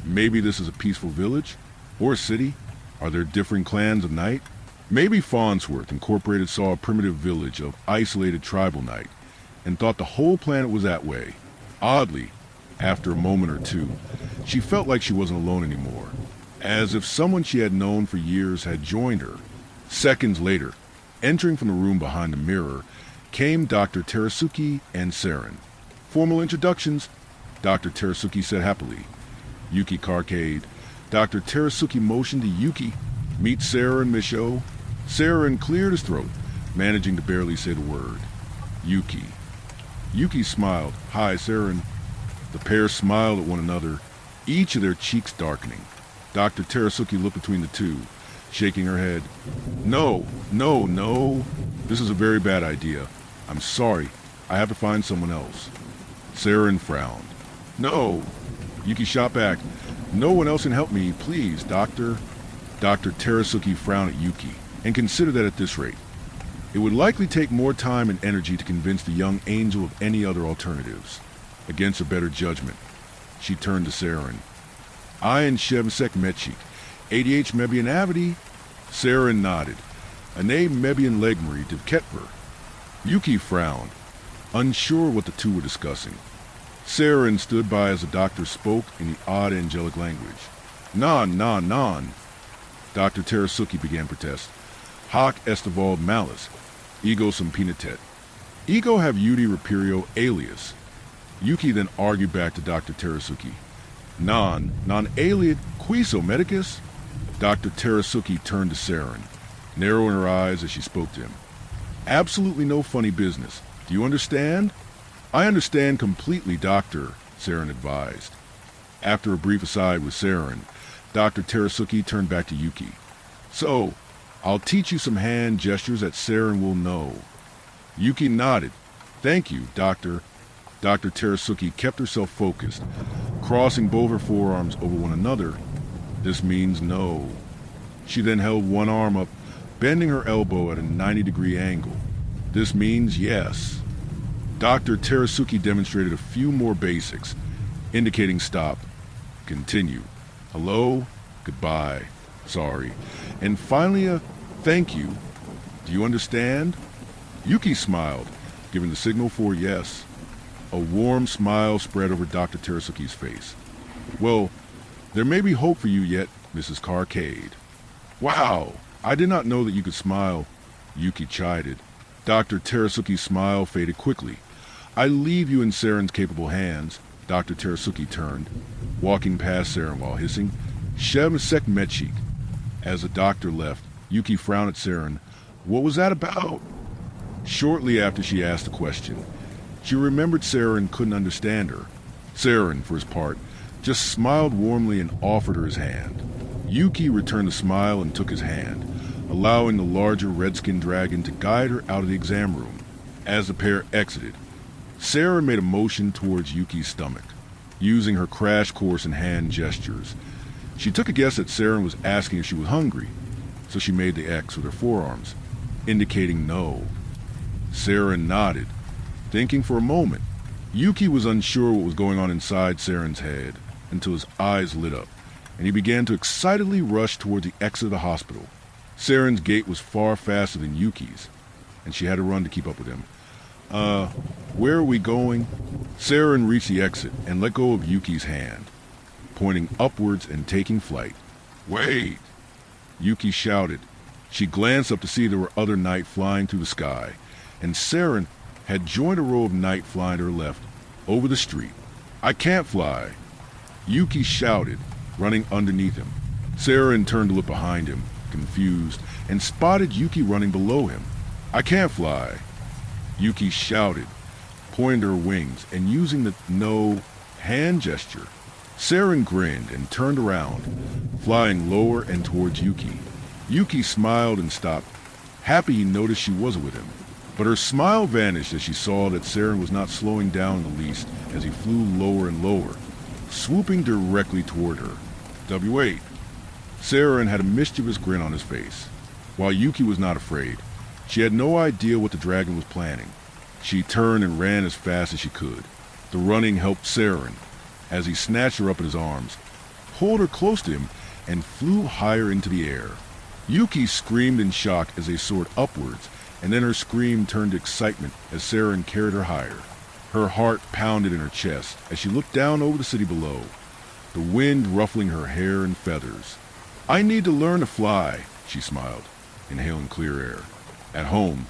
Maybe this is a peaceful village? Or a city? Are there differing clans of Night? Maybe Farnsworth Incorporated saw a primitive village of isolated tribal Night and thought the whole planet was that way. Oddly, after a moment or two, she felt like she wasn't alone anymore, as if someone she had known for years had joined her. Seconds later, entering from the room behind the mirror, came Dr. Terasuki and Saren. Formal introductions, Dr. Terasuki said happily. Yuki Carcade. Dr. Terasuki motioned to Yuki. Meet Saren, Micho. Saren cleared his throat, managing to barely say the word. Yuki. Yuki smiled. Hi, Saren. The pair smiled at one another, each of their cheeks darkening. Dr. Terasuki looked between the two, shaking her head. No. This is a very bad idea. I'm sorry. I have to find someone else. Saren frowned. No. Yuki shot back. No one else can help me, please, Doctor. Dr. Terasuki frowned at Yuki and considered that at this rate, it would likely take more time and energy to convince the young angel of any other alternatives. Against her better judgment, she turned to Saren. I and Shevsek Metchik, ADH Mebian Avity. Saren nodded. Ane Mebian Legmari Divketver. Yuki frowned, unsure what the two were discussing. Saren stood by as the doctor spoke in the odd angelic language. Non. Dr. Terasuki began protest. Hoc Estevald Malus, Ego Sumpinatet. Ego have Udi Reperio alias. Yuki then argued back to Dr. Terasuki. Non aliat quiso medicus? Dr. Terasuki turned to Saren, narrowing her eyes as she spoke to him. Absolutely no funny business. Do you understand? I understand completely, Doctor, Saren advised. After a brief aside with Saren, Dr. Terasuki turned back to Yuki. So, I'll teach you some hand gestures that Saren will know. Yuki nodded. Thank you, Doctor. Dr. Terasuki kept herself focused, crossing both her forearms over one another. This means no. She then held one arm up, bending her elbow at a 90-degree angle. This means yes. Dr. Terasuki demonstrated a few more basics, indicating stop, continue, hello, goodbye, sorry, and finally a thank you. Do you understand? Yuki smiled, giving the signal for yes. A warm smile spread over Dr. Terasuki's face. Well, there may be hope for you yet, Mrs. Carcade. Wow, I did not know that you could smile, Yuki chided. Dr. Terasuki's smile faded quickly. I leave you in Saren's capable hands. Dr. Terasuki turned, walking past Saren while hissing, Shevsek Metchik. As the doctor left, Yuki frowned at Saren. What was that about? Shortly after she asked the question, she remembered Saren couldn't understand her. Saren, for his part, just smiled warmly and offered her his hand. Yuki returned the smile and took his hand, allowing the larger red-skinned dragon to guide her out of the exam room. As the pair exited, Saren made a motion towards Yuki's stomach, using her crash course in hand gestures. She took a guess that Saren was asking if she was hungry, so she made the X with her forearms, indicating no. Saren nodded, thinking for a moment. Yuki was unsure what was going on inside Saren's head until his eyes lit up, and he began to excitedly rush toward the exit of the hospital. Saren's gait was far faster than Yuki's, and she had to run to keep up with him. Where are we going? Saren reached the exit and let go of Yuki's hand, pointing upwards and taking flight. Wait! Yuki shouted. She glanced up to see there were other night flying through the sky, and Saren had joined a row of night flying to her left, over the street. I can't fly! Yuki shouted, running underneath him. Saren turned to look behind him, confused, and spotted Yuki running below him. I can't fly! Yuki shouted, pointing to her wings and using the no hand gesture. Saren grinned and turned around, flying lower and towards Yuki. Yuki smiled and stopped, happy he noticed she wasn't with him. But her smile vanished as she saw that Saren was not slowing down in the least as he flew lower and lower, swooping directly toward her. W8. Saren had a mischievous grin on his face. While Yuki was not afraid, she had no idea what the dragon was planning. She turned and ran as fast as she could. The running helped Saren, as he snatched her up in his arms, pulled her close to him, and flew higher into the air. Yuki screamed in shock as they soared upwards, and then her scream turned to excitement as Saren carried her higher. Her heart pounded in her chest as she looked down over the city below, the wind ruffling her hair and feathers. "I need to learn to fly," she smiled, inhaling clear air. At home,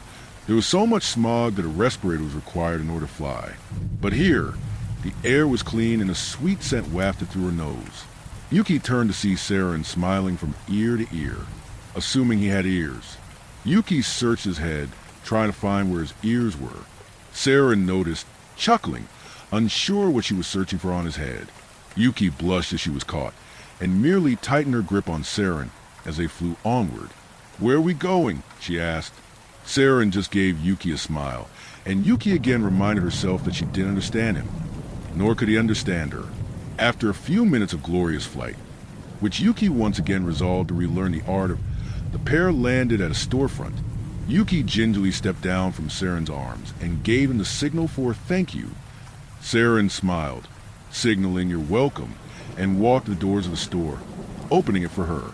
there was so much smog that a respirator was required in order to fly. But here, the air was clean and a sweet scent wafted through her nose. Yuki turned to see Saren smiling from ear to ear, assuming he had ears. Yuki searched his head, trying to find where his ears were. Saren noticed, chuckling, unsure what she was searching for on his head. Yuki blushed as she was caught, and merely tightened her grip on Saren as they flew onward. "Where are we going?" she asked. Saren just gave Yuki a smile, and Yuki again reminded herself that she didn't understand him, nor could he understand her. After a few minutes of glorious flight, which Yuki once again resolved to relearn the art of, the pair landed at a storefront. Yuki gingerly stepped down from Saren's arms and gave him the signal for thank you. Saren smiled, signaling you're welcome, and walked to the doors of the store, opening it for her.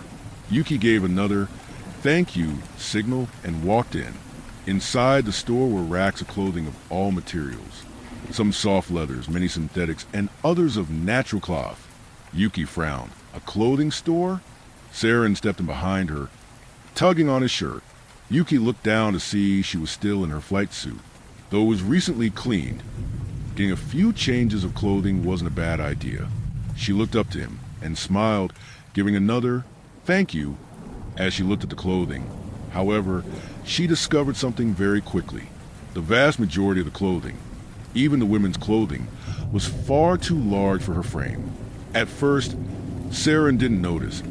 Yuki gave another thank you signal and walked in. Inside the store were racks of clothing of all materials, some soft leathers, many synthetics, and others of natural cloth. Yuki frowned. A clothing store? Saren stepped in behind her, tugging on his shirt. Yuki looked down to see she was still in her flight suit, though it was recently cleaned. Getting a few changes of clothing wasn't a bad idea. She looked up to him and smiled, giving another thank you as she looked at the clothing. However, she discovered something very quickly. The vast majority of the clothing, even the women's clothing, was far too large for her frame. At first, Saren didn't notice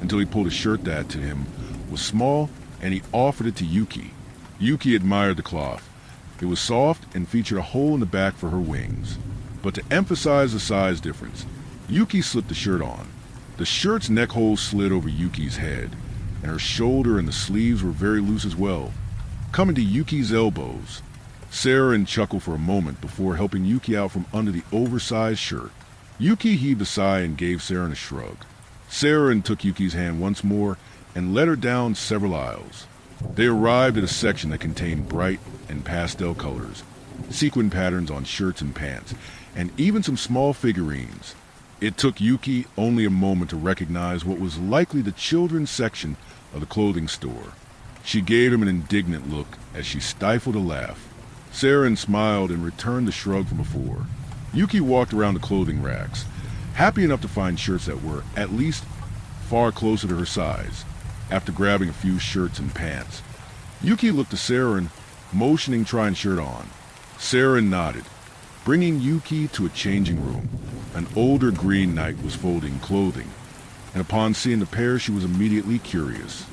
until he pulled a shirt that, to him, was small, and he offered it to Yuki. Yuki admired the cloth. It was soft and featured a hole in the back for her wings. But to emphasize the size difference, Yuki slipped the shirt on. The shirt's neck hole slid over Yuki's head, and her shoulder and the sleeves were very loose as well, coming to Yuki's elbows. Saren chuckled for a moment before helping Yuki out from under the oversized shirt. Yuki heaved a sigh and gave Saren a shrug. Saren took Yuki's hand once more and led her down several aisles. They arrived at a section that contained bright and pastel colors, sequin patterns on shirts and pants, and even some small figurines. It took Yuki only a moment to recognize what was likely the children's section of the clothing store. She gave him an indignant look as she stifled a laugh. Saren smiled and returned the shrug from before. Yuki walked around the clothing racks, happy enough to find shirts that were, at least, far closer to her size. After grabbing a few shirts and pants, Yuki looked to Saren, motioning try and shirt on. Saren nodded, bringing Yuki to a changing room. An older green knight was folding clothing, and upon seeing the pair she was immediately curious.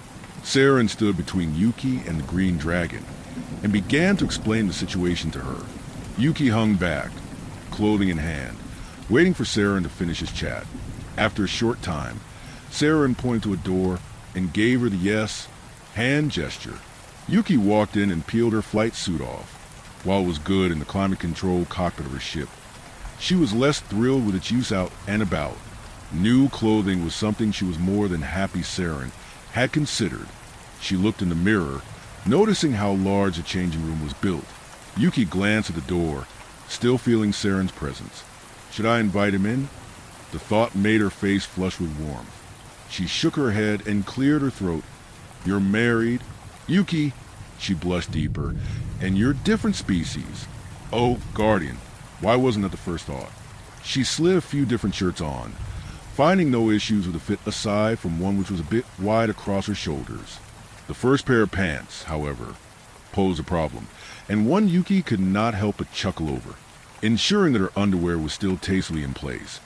Saren stood between Yuki and the green dragon, and began to explain the situation to her. Yuki hung back, clothing in hand, waiting for Saren to finish his chat. After a short time, Saren pointed to a door and gave her the yes hand gesture. Yuki walked in and peeled her flight suit off. While it was good in the climate-controlled cockpit of her ship, she was less thrilled with its use out and about. New clothing was something she was more than happy Saren had considered. She looked in the mirror, noticing how large the changing room was built. Yuki glanced at the door, still feeling Saren's presence. Should I invite him in? The thought made her face flush with warmth. She shook her head and cleared her throat. You're married? Yuki, she blushed deeper, and you're different species. Oh, Guardian, why wasn't that the first thought? She slid a few different shirts on, finding no issues with the fit aside from one which was a bit wide across her shoulders. The first pair of pants, however, posed a problem, and one Yuki could not help but chuckle over, ensuring that her underwear was still tastefully in place.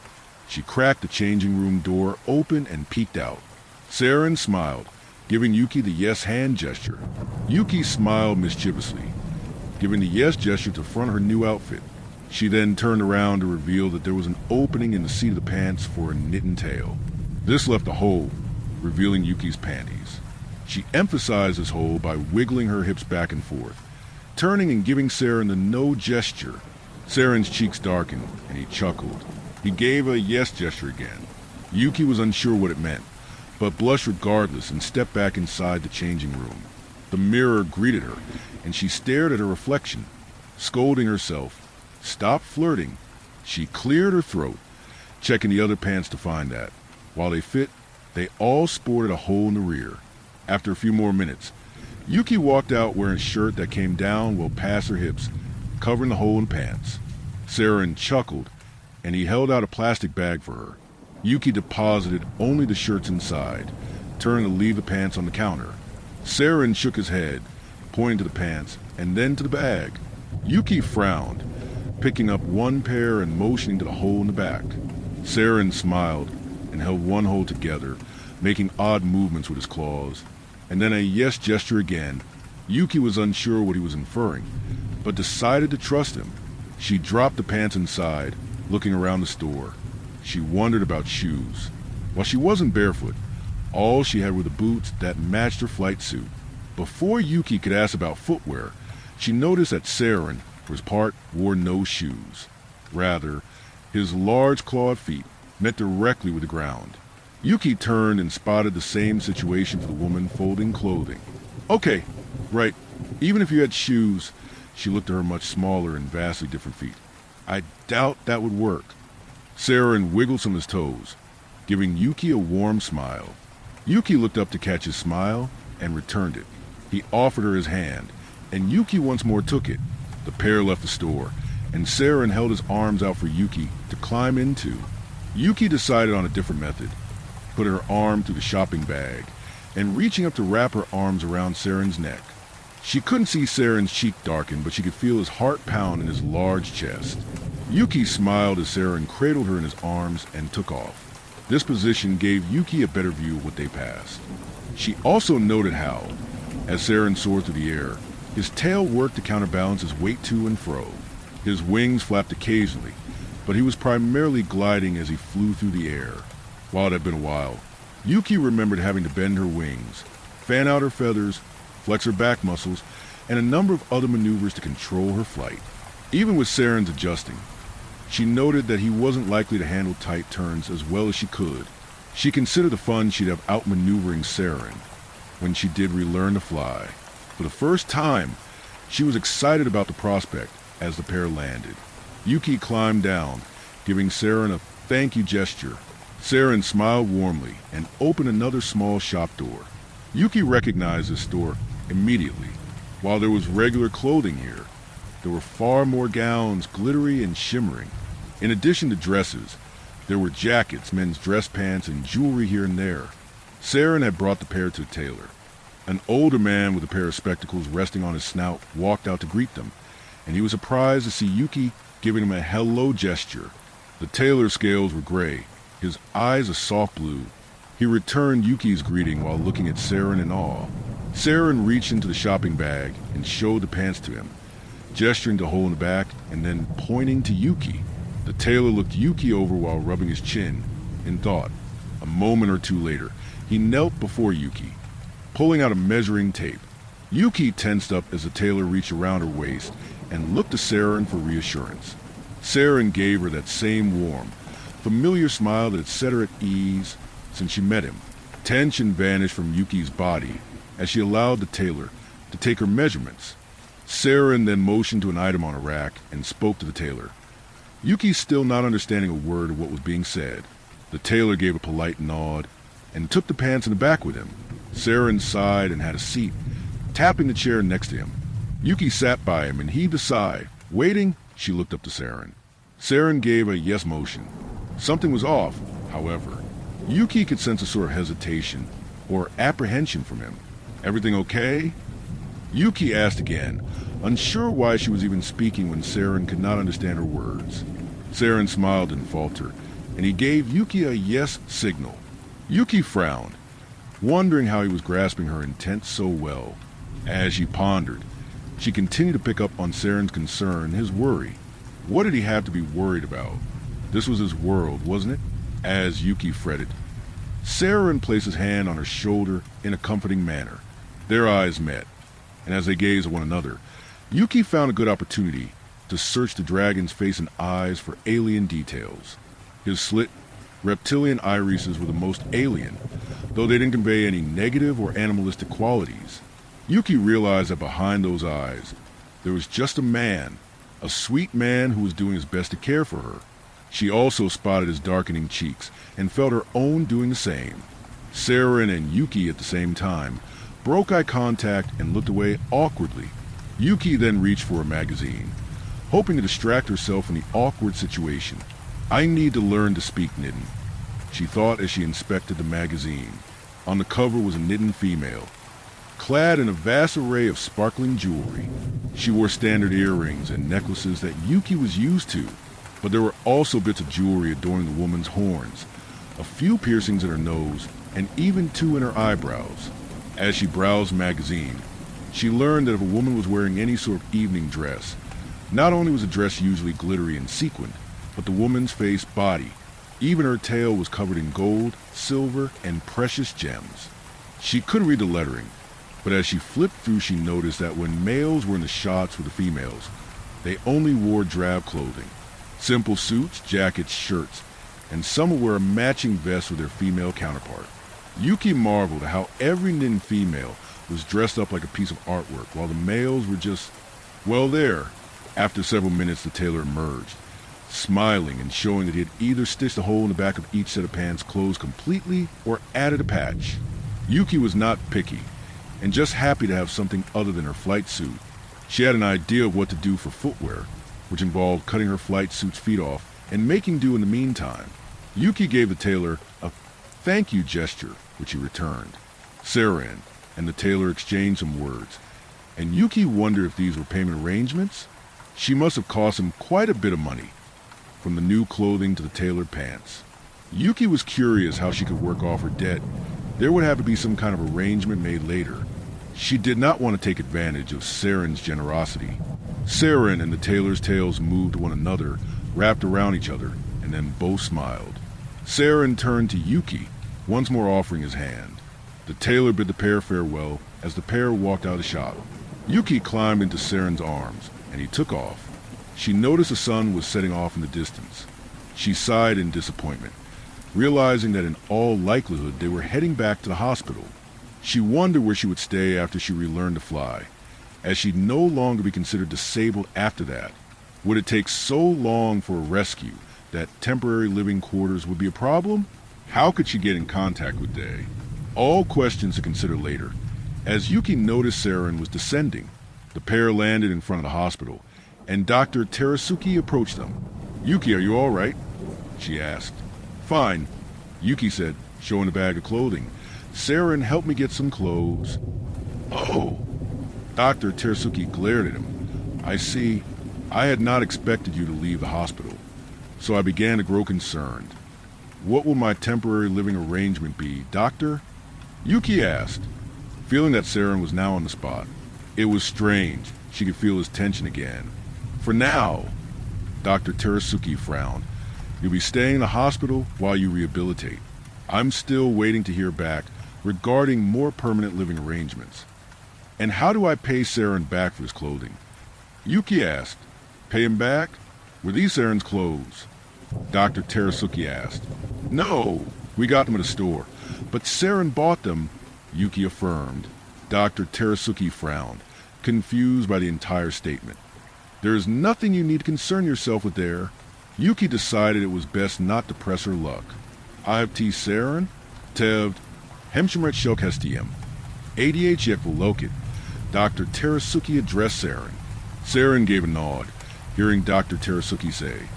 She cracked the changing room door open and peeked out. Saren smiled, giving Yuki the yes hand gesture. Yuki smiled mischievously, giving the yes gesture to front her new outfit. She then turned around to reveal that there was an opening in the seat of the pants for a knitting tail. This left a hole, revealing Yuki's panties. She emphasized this hole by wiggling her hips back and forth, turning and giving Saren the no gesture. Saren's cheeks darkened, and he chuckled. He gave a yes gesture again. Yuki was unsure what it meant, but blushed regardless and stepped back inside the changing room. The mirror greeted her, and she stared at her reflection, scolding herself. Stop flirting. She cleared her throat, checking the other pants to find that. While they fit, they all sported a hole in the rear. After a few more minutes, Yuki walked out wearing a shirt that came down well past her hips, covering the hole in pants. Saren chuckled, and he held out a plastic bag for her. Yuki deposited only the shirts inside, turning to leave the pants on the counter. Saren shook his head, pointing to the pants, and then to the bag. Yuki frowned, picking up one pair and motioning to the hole in the back. Saren smiled and held one hole together, making odd movements with his claws, and then a yes gesture again. Yuki was unsure what he was inferring, but decided to trust him. She dropped the pants inside, looking around the store. She wondered about shoes. While she wasn't barefoot, all she had were the boots that matched her flight suit. Before Yuki could ask about footwear, she noticed that Saren, for his part, wore no shoes. Rather, his large clawed feet met directly with the ground. Yuki turned and spotted the same situation for the woman folding clothing. Okay, right, even if you had shoes, she looked at her much smaller and vastly different feet. I doubt that would work. Saren wiggled some of his toes, giving Yuki a warm smile. Yuki looked up to catch his smile and returned it. He offered her his hand, and Yuki once more took it. The pair left the store, and Saren held his arms out for Yuki to climb into. Yuki decided on a different method, put her arm through the shopping bag, and reaching up to wrap her arms around Saren's neck. She couldn't see Saren's cheek darken, but she could feel his heart pound in his large chest. Yuki smiled as Saren cradled her in his arms and took off. This position gave Yuki a better view of what they passed. She also noted how, as Saren soared through the air, his tail worked to counterbalance his weight to and fro. His wings flapped occasionally, but he was primarily gliding as he flew through the air. While it had been a while, Yuki remembered having to bend her wings, fan out her feathers, flex her back muscles, and a number of other maneuvers to control her flight. Even with Saren's adjusting, she noted that he wasn't likely to handle tight turns as well as she could. She considered the fun she'd have outmaneuvering Saren when she did relearn to fly. For the first time, she was excited about the prospect as the pair landed. Yuki climbed down, giving Saren a thank you gesture. Saren smiled warmly and opened another small shop door. Yuki recognized this store immediately. While there was regular clothing here, there were far more gowns, glittery and shimmering. In addition to dresses, there were jackets, men's dress pants, and jewelry here and there. Saren had brought the pair to the tailor. An older man with a pair of spectacles resting on his snout walked out to greet them, and he was surprised to see Yuki giving him a hello gesture. The tailor's scales were gray, his eyes a soft blue. He returned Yuki's greeting while looking at Saren in awe. Saren reached into the shopping bag and showed the pants to him, gesturing to the hole in the back and then pointing to Yuki. The tailor looked Yuki over while rubbing his chin, in thought. A moment or two later, he knelt before Yuki, pulling out a measuring tape. Yuki tensed up as the tailor reached around her waist and looked to Saren for reassurance. Saren gave her that same warm, familiar smile that had set her at ease since she met him. Tension vanished from Yuki's body as she allowed the tailor to take her measurements. Saren then motioned to an item on a rack and spoke to the tailor. Yuki still not understanding a word of what was being said. The tailor gave a polite nod and took the pants in the back with him. Saren sighed and had a seat, tapping the chair next to him. Yuki sat by him and heaved a sigh. Waiting, she looked up to Saren. Saren gave a yes motion. Something was off, however. Yuki could sense a sort of hesitation or apprehension from him. Everything okay? Yuki asked again, unsure why she was even speaking when Saren could not understand her words. Saren smiled and faltered, and he gave Yuki a yes signal. Yuki frowned, wondering how he was grasping her intent so well. As she pondered, She continued to pick up on Saren's concern, his worry. What did he have to be worried about? This was his world, wasn't it? As Yuki fretted. Saren placed his hand on her shoulder in a comforting manner. Their eyes met, and as they gazed at one another, Yuki found a good opportunity to search the dragon's face and eyes for alien details. His slit, reptilian irises were the most alien, though they didn't convey any negative or animalistic qualities. Yuki realized that behind those eyes, there was just a man, a sweet man who was doing his best to care for her. She also spotted his darkening cheeks and felt her own doing the same. Saren and Yuki at the same time broke eye contact and looked away awkwardly. Yuki then reached for a magazine, hoping to distract herself from the awkward situation. I need to learn to speak Nidan, she thought as she inspected the magazine. On the cover was a Nidan female, clad in a vast array of sparkling jewelry. She wore standard earrings and necklaces that Yuki was used to, but there were also bits of jewelry adorning the woman's horns, a few piercings in her nose, and even 2 in her eyebrows. As she browsed the magazine, she learned that if a woman was wearing any sort of evening dress, not only was the dress usually glittery and sequined, but the woman's face, body, even her tail was covered in gold, silver, and precious gems. She couldn't read the lettering, but as she flipped through she noticed that when males were in the shots with the females, they only wore drab clothing. Simple suits, jackets, shirts, and some would wear a matching vest with their female counterpart. Yuki marveled at how every Nidan female was dressed up like a piece of artwork, while the males were just, well, there. After several minutes, the tailor emerged, smiling and showing that he had either stitched a hole in the back of each set of pants closed completely or added a patch. Yuki was not picky, and just happy to have something other than her flight suit. She had an idea of what to do for footwear, which involved cutting her flight suit's feet off and making do in the meantime. Yuki gave the tailor a thank you gesture, which he returned. Saren and the tailor exchanged some words, and Yuki wondered if these were payment arrangements. She must have cost him quite a bit of money, from the new clothing to the tailored pants. Yuki was curious how she could work off her debt. There would have to be some kind of arrangement made later. She did not want to take advantage of Saren's generosity. Saren and the tailor's tails moved to one another, wrapped around each other, and then both smiled. Saren turned to Yuki, once more offering his hand. The tailor bid the pair farewell as the pair walked out of the shop. Yuki climbed into Saren's arms, and he took off. She noticed the sun was setting off in the distance. She sighed in disappointment, realizing that in all likelihood they were heading back to the hospital. She wondered where she would stay after she relearned to fly, as she'd no longer be considered disabled after that. Would it take so long for a rescue that temporary living quarters would be a problem? How could she get in contact with Dei? All questions to consider later. As Yuki noticed Saren was descending, the pair landed in front of the hospital, and Dr. Terasuki approached them. "Yuki, are you all right?" she asked. "Fine," Yuki said, showing a bag of clothing. "Saren helped me get some clothes." "Oh." Dr. Terasuki glared at him. "I see. I had not expected you to leave the hospital, so I began to grow concerned. What will my temporary living arrangement be, Doctor?" Yuki asked, feeling that Saren was now on the spot. It was strange. She could feel his tension again. "For now," Dr. Terasuki frowned. "You'll be staying in the hospital while you rehabilitate. I'm still waiting to hear back regarding more permanent living arrangements." "And how do I pay Saren back for his clothing?" Yuki asked. "Pay him back? Were these Saren's clothes?" Dr. Terasuki asked. "No, we got them at a store. But Saren bought them," Yuki affirmed. Dr. Terasuki frowned, confused by the entire statement. "There is nothing you need to concern yourself with there." Yuki decided it was best not to press her luck. "Aibti Saren, Tevd, Hemshemret Shokestiem, ADH Yekvolokit." Dr. Terasuki addressed Saren. Saren gave a nod, hearing Dr. Terasuki say,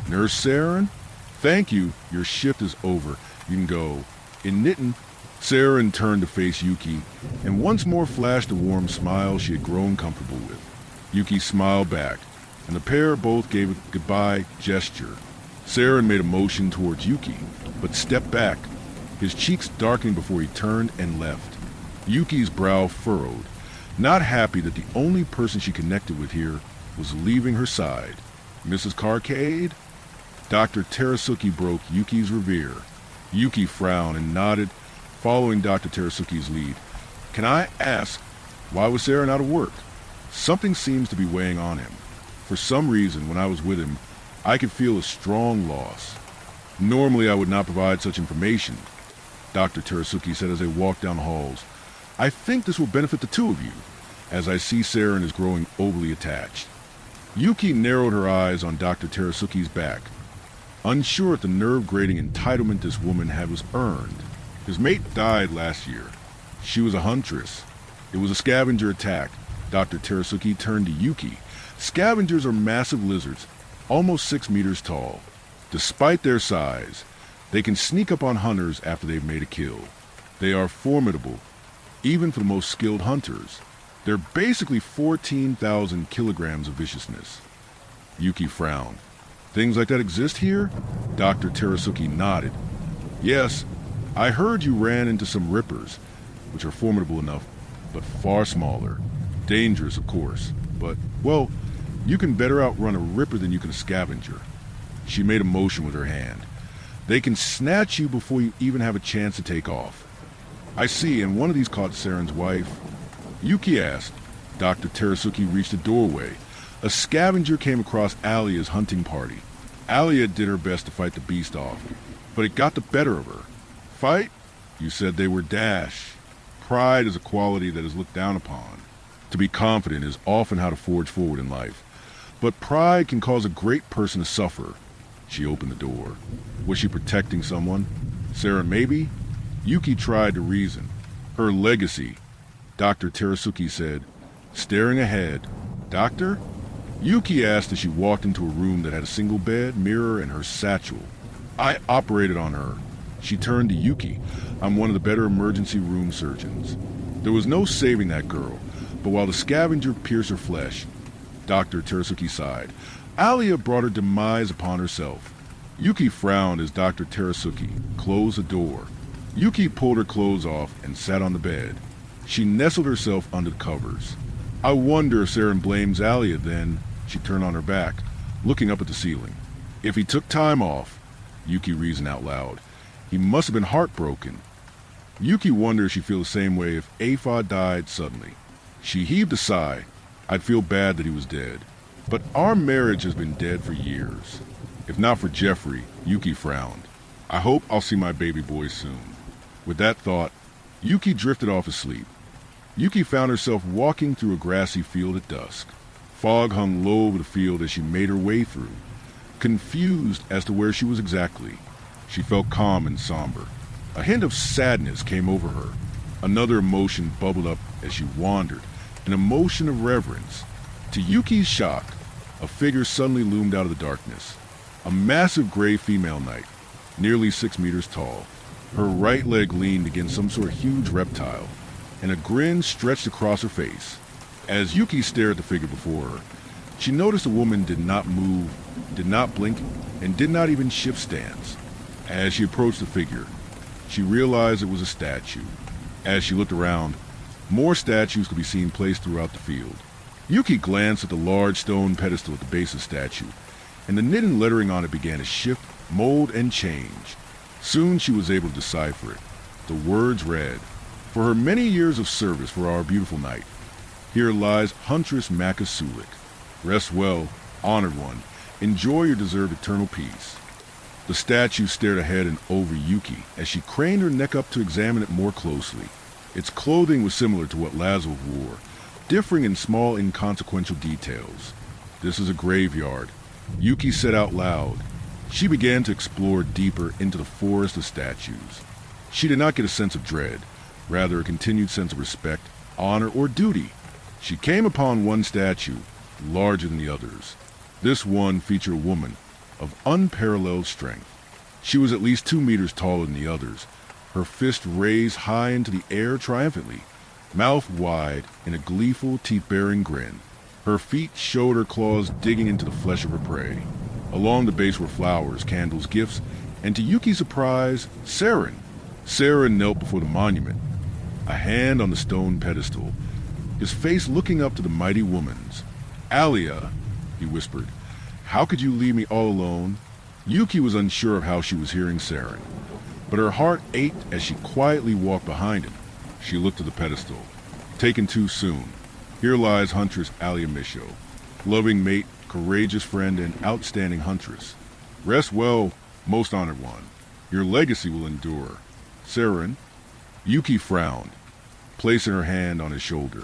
"Nurse Saren? Thank you, your shift is over. You can go." In Nidan, Saren turned to face Yuki, and once more flashed the warm smile she had grown comfortable with. Yuki smiled back, and the pair both gave a goodbye gesture. Saren made a motion towards Yuki, but stepped back, his cheeks darkening before he turned and left. Yuki's brow furrowed. not happy that the only person she connected with here was leaving her side. Mrs. Carcade? Dr. Terasuki broke Yuki's revere. Yuki frowned and nodded, following Dr. Terasuki's lead. Can I ask, why was Saren out of work? Something seems to be weighing on him. For some reason, when I was with him, I could feel a strong loss. Normally, I would not provide such information, Dr. Terasuki said as they walked down the halls. I think this will benefit the two of you, as I see Saren is growing overly attached. Yuki narrowed her eyes on Dr. Terasuki's back, unsure at the nerve-grating entitlement this woman had was earned. His mate died last year. She was a huntress. It was a scavenger attack. Dr. Terasuki turned to Yuki. Scavengers are massive lizards, almost 6 meters tall. Despite their size, they can sneak up on hunters after they've made a kill. They are formidable, even for the most skilled hunters. They're basically 14,000 kilograms of viciousness. Yuki frowned. Things like that exist here? Dr. Terasuki nodded. Yes, I heard you ran into some rippers, which are formidable enough, but far smaller. Dangerous, of course, but, well, you can better outrun a ripper than you can a scavenger. She made a motion with her hand. They can snatch you before you even have a chance to take off. I see, and one of these caught Saren's wife. Yuki asked. Dr. Terasuki reached a doorway. A scavenger came across Alia's hunting party. Alia did her best to fight the beast off, but it got the better of her. Fight? You said they were dash. Pride is a quality that is looked down upon. To be confident is often how to forge forward in life. But pride can cause a great person to suffer. She opened the door. Was she protecting someone? Saren, maybe? Yuki tried to reason. Her legacy. Dr. Terasuki said, staring ahead. Doctor? Yuki asked as she walked into a room that had a single bed, mirror, and her satchel. I operated on her. She turned to Yuki. I'm one of the better emergency room surgeons. There was no saving that girl, but while the scavenger pierced her flesh, Dr. Terasuki sighed. Alia brought her demise upon herself. Yuki frowned as Dr. Terasuki closed the door. Yuki pulled her clothes off and sat on the bed. She nestled herself under the covers. I wonder if Saren blames Alia then. She turned on her back, looking up at the ceiling. If he took time off, Yuki reasoned out loud, he must have been heartbroken. Yuki wondered if she'd feel the same way if Afa died suddenly. She heaved a sigh. I'd feel bad that he was dead. But our marriage has been dead for years. If not for Jeffrey, Yuki frowned. I hope I'll see my baby boy soon. With that thought, Yuki drifted off to sleep. Yuki found herself walking through a grassy field at dusk. Fog hung low over the field as she made her way through. Confused as to where she was exactly, she felt calm and somber. A hint of sadness came over her. Another emotion bubbled up as she wandered, an emotion of reverence. To Yuki's shock, a figure suddenly loomed out of the darkness. A massive gray female knight, nearly 6 meters tall. Her right leg leaned against some sort of huge reptile, and a grin stretched across her face. As Yuki stared at the figure before her, she noticed the woman did not move, did not blink, and did not even shift stance. As she approached the figure, she realized it was a statue. As she looked around, more statues could be seen placed throughout the field. Yuki glanced at the large stone pedestal at the base of the statue, and the knitted lettering on it began to shift, mold, and change. Soon she was able to decipher it. The words read, "For her many years of service for our beautiful night, here lies Huntress Makasulik. Rest well, honored one. Enjoy your deserved eternal peace." The statue stared ahead and over Yuki as she craned her neck up to examine it more closely. Its clothing was similar to what Lazlo wore, differing in small inconsequential details. This is a graveyard, Yuki said out loud. She began to explore deeper into the forest of statues. She did not get a sense of dread, rather a continued sense of respect, honor, or duty. She came upon one statue, larger than the others. This one featured a woman of unparalleled strength. She was at least 2 meters taller than the others, her fist raised high into the air triumphantly, mouth wide in a gleeful, teeth-baring grin. Her feet showed her claws digging into the flesh of her prey. Along the base were flowers, candles, gifts, and to Yuki's surprise, Saren. Saren knelt before the monument, a hand on the stone pedestal. his face looking up to the mighty woman's. "Alia," he whispered, "how could you leave me all alone?" Yuki was unsure of how she was hearing Saren, but her heart ached as she quietly walked behind him. She looked at the pedestal. Taken too soon. Here lies Huntress Alia Misho, loving mate, courageous friend, and outstanding huntress. Rest well, most honored one. Your legacy will endure. Saren. Yuki frowned, placing her hand on his shoulder.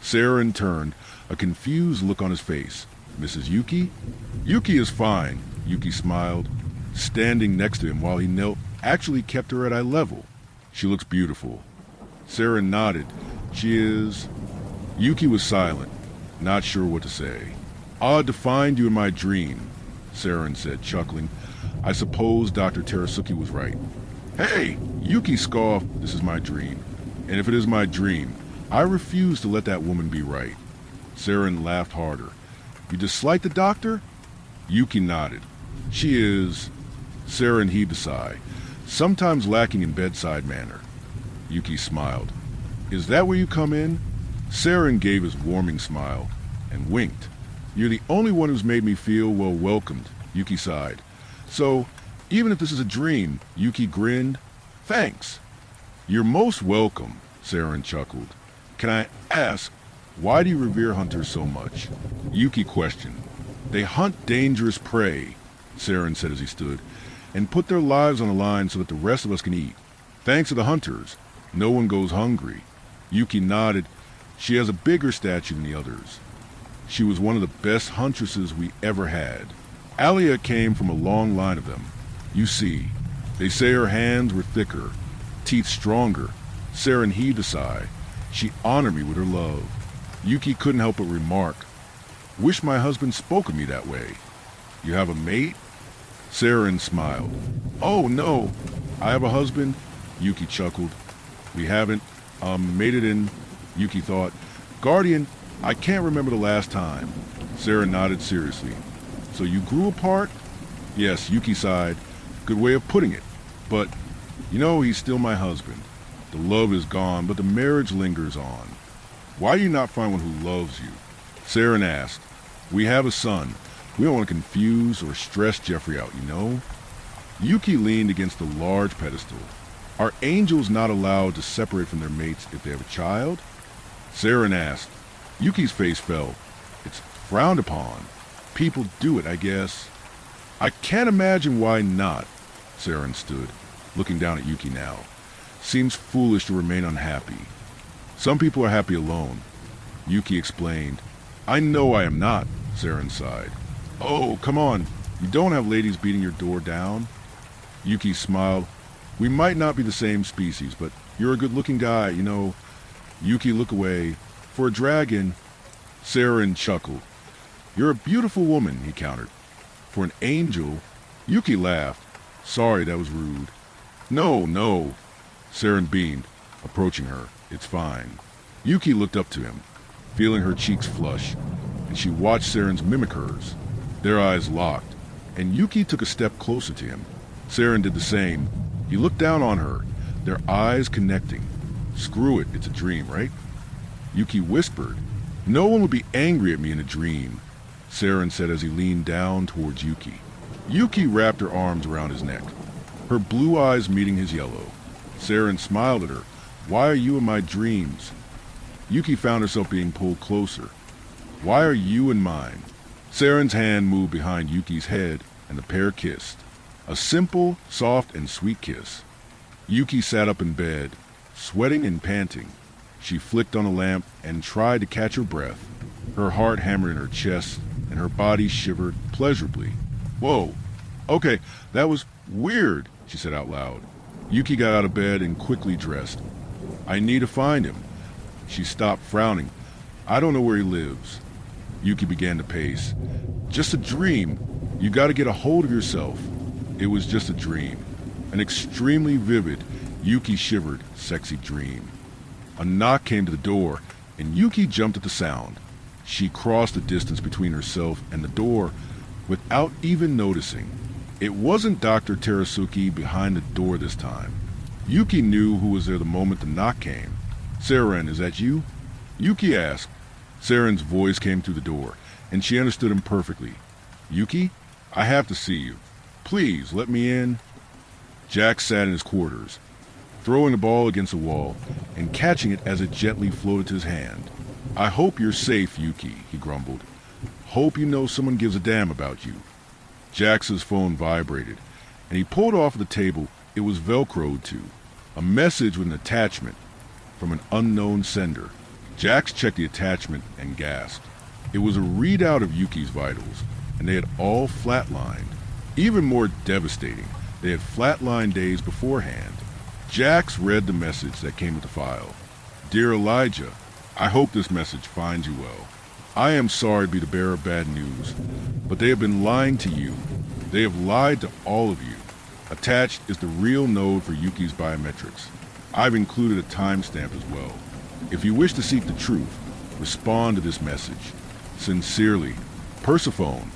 Saren turned, a confused look on his face. "Mrs. Yuki?" "Yuki is fine," Yuki smiled. Standing next to him while he knelt actually kept her at eye level. "She looks beautiful." Saren nodded. "She is..." Yuki was silent, not sure what to say. "Ah, to find you in my dream," Saren said, chuckling. "I suppose Dr. Terasuki was right." "Hey!" Yuki scoffed. "This is my dream. And if it is my dream, I refuse to let that woman be right." Saren laughed harder. "You dislike the doctor?" Yuki nodded. "She is..." Saren heaved a sigh, sometimes lacking in bedside manner. Yuki smiled. "Is that where you come in?" Saren gave his warming smile and winked. "You're the only one who's made me feel well welcomed," Yuki sighed. "So, even if this is a dream," Yuki grinned. "Thanks." "You're most welcome," Saren chuckled. "Can I ask, why do you revere hunters so much?" Yuki questioned. "They hunt dangerous prey," Saren said as he stood, "and put their lives on the line so that the rest of us can eat. Thanks to the hunters, no one goes hungry." Yuki nodded. "She has a bigger statue than the others. She was one of the best huntresses we ever had. Alia came from a long line of them. You see, they say her hands were thicker, teeth stronger." Saren heaved a sigh. "She honored me with her love." Yuki couldn't help but remark, "Wish my husband spoke of me that way." "You have a mate?" Saren smiled. "Oh, no. I have a husband?" Yuki chuckled. "We haven't, mated in..." Yuki thought. "Guardian, I can't remember the last time." Saren nodded seriously. "So you grew apart?" "Yes," Yuki sighed. "Good way of putting it. But, he's still my husband. The love is gone, but the marriage lingers on." "Why do you not find one who loves you?" Saren asked. "We have a son. We don't want to confuse or stress Jeffrey out, Yuki leaned against the large pedestal. "Are angels not allowed to separate from their mates if they have a child?" Saren asked. Yuki's face fell. "It's frowned upon. People do it, I guess." "I can't imagine why not." Saren stood, looking down at Yuki now. "Seems foolish to remain unhappy. Some people are happy alone." Yuki explained. "I know I am not," Saren sighed. "Oh, come on. You don't have ladies beating your door down." Yuki smiled. "We might not be the same species, but you're a good-looking guy, Yuki looked away. "For a dragon..." Saren chuckled. "You're a beautiful woman," he countered. "For an angel..." Yuki laughed. "Sorry, that was rude." No," Saren beamed, approaching her. "It's fine." Yuki looked up to him, feeling her cheeks flush, and she watched Saren's mimic hers. Their eyes locked, and Yuki took a step closer to him. Saren did the same. He looked down on her, their eyes connecting. "Screw it, it's a dream, right?" Yuki whispered. "No one would be angry at me in a dream," Saren said as he leaned down towards Yuki. Yuki wrapped her arms around his neck, her blue eyes meeting his yellow. Saren smiled at her. "Why are you in my dreams?" Yuki found herself being pulled closer. "Why are you in mine?" Saren's hand moved behind Yuki's head, and the pair kissed. A simple, soft, and sweet kiss. Yuki sat up in bed, sweating and panting. She flicked on a lamp and tried to catch her breath. Her heart hammered in her chest, and her body shivered pleasurably. "Whoa. Okay, that was weird," she said out loud. Yuki got out of bed and quickly dressed. "I need to find him." She stopped, frowning. "I don't know where he lives." Yuki began to pace. "Just a dream. You got to get a hold of yourself." It was just a dream. An extremely vivid, Yuki shivered, sexy dream. A knock came to the door, and Yuki jumped at the sound. She crossed the distance between herself and the door without even noticing. It wasn't Dr. Terasuki behind the door this time. Yuki knew who was there the moment the knock came. "Saren, is that you?" Yuki asked. Saren's voice came through the door, and she understood him perfectly. Yuki, I have to see you. Please, let me in. Jack sat in his quarters, throwing the ball against the wall and catching it as it gently floated to his hand. I hope you're safe, Yuki, he grumbled. Hope you know someone gives a damn about you. Jax's phone vibrated, and he pulled off the table. It was velcroed to. A message with an attachment from an unknown sender. Jax checked the attachment and gasped. It was a readout of Yuki's vitals, and they had all flatlined. Even more devastating, they had flatlined days beforehand. Jax read the message that came with the file. Dear Elijah, I hope this message finds you well. I am sorry to be the bearer of bad news, but they have been lying to you. They have lied to all of you. Attached is the real node for Yuki's biometrics. I've included a timestamp as well. If you wish to seek the truth, respond to this message. Sincerely, Persephone,